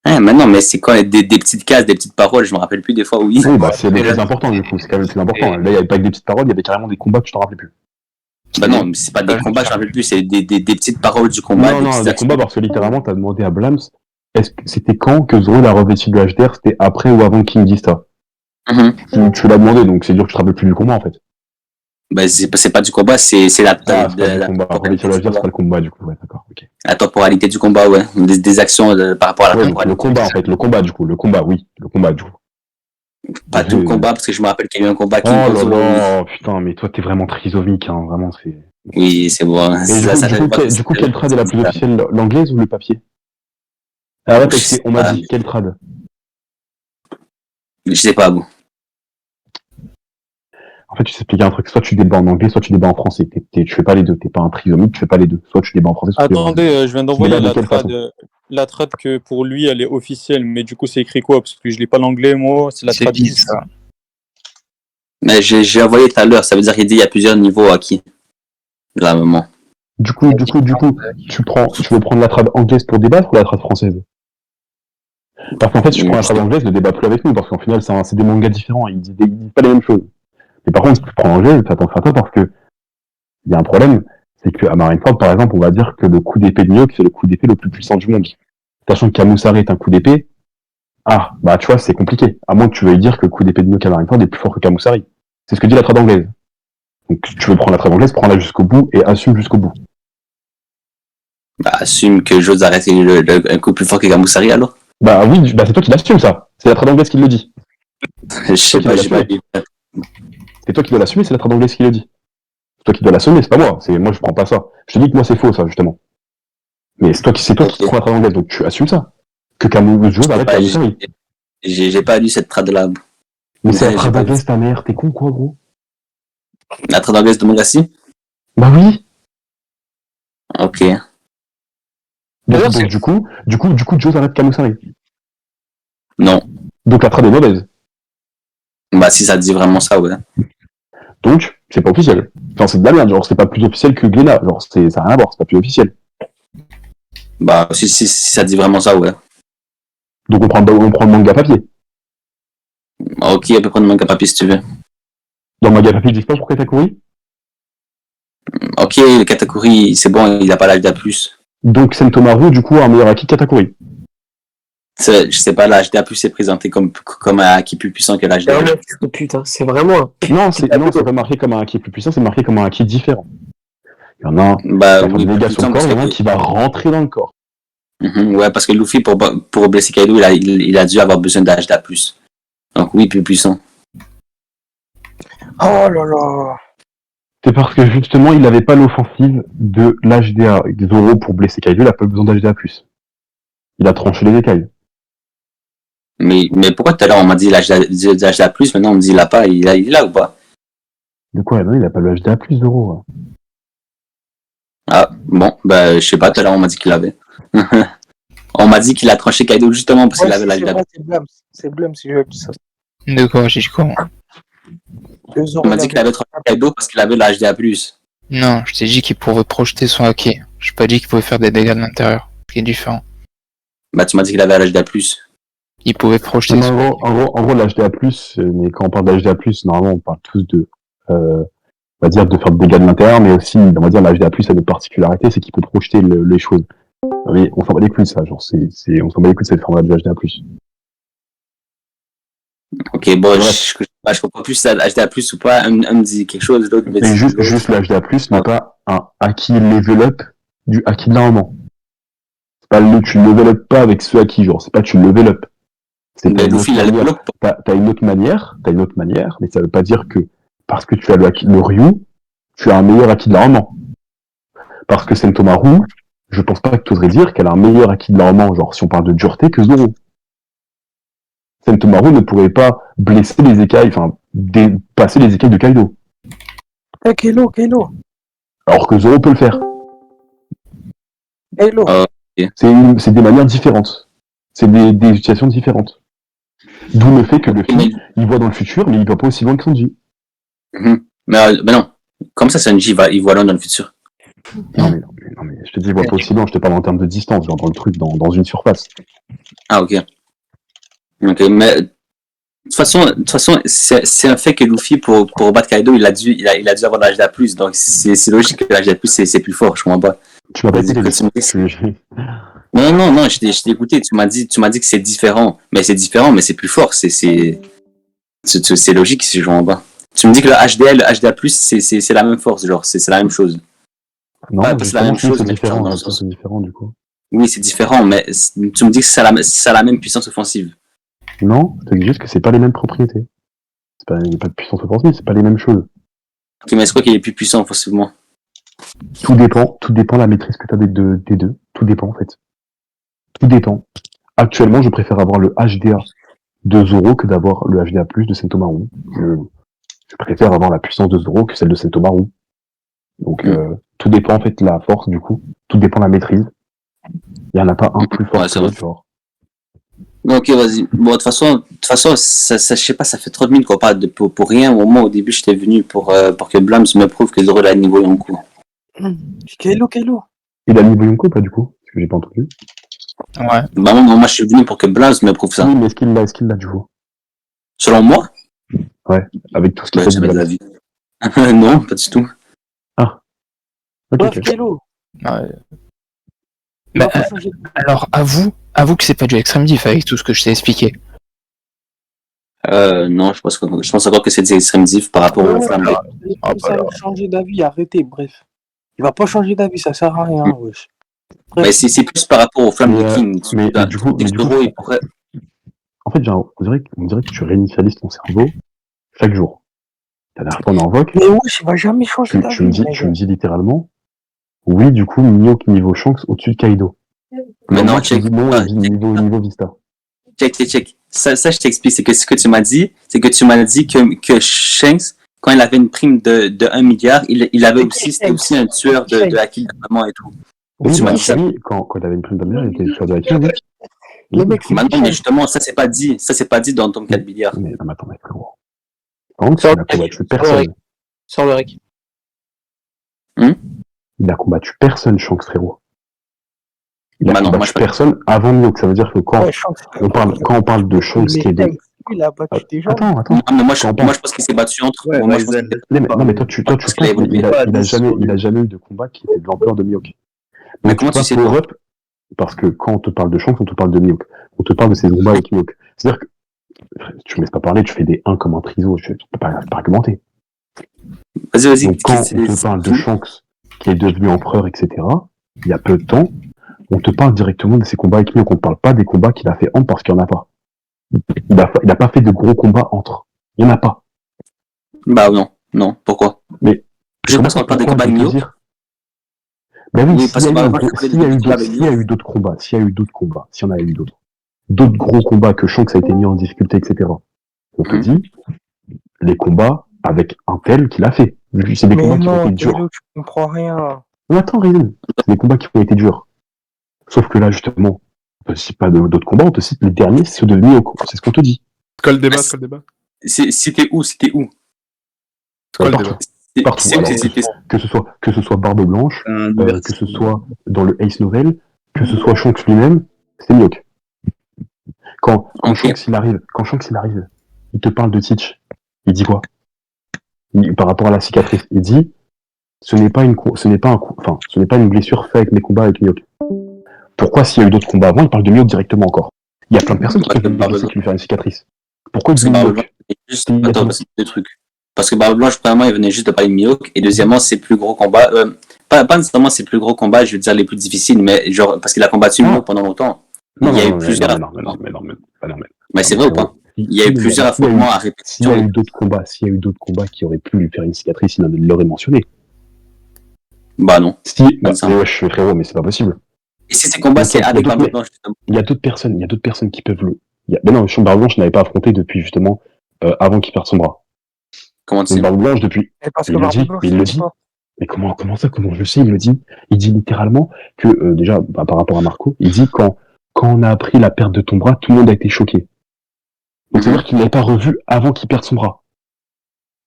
A: Ah, mais non, mais c'est quand des petites cases, des petites paroles, je me rappelle plus des fois, oui.
H: Oui, bah c'est le
A: Et là-
H: plus important, du coup, c'est quand même le plus important. Là, il y avait pas que des petites paroles, il y avait carrément des combats que tu t'en rappelais plus.
A: Bah non, mais c'est pas des combats, je me rappelle plus, c'est des petites paroles du combat.
H: Non,
A: des
H: non,
A: petites
H: des
A: actions.
H: combats, parce que littéralement, t'as demandé à Blams, est-ce que c'était quand que Zoro l'a revêtu de HDR, c'était après ou avant King Dista? Tu l'as demandé, donc c'est dur que tu te rappelles plus du combat, en fait.
A: Bah, c'est pas du combat, c'est la
H: Ah, c'est pas du combat. Revêtu de HDR, c'est pas le combat, du coup, ouais, d'accord, ok.
A: la temporalité du combat, ouais. Des actions par rapport à la
H: Ouais, donc
A: temporalité.
H: le combat, en fait, le combat, du coup, le combat, du coup.
A: Pas tout le combat, parce que je me rappelle qu'il y a eu un combat
H: Oh
A: King
H: là
A: contre Zoro.
H: là, putain, mais toi, t'es vraiment trisomique, hein, vraiment, c'est...
A: Oui, c'est bon.
H: Et du coup, quelle trad est la plus officielle, l'anglaise ou le papier? Ah ouais, parce qu'on m'a dit, quelle trad?
A: Je sais pas, bon.
H: En fait, tu sais expliquer un truc, soit tu débats en anglais, soit tu débats en français. Tu fais pas les deux, t'es pas un trisomique, tu fais pas les deux. Soit tu débats en français, soit tu débats en anglais.
E: Attendez, je viens d'envoyer
H: Mais là, de
E: la
H: quelle
E: trad.
H: façon
E: la trad que pour lui, elle est officielle, mais du coup, c'est écrit quoi? Parce que je lis pas l'anglais, moi, c'est la
B: C'est
E: trad
B: dit,
E: 10.
B: ça.
A: Mais j'ai envoyé tout à l'heure, ça veut dire qu'il dit il y a plusieurs niveaux acquis. Là, moment.
H: Du coup, tu veux prendre la trad anglaise pour débattre ou la trad française? Parce qu'en fait, si tu prends la trad anglaise, ne débat plus avec nous, parce qu'en final, c'est des mangas différents, ils disent pas les mêmes choses. Mais par contre, si tu prends l'anglaise, fais attention à toi, parce que il y a un problème, c'est qu'à Marineford, par exemple, on va dire que le coup d'épée de Mihawk, c'est le coup d'épée le plus puissant du monde. Sachant que Kamusari est un coup d'épée, bah tu vois, c'est compliqué. À moins que tu veuilles dire que le coup d'épée de Mihawk à Marineford est plus fort que Kamusari. C'est ce que dit la trad anglaise. Donc si tu veux prendre la trad anglaise, prends-la jusqu'au bout et assume jusqu'au bout.
A: Bah, assume que j'ose arrêter un coup plus fort que Kamusari alors.
H: Bah oui, bah c'est toi qui l'assume ça. C'est la trad anglaise qui le dit.
A: Je sais pas, j'ai pas lu.
H: C'est toi qui dois l'assumer, c'est la trad anglaise qui le dit. C'est toi qui dois l'assumer, c'est pas moi. Moi je prends pas ça. Je te dis que moi c'est faux ça justement. Mais c'est toi qui
A: Ok.
H: prends la trad anglaise, donc tu assumes ça. Que Kamusari arrête
A: Bah,
H: Kamusari.
A: j'ai pas lu cette trad là.
H: Mais c'est la
A: j'ai
H: trad
A: pas vu.
H: anglaise ta mère, t'es con quoi gros?
A: La trad anglaise de Mangassi?
H: Bah oui.
A: Ok.
F: D'ailleurs,
H: Donc du coup, Joe arrête Kamusari.
A: Non.
H: Donc la trad est mauvaise.
A: Bah, si ça dit vraiment ça, ouais.
H: Donc, c'est pas officiel. Enfin, c'est de la merde, genre, c'est pas plus officiel que Glénat. Genre, ça n'a rien à voir, c'est pas plus officiel.
A: Bah, si ça dit vraiment ça, ouais.
H: Donc, on prend le manga papier.
A: Ok, on peut prendre le manga papier si tu veux.
H: Dans le manga papier, ils disent pas pour Katakuri.
A: Ok, le Katakuri, c'est bon, il a pas l'âge d'A+.
H: Donc, Sentomaru, du coup, a un meilleur acquis que Katakuri.
A: Je sais pas, l'âge d'A+, est présenté comme un acquis plus puissant que l'âge d'A+.
F: putain, c'est vraiment un
H: Non, c'est pas marqué comme un acquis plus puissant, c'est marqué comme un acquis différent. Il y en a un qui
A: Bah,
H: va faire
A: oui,
H: des dégâts sur le
A: puissant,
H: corps, il y en a un
A: parce que-
H: qui va rentrer dans le corps.
A: Ouais, parce que Luffy, pour blesser Kaido, il a dû avoir besoin d'âge d'A+. Donc oui, plus puissant.
D: Oh là là.
H: C'est parce que justement, il n'avait pas l'offensive de l'HDA. Zoro, pour blesser Kaido, il a pas besoin d'HDA+. Il a tranché les écailles.
A: Mais pourquoi tout à l'heure on m'a dit l'âge d'A+, maintenant on me dit il l'a pas, il est là ou pas?
H: De quoi? Non, il a pas le HDA+, Zoro.
A: Ah, bon, bah, je sais pas, tout à l'heure on m'a dit qu'il l'avait. On m'a dit qu'il a tranché Kaido justement parce qu'il avait l'âge d'A+.
D: C'est Blum si je dis ça.
B: De quoi? J'ai dit quoi?
A: On m'a dit qu'il avait tranché Kaido parce qu'il avait l'âge d'A+.
B: Non, je t'ai dit qu'il pouvait projeter son haki. Je t'ai pas dit qu'il pouvait faire des dégâts de l'intérieur. Ce qui est différent.
A: Bah, tu m'as dit qu'il avait l'âge d'A+.
B: Il pouvait projeter son haki.
H: En gros, l'HDA+, mais quand on parle d'HDA+, normalement, on parle tous de, on va dire, de faire des dégâts de l'intérieur, mais aussi, on va dire, l'HDA+, a une particularité, c'est qu'il peut projeter les choses. Mais on s'en bat les couilles, ça, genre, on s'en bat les couilles de cette format de l'HDA+.
A: Ok, bon,
H: Ouais.
A: je comprends plus si c'est HDA+, ou pas. Un me dit quelque chose, l'autre me dit
H: Et juste
A: l'autre.
H: l'HDA+, n'est pas un acquis level up du acquis de l'armement. C'est pas tu level up pas avec ce acquis, genre, c'est pas tu level up. C'est
A: Mais
H: une
A: Luffy,
H: autre
A: il a
H: manière.
A: le bloc.
H: T'as une autre manière, mais ça veut pas dire que parce que tu as le Ryu, tu as un meilleur acquis de l'armement. Parce que Sentomaru, je pense pas que tu oserais dire qu'elle a un meilleur acquis de l'armement, genre si on parle de dureté, que Zoro. Sentomaru ne pourrait pas blesser les écailles, enfin, passer les écailles de Kaido.
D: Eh, Kaido.
H: Alors que Zoro peut le faire.
D: Kaido.
H: C'est des manières différentes. C'est des situations différentes. D'où le fait que Luffy, il voit dans le futur, mais il va pas aussi loin que Sanji.
A: Mais non, comme ça, Sanji, il voit loin dans le futur.
H: Non mais je te dis, il voit pas aussi loin, je te parle en termes de distance, genre dans le truc, dans une surface.
A: Ah, ok. Ok, mais de toute façon, c'est un fait que Luffy, pour battre Kaido, il a dû avoir l'âge d'A+, donc c'est logique que l'âge d'A+, c'est plus fort, je comprends pas.
H: Tu m'as pas écouté.
A: Non, je t'ai écouté, tu m'as dit que c'est différent, mais c'est plus fort, c'est logique si je comprends pas. Tu me dis que le HDA+, c'est la même force, genre, c'est la même chose.
H: Non,
A: Ouais, c'est la même chose, mais
H: différent,
A: dans le sens.
H: c'est différent du coup.
A: Oui, c'est différent, mais tu me dis que ça a la même puissance offensive.
H: Non, je te dis juste que c'est pas les mêmes propriétés. Il n'y a pas de puissance offensive, c'est pas les mêmes choses.
A: Ok, mais c'est quoi qui est plus puissant offensivement?
H: Tout dépend de la maîtrise que tu as des deux. Tout dépend en fait. Tout dépend. Actuellement, je préfère avoir le HDA de Zoro que d'avoir le HDA+ de Sentomaru. Je préfère avoir la puissance de Zoro que celle de Sentomaru. Donc tout dépend en fait de la force du coup. Tout dépend de la maîtrise. Il y en a pas un plus fort
A: Ouais,
H: que
A: c'est
H: l'autre, genre.
A: Ok, vas-y. Bon, de toute façon, ça, je sais pas, ça fait trop de minutes qu'on parle de pour rien. Au moment, au début, j'étais venu pour que Blams me prouve que Zoro a le niveau Yonko.
D: Kylo.
H: Il a le niveau Yonko, pas du coup? Parce que j'ai pas entendu.
B: Ouais.
A: Bah, moi, je suis venu pour que Blams me prouve ça.
H: Oui, mais est-ce qu'il l'a, du coup?
A: Selon moi,
H: Avec tout ce qu'il
A: bah,
H: fait
A: jamais
H: de
A: de la
H: Blams.
A: vie. Non, pas du tout.
H: Ok,
D: Bref,
H: ok.
D: Kylo.
B: Ouais.
D: Il va
B: Bah,
D: pas changer.
B: alors, avoue que c'est pas du extrême diff avec tout ce que je t'ai expliqué.
A: Non, je pense encore que c'est des extrêmes diff par rapport aux flammes.
D: Ça va changer d'avis, arrêtez, bref. Il va pas changer d'avis, ça sert à rien, wesh.
A: Mais c'est plus par rapport aux flammes
H: Mais,
A: de King.
H: mais du coup,
A: Zoro, il pourrait.
H: en fait, genre, on dirait que tu réinitialises ton cerveau chaque jour. La dernière fois, on en invoque,
D: Mais wesh, il va jamais changer d'avis.
H: tu me dis littéralement, oui, du coup, Mihawk niveau Shanks au-dessus de Kaido.
A: Mais non,
H: moi, tu me dis non, niveau Vista.
A: Check. Ça, je t'explique. C'est que ce que tu m'as dit, que Shanks, quand il avait une prime de 1 milliard, il avait aussi, c'était aussi un tueur de Haki d'armement et tout.
H: Oui,
A: Tu m'as dit ça.
H: oui, quand il avait une prime d'amiral, il était sur de la carte, oui.
D: Les mecs, c'est
A: Maintenant, mais justement, ça, c'est pas dit. Ça, c'est pas dit dans Tom 4 milliards.
H: Mais non, mais attends, mais frérot. Par contre, il a combattu personne.
F: Sans le rec.
H: Il a combattu personne, Shanks, frérot. Il a
A: Bah non, moi,
H: combattu
A: je
H: personne avant Mihawk. Ça veut dire que quand
D: Ouais, Shanks,
H: on parle de Shanks qui est de...
D: il a battu des gens.
H: Attends.
A: Non, mais moi, je pense qu'il s'est battu entre.
I: Ouais,
A: Moi, je pense
I: Ryzen.
A: qu'il-
H: Non, mais toi, tu penses
A: qu'il a évolué.
H: qu'il a jamais eu de combat qui était de l'ampleur de Mihawk.
A: Mais
H: Donc,
A: comment tu sais,
H: power
A: toi
H: up, parce que quand on te parle de Shanks, on te parle de Mihawk. On te parle de ses combats avec Mihawk. C'est-à-dire que tu me laisses pas parler, tu fais des 1 comme un triso, tu peux pas argumenter.
A: Vas-y.
H: Donc quand on te parle de Shanks qui est devenu empereur, etc., il y a peu de temps, on te parle directement de ses combats avec Mihawk. On ne parle pas des combats qu'il a fait entre parce qu'il n'y en a pas. Il a pas fait de gros combats entre. Il n'y en a pas.
A: Bah non. Pourquoi?
H: Mais
A: je pense qu'on parle des combats avec Mihawk.
H: Ben oui,
A: Oui, parce que
H: s'il y a eu d'autres combats, s'il y en a eu d'autres gros combats que Shanks a été mis en difficulté, etc. On te dit les combats avec un tel qu'il a fait. C'est des combats qui ont été durs.
D: Kylo, tu comprends rien.
H: Mais attends, Ryzen, c'est des combats qui ont été durs. Sauf que là, justement, on te cite pas d'autres combats, on te cite les derniers, ceux de Mihawk. C'est ce qu'on te dit.
I: Colle débat.
A: C'était où?
H: Partout. Alors, que ce soit Barbe Blanche, que ce soit dans le Ace Novel, que ce soit Shanks lui-même, c'est Mihawk. Quand Shanks il arrive, il te parle de Teach. Il dit quoi? Par rapport à la cicatrice, il dit ce n'est pas une blessure faite avec mes combats avec Mihawk. Pourquoi s'il y a eu d'autres combats avant, il parle de Mihawk directement encore? Il y a plein de personnes qui peuvent lui faire une cicatrice. Pourquoi il dit Mihawk?
A: Attends, c'est deux trucs. Parce que Barbe Blanche, premièrement, il venait juste de parler de Mihawk, et deuxièmement, c'est le plus gros combat. Pas nécessairement c'est le plus gros combat, je veux dire les plus difficiles, mais genre parce qu'il a combattu Mihawk pendant longtemps. Il y a eu plusieurs. Mais c'est vrai ou pas? Il y a eu plusieurs affrontements à répétition.
H: S'il y a eu d'autres combats qui auraient pu lui faire une cicatrice, il l'aurait mentionné.
A: Bah non.
H: Mais ouais, je suis frérot, mais c'est pas possible.
A: Et si ces combats, c'est avec Barbe Blanche, justement.
H: Il y a d'autres personnes qui peuvent le. Mais non, Barbe Blanche n'avait pas affronté depuis justement avant qu'il perde son bras.
A: Comment tu sais?
H: Barbe Blanche depuis. Il le dit. Mais comment ça? Comment je sais? Il le dit. Il dit littéralement que déjà par rapport à Marco, il dit quand on a appris la perte de ton bras, tout le monde a été choqué. Donc c'est-à-dire qu'il n'avait pas revu avant qu'il perde son bras.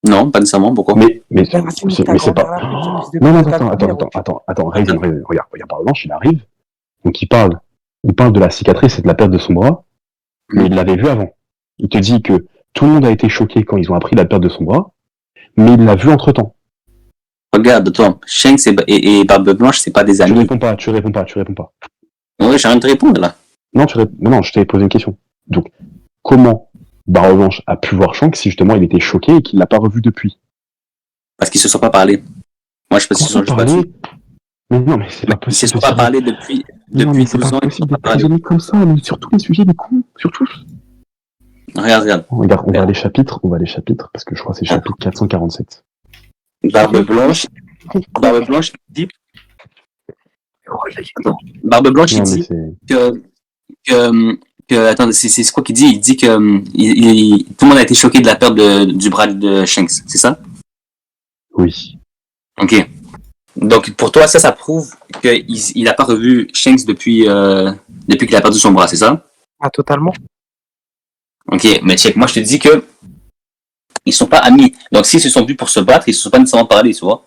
A: Non, pas nécessairement. Pourquoi?
H: Mais c'est pas. Non, attends, Ryzen, regarde, Barbe Blanche, il arrive. Donc il parle de la cicatrice et de la perte de son bras, mais il l'avait vu avant. Il te dit que tout le monde a été choqué quand ils ont appris la perte de son bras, mais il l'a vu entre-temps.
A: Regarde, toi, Shanks et Barbe Blanche, c'est pas des amis.
H: Tu réponds pas.
A: Ouais, j'ai rien de te répondre là.
H: Non, je t'ai posé une question. Donc, comment Barbe Blanche a pu voir Shanks si justement il était choqué et qu'il l'a pas revu depuis?
A: Parce qu'ils se sont pas parlé. Moi, je sais pas s'ils se sont juste battus.
H: Mais non, mais c'est pas possible.
A: Ils se sont pas parlé depuis 12 ans.
H: Ils se sont pas parlé comme ça, mais sur tous les sujets, les cons, sur tous.
A: Regarde.
H: On va les chapitres, parce que je crois que c'est chapitre 447.
A: Barbe Blanche, il dit que attends, c'est quoi qu'il dit? Il dit que tout le monde a été choqué de la perte du bras de Shanks, c'est ça?
H: Oui.
A: Ok. Donc, pour toi, ça prouve qu'il n'a pas revu Shanks depuis qu'il a perdu son bras, c'est ça?
D: Ah, totalement.
A: Ok, mais check, moi je te dis que ils sont pas amis. Donc, s'ils se sont vus pour se battre, ils se sont pas nécessairement parlé, tu vois?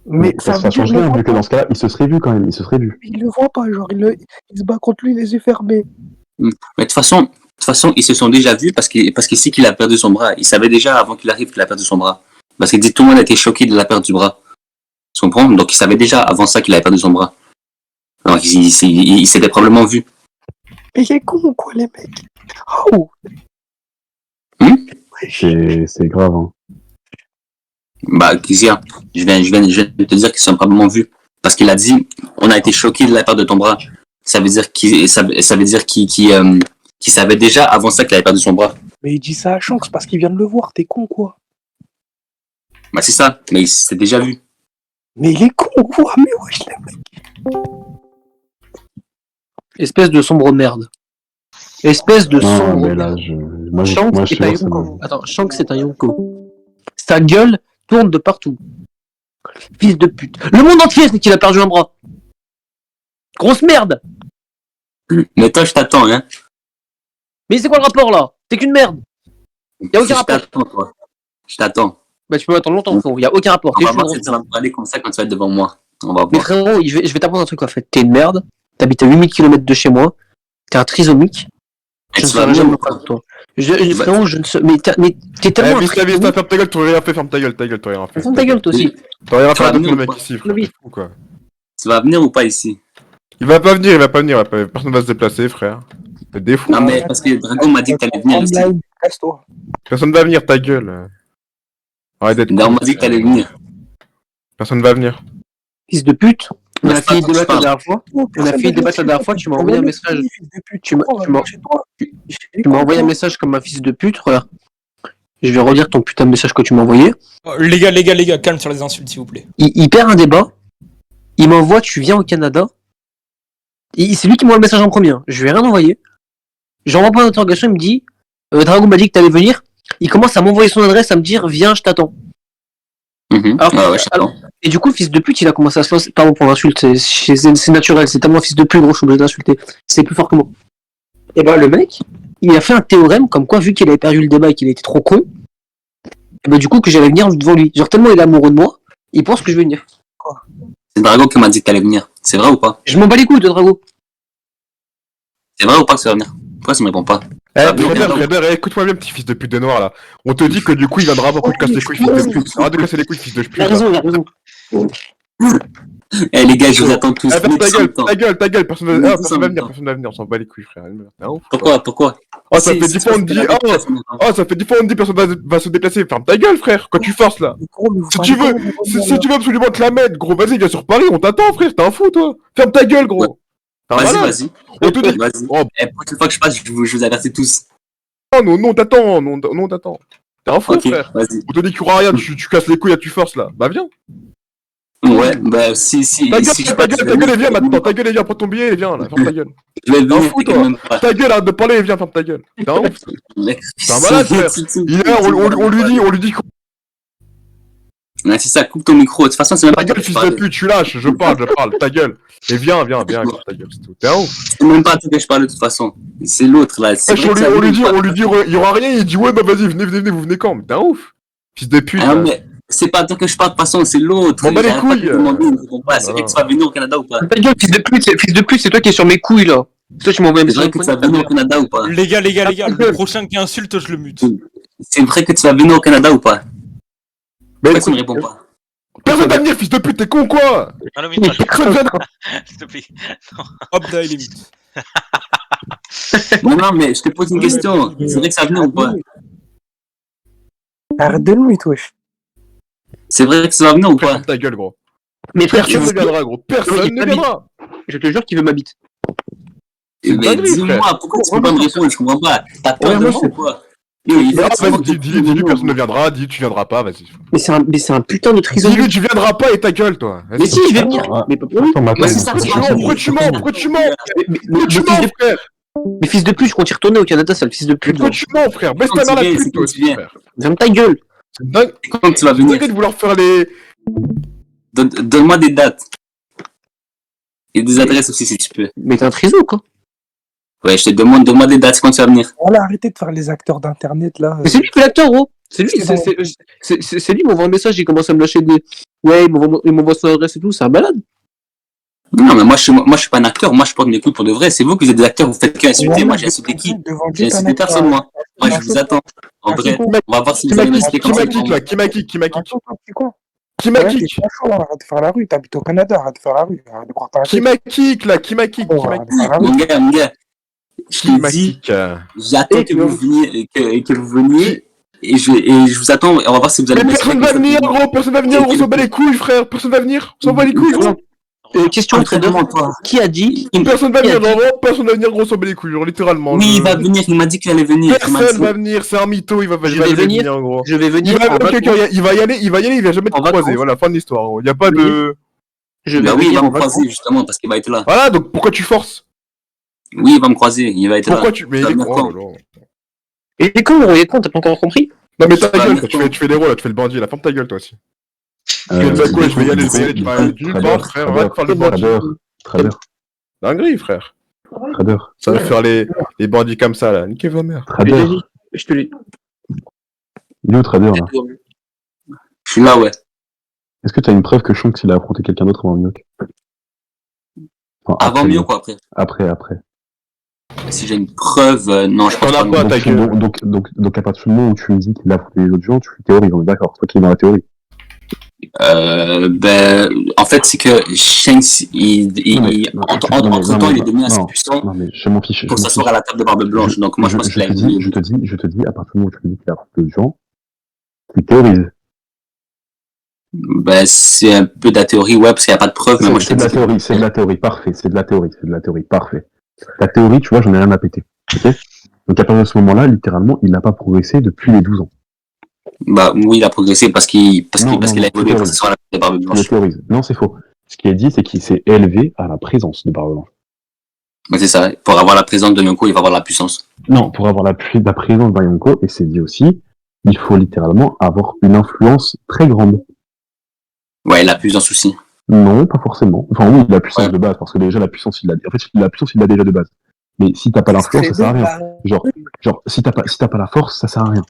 D: Mais
H: Ça
D: veut dire
H: change
D: il le
H: rien,
D: voit
H: vu que dans ce cas-là, ils se seraient vus quand même, ils se seraient vus.
D: il le voit pas, genre, il se bat contre lui les yeux fermés.
A: Mais de toute façon, ils se sont déjà vus parce qu'il sait qu'il a perdu son bras. Il savait déjà avant qu'il arrive qu'il a perdu son bras. Parce qu'il dit tout le monde a été choqué de la perte du bras. Tu comprends? Donc, il savait déjà avant ça qu'il avait perdu son bras. Donc, il s'était probablement vu.
D: Mais il est con ou quoi, les mecs? Oh!
H: C'est grave, hein.
A: Bah, Kizia, je viens de te dire qu'ils sont probablement vus. Parce qu'il a dit, on a été choqué de la perte de ton bras. Ça veut dire qu'il savait déjà avant ça qu'il avait perdu son bras.
D: Mais il dit ça à Shanks parce qu'il vient de le voir, t'es con quoi?
A: Bah, c'est ça, mais il s'était déjà vu.
D: Mais il est con ou quoi? Mais wesh, les mecs!
F: Espèce de sombre merde. Espèce de
H: Non,
F: sombre
H: mais là,
F: merde.
H: moi,
F: Shanks
H: je
F: est un
H: vois ça.
F: Yonko. Attends, Shanks c'est un Yonko. Sa gueule tourne de partout. Fils de pute. Le monde entier sait qu'il a perdu un bras. Grosse merde.
A: Mais toi, je t'attends, hein.
F: Mais c'est quoi le rapport là? T'es qu'une merde. Y'a aucun
A: Je
F: rapport.
A: t'attends, toi. Je t'attends.
F: Bah tu peux m'attendre longtemps, frérot. Y'a aucun rapport.
A: On
F: T'es
A: va
F: juste une
A: voir
F: grosse
A: si tu vas me parler comme ça quand tu vas être devant moi. On va
F: Mais
A: voir.
F: frérot, je vais t'apprendre un truc en fait. T'es une merde, t'habites à 8000 km de chez moi, t'es un trisomique,
A: Et
F: je ne
A: tu vas
F: serai
A: venir
F: jamais
A: ou pas?
F: pas de toi. Frérot, je ne sais. Mais t'es tellement un
I: Vista,
F: trisomique.
I: ferme ta gueule, t'aurais rien fait, ferme ta gueule, t'aurais rien fait.
F: Ferme ta gueule toi aussi.
I: T'aurais rien
A: Tu vas
I: fait
A: venir
I: le
A: ou
I: mec
A: pas?
I: ici, frère.
F: Oui.
I: C'est fou, quoi.
A: Tu vas venir ou pas ici?
I: Il va pas venir. Personne va se déplacer, frère. C'est des fous.
A: Non, mais parce que Dragon m'a dit que t'allais venir ici.
D: Online, casse-toi.
I: Personne va venir, ta gueule. Arrête d'être
A: Non, on
I: con.
A: m'a dit que t'allais venir.
I: Personne va venir.
F: Fils de pute. On
A: Mais
F: a
A: c'est pas
F: fini de
A: toi que je
F: débattre la
A: parle.
F: dernière fois. On a fini de débattre la dernière fois, tu m'as envoyé un message. Tu m'as envoyé un message comme un fils de pute, regarde. Je vais relire ton putain de message que tu m'as envoyé.
G: Oh, les gars, calme sur les insultes, s'il vous plaît.
F: Il perd un débat. Il m'envoie, tu viens au Canada. C'est lui qui m'envoie le message en premier. hein. Je lui ai rien envoyé. J'envoie pas d'interrogation, il me dit Dragon m'a dit que t'allais venir. Il commence à m'envoyer son adresse, à me dire viens, je t'attends. Alors,
A: Ouais, je t'attends.
F: Et du coup, le fils de pute, il a commencé à se lancer. Pardon pour l'insulte, c'est naturel, c'est tellement fils de pute, gros, je suis obligé d'insulter. C'est plus fort que moi. Et bah, le mec, il a fait un théorème comme quoi, vu qu'il avait perdu le débat et qu'il était trop con, et bah, du coup, que j'allais venir devant lui. Genre, tellement il est amoureux de moi, il pense que je vais venir.
A: C'est Dragon qui m'a dit que t'allais venir. C'est vrai ou pas?
F: Je m'en bats les couilles de Drago.
A: C'est vrai ou pas que tu vas venir? Pourquoi ça me répond pas?
I: Freder, écoute-moi bien, petit fils de pute de noir, là. On te dit que du coup, il viendra pour que tu casses les couilles, fils de pute. Arrête de casser les couilles, fils de pute.
F: Il a raison, il a raison.
A: Eh les gars, je vous attends tous.
I: Ah, ferme
A: Tous en même temps.
I: ta gueule, personne
A: Tous
I: va
A: en même temps.
I: venir, on s'en bat les couilles, frère. Ah, ouf.
A: Pourquoi?
I: Oh, ça fait 10 fois on te dit, ça fait 10 fois on te dit personne va se déplacer. Ferme ta gueule, frère, quand tu forces là. Si tu veux absolument te la mettre, gros, vas-y, viens sur Paris, on t'attend, frère, t'es un fou, toi. Ferme ta gueule, gros.
A: Vas-y.
I: On te dit,
A: Vas-y.
I: oh,
A: La prochaine fois que je passe, je vous avertis tous.
I: non, t'attends. T'es un fou,
A: Ok,
I: frère.
A: vas-y.
I: On te dit qu'il y aura rien, tu casses les couilles, là, tu forces là. Bah, viens.
A: Ouais, bah si
I: Ta
A: je
I: gueule,
A: passe,
I: et viens maintenant. Ta gueule, et viens, prends ton billet, et viens, là. Ferme ta gueule.
A: je vais
I: T'es un
A: venir,
I: fou,
A: t'inquiète
I: toi.
A: même pas.
I: Ta gueule, arrête de parler, et viens, ferme ta gueule. T'es un ouf.
A: Mec,
I: T'es un malade, frère. Il est là, on lui dit.
A: Ouais, c'est ça, coupe ton micro. De toute façon, c'est même
I: Ta
A: pas toi
I: gueule,
A: que je
I: fils de
A: parle.
I: pute, tu lâches, je parle, ta gueule. Et viens, écoute ta gueule, c'est tout. T'es un ouf.
A: C'est même pas à toi que je parle de toute façon. C'est l'autre là. C'est vrai que ça
I: On lui dit,
A: pas.
I: il y aura rien, il dit ouais, bah vas-y, venez, vous venez quand? Mais t'es un ouf. Fils de pute.
A: Ah,
I: là.
A: mais c'est pas à toi que je parle de toute façon, c'est l'autre.
I: M'en bats les
A: J'arrête pas de
I: couilles.
A: te demander, il me répond pas. C'est
I: Non,
A: vrai que tu vas venir au Canada ou pas?
F: Ta gueule, fils de pute, c'est toi qui es sur mes couilles là. C'est toi qui m'envoie un
A: C'est
F: message.
A: vrai que tu vas venir au Canada ou pas?
G: Les gars, le prochain qui insulte, je le mute.
A: C'est vrai que tu vas venir au Canada ou pas?
I: Mais
A: Pourquoi tu me réponds pas?
I: personne va venir, fils de pute, t'es con quoi?
J: Non, le mythe,
I: Personne vient.
J: s'il te plaît.
G: Hop, là, il est mute.
A: Non, mais je te pose une question. C'est vrai que ça va venir ou pas?
D: Arrête de le mute, wesh.
A: C'est vrai que ça va venir ou pas?
I: Ferme ta gueule, gros.
F: Mais frère, tu
I: Personne ne
F: veux.
I: viendra, gros. Personne ne viendra.
F: Je te jure qu'il veut ma bite.
A: Mais
I: dinguerie,
A: dis-moi,
I: frère.
A: pourquoi tu peux pas me répondre? Je comprends pas. T'as peur de
F: moi,
A: moi ou quoi? Yo, il
I: Ah,
A: faut
I: vas-y, dis-lui, personne ne viendra, dis tu viendras pas, vas-y.
F: Mais c'est un putain de trisomique.
I: Dis-lui, tu viendras pas et ta gueule, toi. Vas-y.
F: Mais si, je vais venir. Mais pas pour lui.
H: Attends, mais attends,
A: Mais c'est ça,
H: attends,
A: c'est
H: attends,
A: ça.
H: attends.
I: Pourquoi tu mens?
F: Mais
I: Pourquoi tu
F: fils
I: mens,
F: de-
I: frère?
F: mais fils de pute, je compte y retourner au Canada, ça le fils de pute.
I: Pourquoi tu mens, frère? Baisse ta mère la pute, toi aussi, frère.
F: Ferme ta gueule.
I: C'est dingue.
A: Quand tu vas
I: C'est
A: venir?
I: dingue de vouloir faire les.
A: Donne-moi des dates. Et des adresses aussi, si tu peux.
F: Mais t'es un triso, quoi.
A: Ouais, je te demande, donne-moi des dates quand tu vas venir.
D: Voilà, arrêtez de faire les acteurs d'internet là.
F: Mais c'est lui qui fait l'acteur, gros. C'est lui,
D: C'est
F: c'est lui, il m'envoie un message, il commence à me lâcher des. Ouais, il m'envoie son adresse et tout, c'est un malade.
A: Non, mais moi, je suis pas un acteur. Moi, je porte mes couilles pour de vrai. C'est vous qui êtes des acteurs. Vous faites que insulter. Moi, j'ai insulté qui? J'ai insulté personne, moi. Moi, je vous attends. En vrai, on va voir si vous allez m'insulter
I: Qui
A: quand
I: m'a
A: c'est
I: kick là? Qui m'a kick? Qui m'a kick?
D: C'est quoi?
I: Qui m'a
D: Ouais,
I: kick?
D: t'es pas chaud, arrête de faire la rue, t'habites au Canada, arrête de faire la rue, arrête de croire ta
I: Qui m'a kick là? Qui m'a kick? Qui m'a
D: arrête de faire la rue.
A: Mon gars, je
I: Qui
A: t'ai
I: m'a
A: dit,
I: kick?
A: j'attends que vous veniez, que vous veniez, et je vous attends, et on va voir si vous allez
I: Mais
A: m'insulter.
I: personne va venir, gros, personne va venir, on s'en bat les couilles, frère, personne va venir, on s'en bat les couilles, gros.
F: Question trader,
A: toi.
F: qui a dit
I: Personne va
F: Qui a
I: venir, non, personne va venir, gros, on s'en bat les couilles, genre, littéralement.
A: Oui, il va venir, il m'a dit qu'il allait venir.
I: Personne va venir, c'est un mytho, il va
F: Je vais venir,
I: gros.
F: je vais
I: Il
F: venir
I: va,
F: en
I: ok,
F: vacances.
I: il va y aller, il va jamais te
F: En
I: croiser,
F: vacances.
I: voilà, fin de l'histoire, gros. Y a pas de...
F: Je vais
A: Bah oui, il
F: venir
A: va
F: en
A: me croiser,
F: vacances.
A: justement, parce qu'il va être là.
I: Voilà, donc pourquoi tu forces?
A: Oui, il va me croiser, il va être
I: Pourquoi
A: là.
I: tu... Mais
A: Ça
I: il est
A: va venir
I: con,
A: quand?
I: oh là là.
F: Et t'es con, gros, il est con, t'as pas encore compris?
I: Non mais ta
A: Ça va
I: gueule,
A: venir
I: toi, tu fais l'héros là, tu fais le bandit là, ferme ta gueule toi aussi.
H: Euh,
I: Je vais y aller,
H: du coup,
I: tu vas aller, tu parles, frère, arrête de faire le bandit. Dinguerie, frère.
H: Trader.
I: Ça va faire les bandits comme ça là, niquez vos mères.
H: Trader.
F: Je te l'ai.
H: Il est où Trader là?
A: Je suis là, ouais.
H: Est-ce que tu as une preuve que Shanks il a affronté quelqu'un d'autre avant Mihawk? Enfin,
A: Avant
H: après,
A: mieux, quoi, après.
H: Après.
A: Si j'ai une preuve, non, je pense
I: T'en as
A: pas.
I: quoi,
A: non.
I: ta gueule?
H: Donc à partir du moment où tu me dis qu'il a affronté les autres gens, tu théorises, on est d'accord, c'est toi qui es dans la théorie.
A: Ben, en fait, c'est que Shanks, entre-temps, il est devenu assez puissant
H: Non mais je m'en fiche.
A: pour s'asseoir à la table de Barbe Blanche. Donc, moi, je pense qu'il a gagné.
H: Je te dis, à partir du moment où tu me dis qu'il a affronté d'autres gens, tu théorises.
A: Ben, c'est un peu de la théorie, ouais, parce qu'il n'y a pas de preuve, mais moi, je te
H: C'est de la
A: dis.
H: théorie, c'est de la théorie, parfait, c'est de la théorie, parfait. La théorie, tu vois, j'en ai rien à péter. Ok. Donc à partir de ce moment-là, littéralement, il n'a pas progressé depuis les 12 ans.
A: Bah, oui, il a progressé parce qu'il a évolué pour
H: théorise.
A: s'asseoir à la table de Barbe
H: Je
A: Blanche.
H: théorise. Non, c'est faux. Ce qui est dit, c'est qu'il s'est élevé à la présence de Barbe Blanche.
A: Mais c'est ça. Pour avoir la présence de Yonko, il va avoir la puissance.
H: Non, pour avoir la présence d'un Yonko, et c'est dit aussi, il faut littéralement avoir une influence très grande.
A: Ouais, il a puissance aussi.
H: Non, pas forcément. Enfin oui, la puissance
A: Ouais.
H: de base, parce que déjà la puissance, il l'a. En fait, la puissance, il l'a déjà de base. Mais si t'as pas l'influence, ça sert à rien. Genre, si t'as pas la force, ça sert à rien.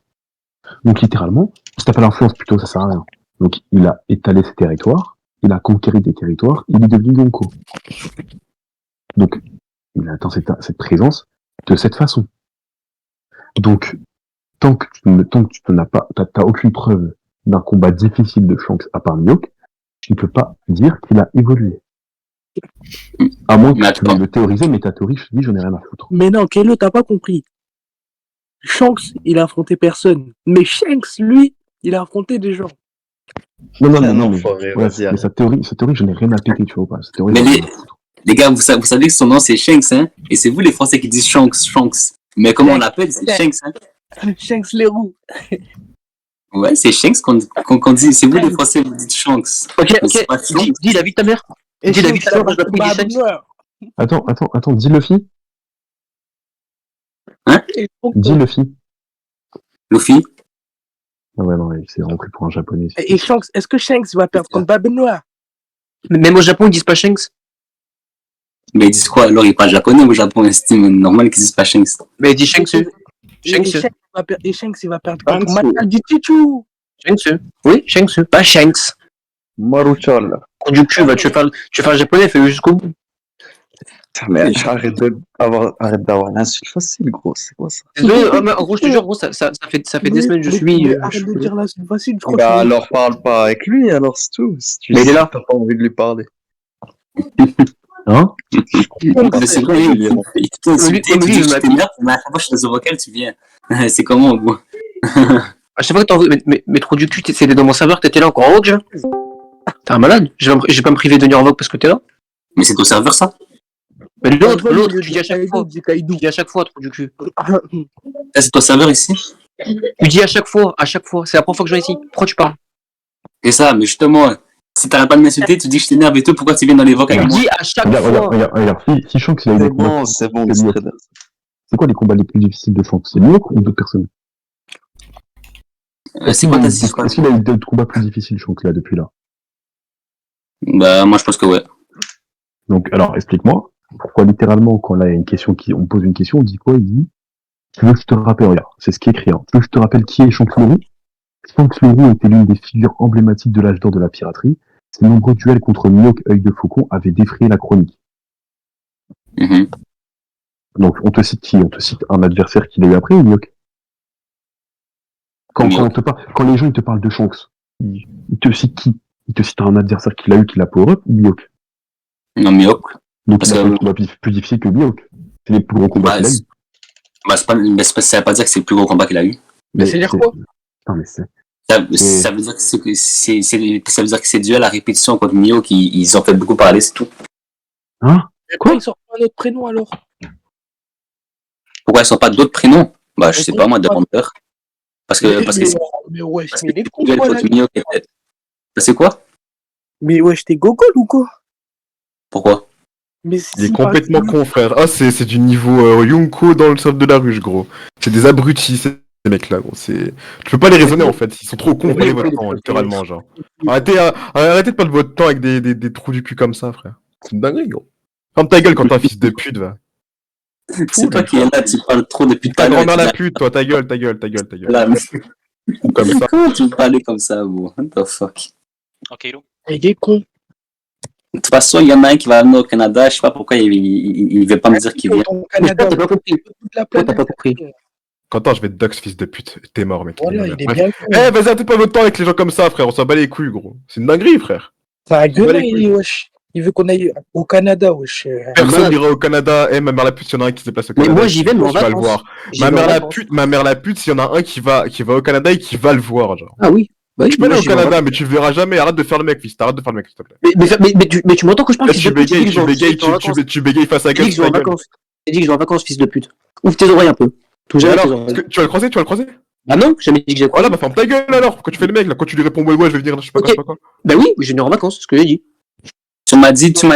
H: Donc littéralement, si t'as pas l'influence, plutôt, ça sert à rien. Donc il a étalé ses territoires, il a conquéri des territoires, il est devenu Yonko. Donc il atteint cette présence de cette façon. Donc tant que tu n'as pas, t'as aucune preuve d'un combat difficile de Shanks à part Mihawk, tu ne peux pas dire qu'il a évolué. À moins que tu veuilles le théoriser, mais ta théorie, je te dis, j'en ai rien à foutre.
D: Mais non, Kelo, t'as pas compris. Shanks, il a affronté personne. Mais Shanks, lui, il a affronté des gens.
H: Non, mais sa théorie, je n'ai rien à péter, tu vois pas. Sa théorie,
A: Mais les gars, vous savez que son nom c'est Shanks, hein? Et c'est vous les Français qui disent Shanks. Mais comment on l'appelle? C'est Shanks, hein?
D: Shanks les roues.
A: Ouais, c'est Shanks qu'on dit. C'est vous les Français, vous dites Shanks.
F: Ok,
A: Mais c'est pas Shanks.
F: dis la vie de ta mère. Dis la vie de ta mère, moi je dois payer des Shanks.
H: Attends, dis Luffy.
A: Hein?
H: Dis Luffy.
A: Luffy?
H: Ah ouais, non, il s'est vraiment pris pour un japonais.
D: Et Shanks, est-ce que Shanks va perdre contre Babe Noire?
F: Mais même au Japon, ils disent pas Shanks.
A: Mais ils disent quoi? Alors, ils parlent japonais au Japon, c'est normal qu'ils disent pas Shanks.
F: Mais ils disent Shanks.
D: Et Shanks, il va perdre contre Matal du Tichou.
F: Shanks. Oui, Shanks. Pas Shanks.
J: Maruchan.
F: Du cul, tu vas faire le japonais, fais-le jusqu'au bout.
J: Mais arrête d'avoir l'insulte facile, gros, c'est quoi ça?
F: En gros, je te jure, gros, ça fait des semaines que je suis.
D: Arrête de dire là, c'est facile, je crois.
J: Bah alors parle pas avec lui, alors c'est tout. Si tu
F: Mais il est là.
J: t'as pas envie de lui parler.
H: Hein?
A: C'est quoi, il t'a insulté, tu dis que tu t'énerves, mais à chaque fois que je suis dans un vocal, tu viens. C'est comment, au bout?
F: À chaque fois que t'en veux, mais trop du cul, t'essayais dans mon serveur, t'étais là encore en haut déjà. T'es un malade. Je vais pas me priver de venir en vogue parce que t'es là.
A: Mais c'est ton serveur, ça?
F: Mais l'autre, tu dis à chaque fois. Tu dis à chaque fois, trop du cul.
A: Ça, c'est ton serveur ici?
F: Tu dis à chaque fois. C'est la première fois que je viens ici. Pourquoi tu parles?
A: C'est ça, mais justement, si t'arrêtes pas de m'insulter, tu dis que je t'énerve et tout, pourquoi tu viens dans les vocs avec
F: Tu
A: moi?
F: dis à chaque fois.
H: Regarde, si Shanks il a eu des combats.
J: C'est bon,
H: c'est quoi les combats les plus difficiles de Shanks? C'est Mihawk ou d'autres personnes?
A: C'est quoi ta
H: Est-ce qu'il a eu d'autres combats plus difficiles, Shanks, là, depuis là?
A: Bah, moi, je pense que ouais.
H: Donc, alors, explique-moi, pourquoi littéralement, quand là, il y a une question on pose une question, on dit quoi? Il dit, tu veux que je te rappelle, regarde, c'est ce qui est écrit, hein. Tu veux que je te rappelle qui est Shanks Leroux? Shanks Leroux était l'une des figures emblématiques de l'âge d'or de la piraterie. Ses nombreux duels contre Mihawk Œil de Faucon avaient défrayé la chronique.
A: Mhm.
H: Donc, on te cite qui? On te cite un adversaire qu'il a eu après ou Mihawk? Quand les gens ils te parlent de Shanks, ils te citent qui? Ils te citent un adversaire qu'il a eu, qu'il a power-up ou Mihawk?
A: Non, Mihawk.
H: Donc,
A: Parce
H: il a
A: que-
H: fait un combat plus difficile que Mihawk. C'est les plus gros combats
A: Bah,
H: qu'il a eu.
A: Bah, ça veut pas dire que c'est le plus gros combat qu'il a eu.
D: Mais c'est dire quoi?
H: Non, mais c'est...
A: Ça veut dire que ça veut dire que ces duels à répétition contre Mihawk, ils ont fait beaucoup parler, c'est tout.
H: Hein?
D: Quoi? Ils sortent pas notre prénom alors?
A: Pourquoi ils sont pas d'autres prénoms? Bah, je
D: Mais
A: sais
D: comment
A: pas, moi,
D: ça?
A: demandeur. Parce que
D: Mais wesh,
A: parce
D: mais
A: que
D: il est con,
A: duel
D: quoi,
A: contre
D: là.
A: Mihawk était. C'est quoi?
D: Mais wesh, t'es gogol ou quoi?
A: Pourquoi?
D: Mais
I: Il est
D: si,
I: complètement con, frère. Ah, c'est du niveau Yunko dans le sable de la ruche, gros. C'est des abrutis, ces mecs-là, gros. Tu peux pas les raisonner, en fait. Ils sont trop cons, prenez votre temps, littéralement, genre. Arrêtez de perdre votre temps avec des trous du cul comme ça, frère. C'est une dinguerie, gros. Ferme ta gueule quand t'es un fils de pute, va.
A: C'est toi qui es là, tu parles trop depuis tout
I: Ta
A: à l'heure.
I: grand-mère la pute, toi, ta gueule.
A: Là, mais
I: Comme ça.
A: comment tu peux parler comme ça, bro? What the fuck?
K: Ok, Lou.
D: il est con.
A: De toute façon, il y en a un qui va venir au Canada, je sais pas pourquoi il veut pas me dire qu'il vient.
F: Au Canada, t'as pas compris.
D: Toute la
F: Toi, t'as
D: planète.
F: pas compris.
I: Quentin, je vais te dox, fils de pute. T'es mort, mec.
D: Voilà, il est
I: Bref.
D: bien con.
I: Eh, vas-y, arrêtez pas votre temps avec les gens comme ça, frère. On s'en bat les couilles, gros. C'est une dinguerie, frère.
D: C'est un
I: Bah,
D: gueulin,
I: les
D: il wesh. Il veut qu'on aille au Canada, wesh.
I: Personne n'ira au Canada. Eh, ma mère la pute, s'il y en a un qui se déplace au
F: Mais
I: Canada.
F: moi, j'y vais, mais en
I: tu vas le
F: vacances.
I: voir.
F: J'y
I: Ma
F: vais en
I: mère la
F: vacances.
I: pute, s'il y en a un qui va au Canada et qui va le voir, genre.
F: Ah oui. Bah oui,
I: Tu peux aller
F: moi,
I: au
F: j'y vais en
I: Canada,
F: vacances.
I: mais tu le verras jamais. Arrête de faire le mec, fils. Arrête de faire le mec, s'il te plaît.
F: Mais tu m'entends quand je parle,
I: Là,
F: fils
I: tu
F: de pute?
I: bégayes, tu bégayes face à
F: J'ai dit
I: gueule.
F: que je vais en vacances. J'ai dit que je vais en vacances, fils de pute. Ouvre tes oreilles un peu. Touche jamais tes
I: Alors,
F: oreilles.
I: tu vas le croiser?
F: Ah non, j'ai jamais dit que j'ai
I: Voilà, bah ferme ta gueule alors. Quand tu fais le mec, là, quand tu lui réponds, ouais, je vais venir, je sais pas quoi,
F: Ok.
I: je sais pas quoi.
F: Bah oui, je vais venir en vacances, c'est ce que j'ai dit.
A: Tu m'as dit, tu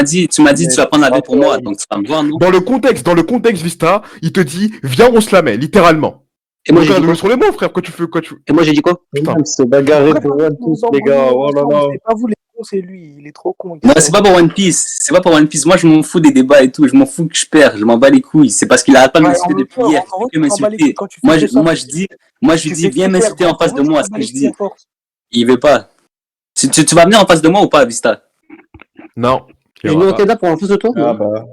A: vas prendre l'avion pour moi, donc tu vas me voir, non?
I: Dans le contexte, Vista, il te dit, viens, on se la met, littéralement.
F: Et moi,
I: Donc,
F: j'ai dit quoi?
I: sur les mots, frère, quoi tu fais.
F: Et moi, j'ai dit quoi?
I: Putain.
J: Se bagarrer pour One Piece, les gars. Oh là là.
D: C'est pas vous les cons, c'est lui. Il est trop con.
A: Non, c'est pas pour One Piece. C'est pas pour One Piece. Moi, je m'en fous des débats et tout. Je m'en fous que je perds. Je m'en bats les couilles. C'est parce qu'il arrête pas de m'insulter depuis hier. Il fait que m'insulter. Moi, je lui dis, viens m'insulter en face de moi. Ce que je dis. Il veut pas. Tu vas venir en face de moi ou pas, Vista?
I: Non.
F: Il est venu au Canada pour en face de toi?
J: Ah bah.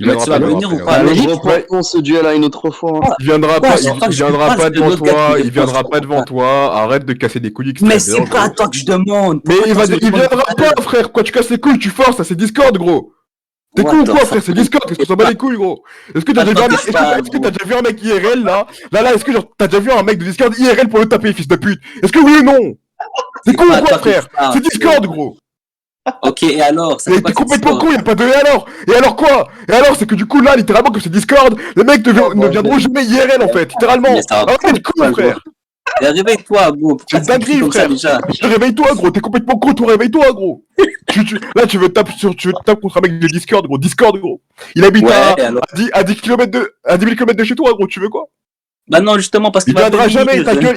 I: Il viendra
A: tu vas
I: pas
A: venir
I: devant
A: ou
I: toi.
A: pas?
J: Reportons ce duel à une autre fois.
I: Il viendra
A: Quoi,
I: pas,
A: à chaque fois que
I: il
A: je
I: viendra
A: parle,
I: pas
A: c'est
I: devant
A: l'autre gars qui
I: toi,
A: me
I: il viendra
A: répond.
I: pas devant toi, arrête de casser des couilles
A: Mais
I: extérieures.
A: c'est pas à toi que je demande.
I: Mais il viendra pas, frère, quoi tu casses les couilles, tu forces, ça c'est Discord, gros. T'es
A: What
I: con ou
A: the
I: quoi,
A: fuck?
I: frère, c'est Discord, qu'est-ce qu'on s'en bat les couilles, gros? Est-ce que t'as déjà vu un mec IRL, là? Là, est-ce que genre, t'as déjà vu un mec de Discord IRL pour le taper, fils de pute? Est-ce que oui ou non? C'est con ou
A: pas à
I: quoi,
A: toi que
I: frère?
A: je parle.
I: C'est Discord, gros.
A: Ok, et alors? Ça
I: Mais
A: fait pas
I: t'es
A: que c'est
I: complètement
A: Discord.
I: con, y'a pas de et alors? Et alors quoi? Et alors, c'est que du coup, là, littéralement, comme c'est Discord, les mecs ne viendront jamais IRL, en fait, littéralement.
A: Mais ça va
I: Arrête d'être con, frère.
A: Mais réveille-toi, bro. Pourquoi
I: C'est dinguerie,
A: comme ça
I: frère.
A: déjà?
I: Réveille-toi, gros, t'es complètement con, toi, réveille-toi, gros. Là, tu veux taper contre un mec de Discord, gros. Discord, gros. Il habite
A: Ouais,
I: à
A: alors?
I: 10 km à 10 000 km de chez toi, gros, tu veux quoi?
A: Bah non, justement, parce qu'il
I: Il
A: va
I: viendra
A: venir.
I: jamais, ta gueule,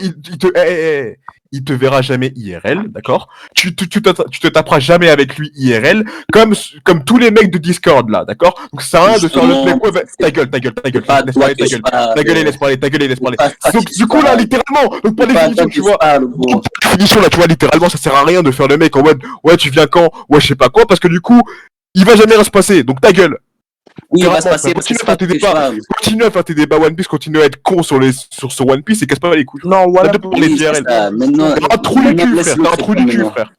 I: il te verra jamais IRL, d'accord? Tu te taperas jamais avec lui IRL, comme tous les mecs de Discord, là, d'accord? Donc ça sert à rien de faire le mec, ouais, bah, ta gueule,
A: Pas
I: laisse
A: toi
I: parler,
A: que je parle.
I: ta gueule, laisse parler.
A: Pas toi
I: Donc
A: que
I: du
A: je
I: coup, là,
A: parle.
I: littéralement, donc pour
A: Pas
I: définition,
A: toi que
I: tu
A: je
I: vois,
A: parle, bro.
I: définition là, tu vois, littéralement, ça sert à rien de faire le mec en mode ouais, tu viens quand, ouais, je sais pas quoi, parce que du coup, il va jamais rien se passer. Donc ta gueule.
A: Oui, il va se
I: Littéralement,
A: passer parce que
I: continue
A: c'est
I: à
A: pas
I: faire tes
A: tout que je
I: débats,
A: parle.
I: continue à faire tes débats One Piece, continue à être con sur One Piece et casse pas les couilles.
D: Non, voilà.
I: Arrête de parler
A: Oui,
I: d'IRL.
A: c'est ça. Maintenant,
I: T'as un trou du
A: maintenant,
I: cul,
A: laisse
I: frère.
A: l'autre
I: T'as un trou du
A: répondre
I: cul,
A: maintenant.
I: frère.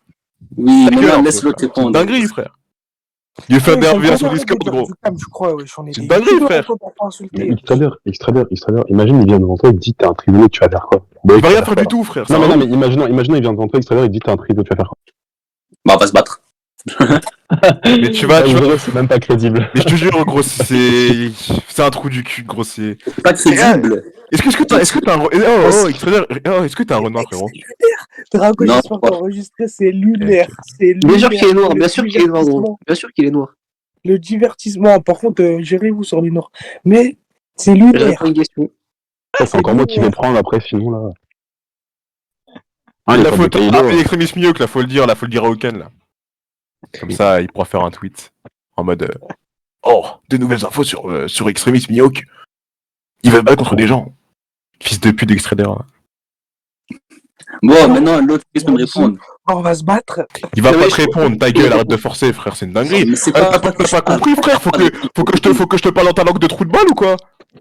A: Oui,
I: Ta gueule,
A: maintenant,
I: un
A: laisse
I: peu,
A: l'autre
I: frère. C'est une
A: répondre.
I: dinguerie, frère. Il veut faire viens sur Discord, gros.
D: Je crois, wesh, on est
I: C'est
D: des
I: une dinguerie,
D: youtubeurs,
I: frère.
D: quoi, pour pas insulter.
H: Extrader, imagine, il vient devant toi, il te dit, t'es un prisonnier, tu vas faire quoi?
I: Il va rien faire du tout, frère.
H: Non, mais imaginons, il vient devant toi, Extrader, il te dit, t'es un prisonnier, tu vas faire quoi?
A: Bah, on va se battre.
I: Mais tu vas.
H: C'est même pas crédible.
I: Mais je te jure, gros, c'est un trou du cul, gros. C'est
A: Pas crédible.
I: Est-ce que t'as un. Oh, Extrader, est-ce que t'as un renard, frérot?
D: Drago,
A: Non,
D: j'espère
A: pourquoi
D: qu'enregistrer, c'est lunaire.
F: Bien sûr qu'il est noir, bien sûr qu'il est noir, gros. Bien sûr qu'il est noir.
D: Le divertissement, par contre, gérez-vous sur les noirs. Mais c'est
F: Je
D: lunaire.
F: réponds à une question.
H: Ça, c'est encore moi qui vais prendre après, sinon, là. Ah,
I: La
H: il
I: faute
H: faut
I: à Extremis mieux que là, faut le dire à Oken, là. Comme ça, il pourra faire un tweet en mode oh, des nouvelles infos sur Extremis Mihawk. Il va se battre contre des gens. Fils de pute d'Extrader.
A: Bon, maintenant, l'autre, qu'est-ce qu'on me répondre?
D: On va se battre.
I: Il va pas te répondre, ta gueule, arrête de forcer, frère, c'est une dinguerie.
A: Mais c'est
I: T'as
A: pas
I: pas compris, frère, faut que je te parle dans ta langue de trou de balle ou quoi?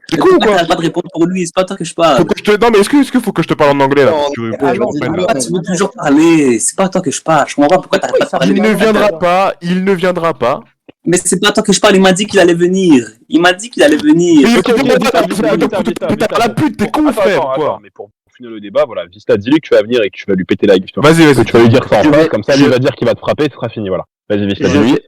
I: C'est con ou quoi?
A: T'arrêtes pas de répondre pour lui, c'est pas toi que je parle.
I: Non, mais est-ce que faut que je te parle en anglais là? Tu veux
D: alors,
I: que je reprenne, là
A: Pourquoi tu veux toujours parler? C'est pas toi que je parle. Je comprends pas pourquoi t'arrêtes pas de parler.
I: Il ne viendra pas.
A: Mais c'est pas toi que je parle, il m'a dit qu'il allait venir. Il m'a dit qu'il allait venir.
I: Mais t'as la pute, t'es con, frère, quoi.
H: Mais pour finir le débat, voilà, Vista, dis-lui que tu vas venir et que tu vas lui péter la gueule.
I: Vas-y.
H: Tu vas lui dire ça en face, comme ça, lui va dire qu'il va te frapper, ce sera fini, voilà. Vas-y, Vista, dis-lui.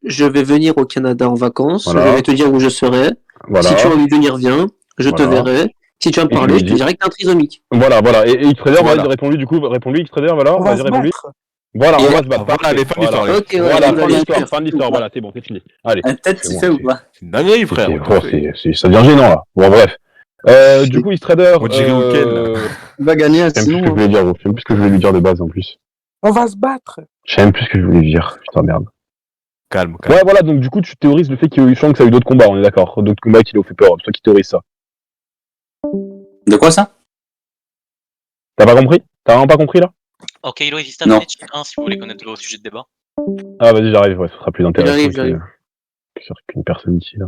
F: Je vais venir au Canada en vacances,
H: Voilà.
F: je vais te dire où je serai.
H: Voilà.
F: Si tu as envie de venir, viens. Je te
H: Voilà.
F: verrai. Si tu vas me
H: Et
F: parler,
H: je
F: je
H: lui
F: te
H: dis.
F: dirai que t'es un trisomique.
H: Voilà. Et X-Trader,
I: Voilà.
H: vas-y, réponds-lui, du coup, réponds-lui, X-Trader, voilà,
D: On va
H: vas-y,
D: se
H: réponds-lui.
D: battre.
H: Voilà, on
F: Et-
H: va se battre.
I: Voilà, allez, fin de l'histoire, allez.
F: Ok, ouais,
H: Voilà,
F: on va bien faire.
H: fin de l'histoire, voilà, c'est bon, c'est fini. Allez.
A: Peut-être tu
H: bon,
A: fais ou
H: c'est-
A: pas?
I: C'est une dinguerie, frère.
H: Ça devient gênant, là. Bon, bref. Du coup, X-Trader,
I: On dirait Ouken, là.
J: Il va gagner,
H: je sais même plus ce que je
J: sinon.
H: voulais dire, gros. Je sais même plus ce que je voulais lui dire de base, en plus.
D: On va se battre.
H: Je sais même plus ce que je voulais lui dire. Putain, merde.
I: Calme.
H: Ouais, voilà, donc du coup, tu théorises le fait qu'il y a eu Shanks a eu d'autres combats, on est d'accord. D'autres combats qui lui ont fait peur. C'est toi qui théorises ça.
A: De quoi ça?
H: T'as pas compris? T'as vraiment pas compris, là?
K: Ok, Hilo et Vista,
A: Non.
K: venez check 1 si vous voulez connaître le sujet de débat.
H: Ah, vas-y, j'arrive, ouais, ce sera plus intéressant
F: J'arrive.
H: qu'une personne ici, là.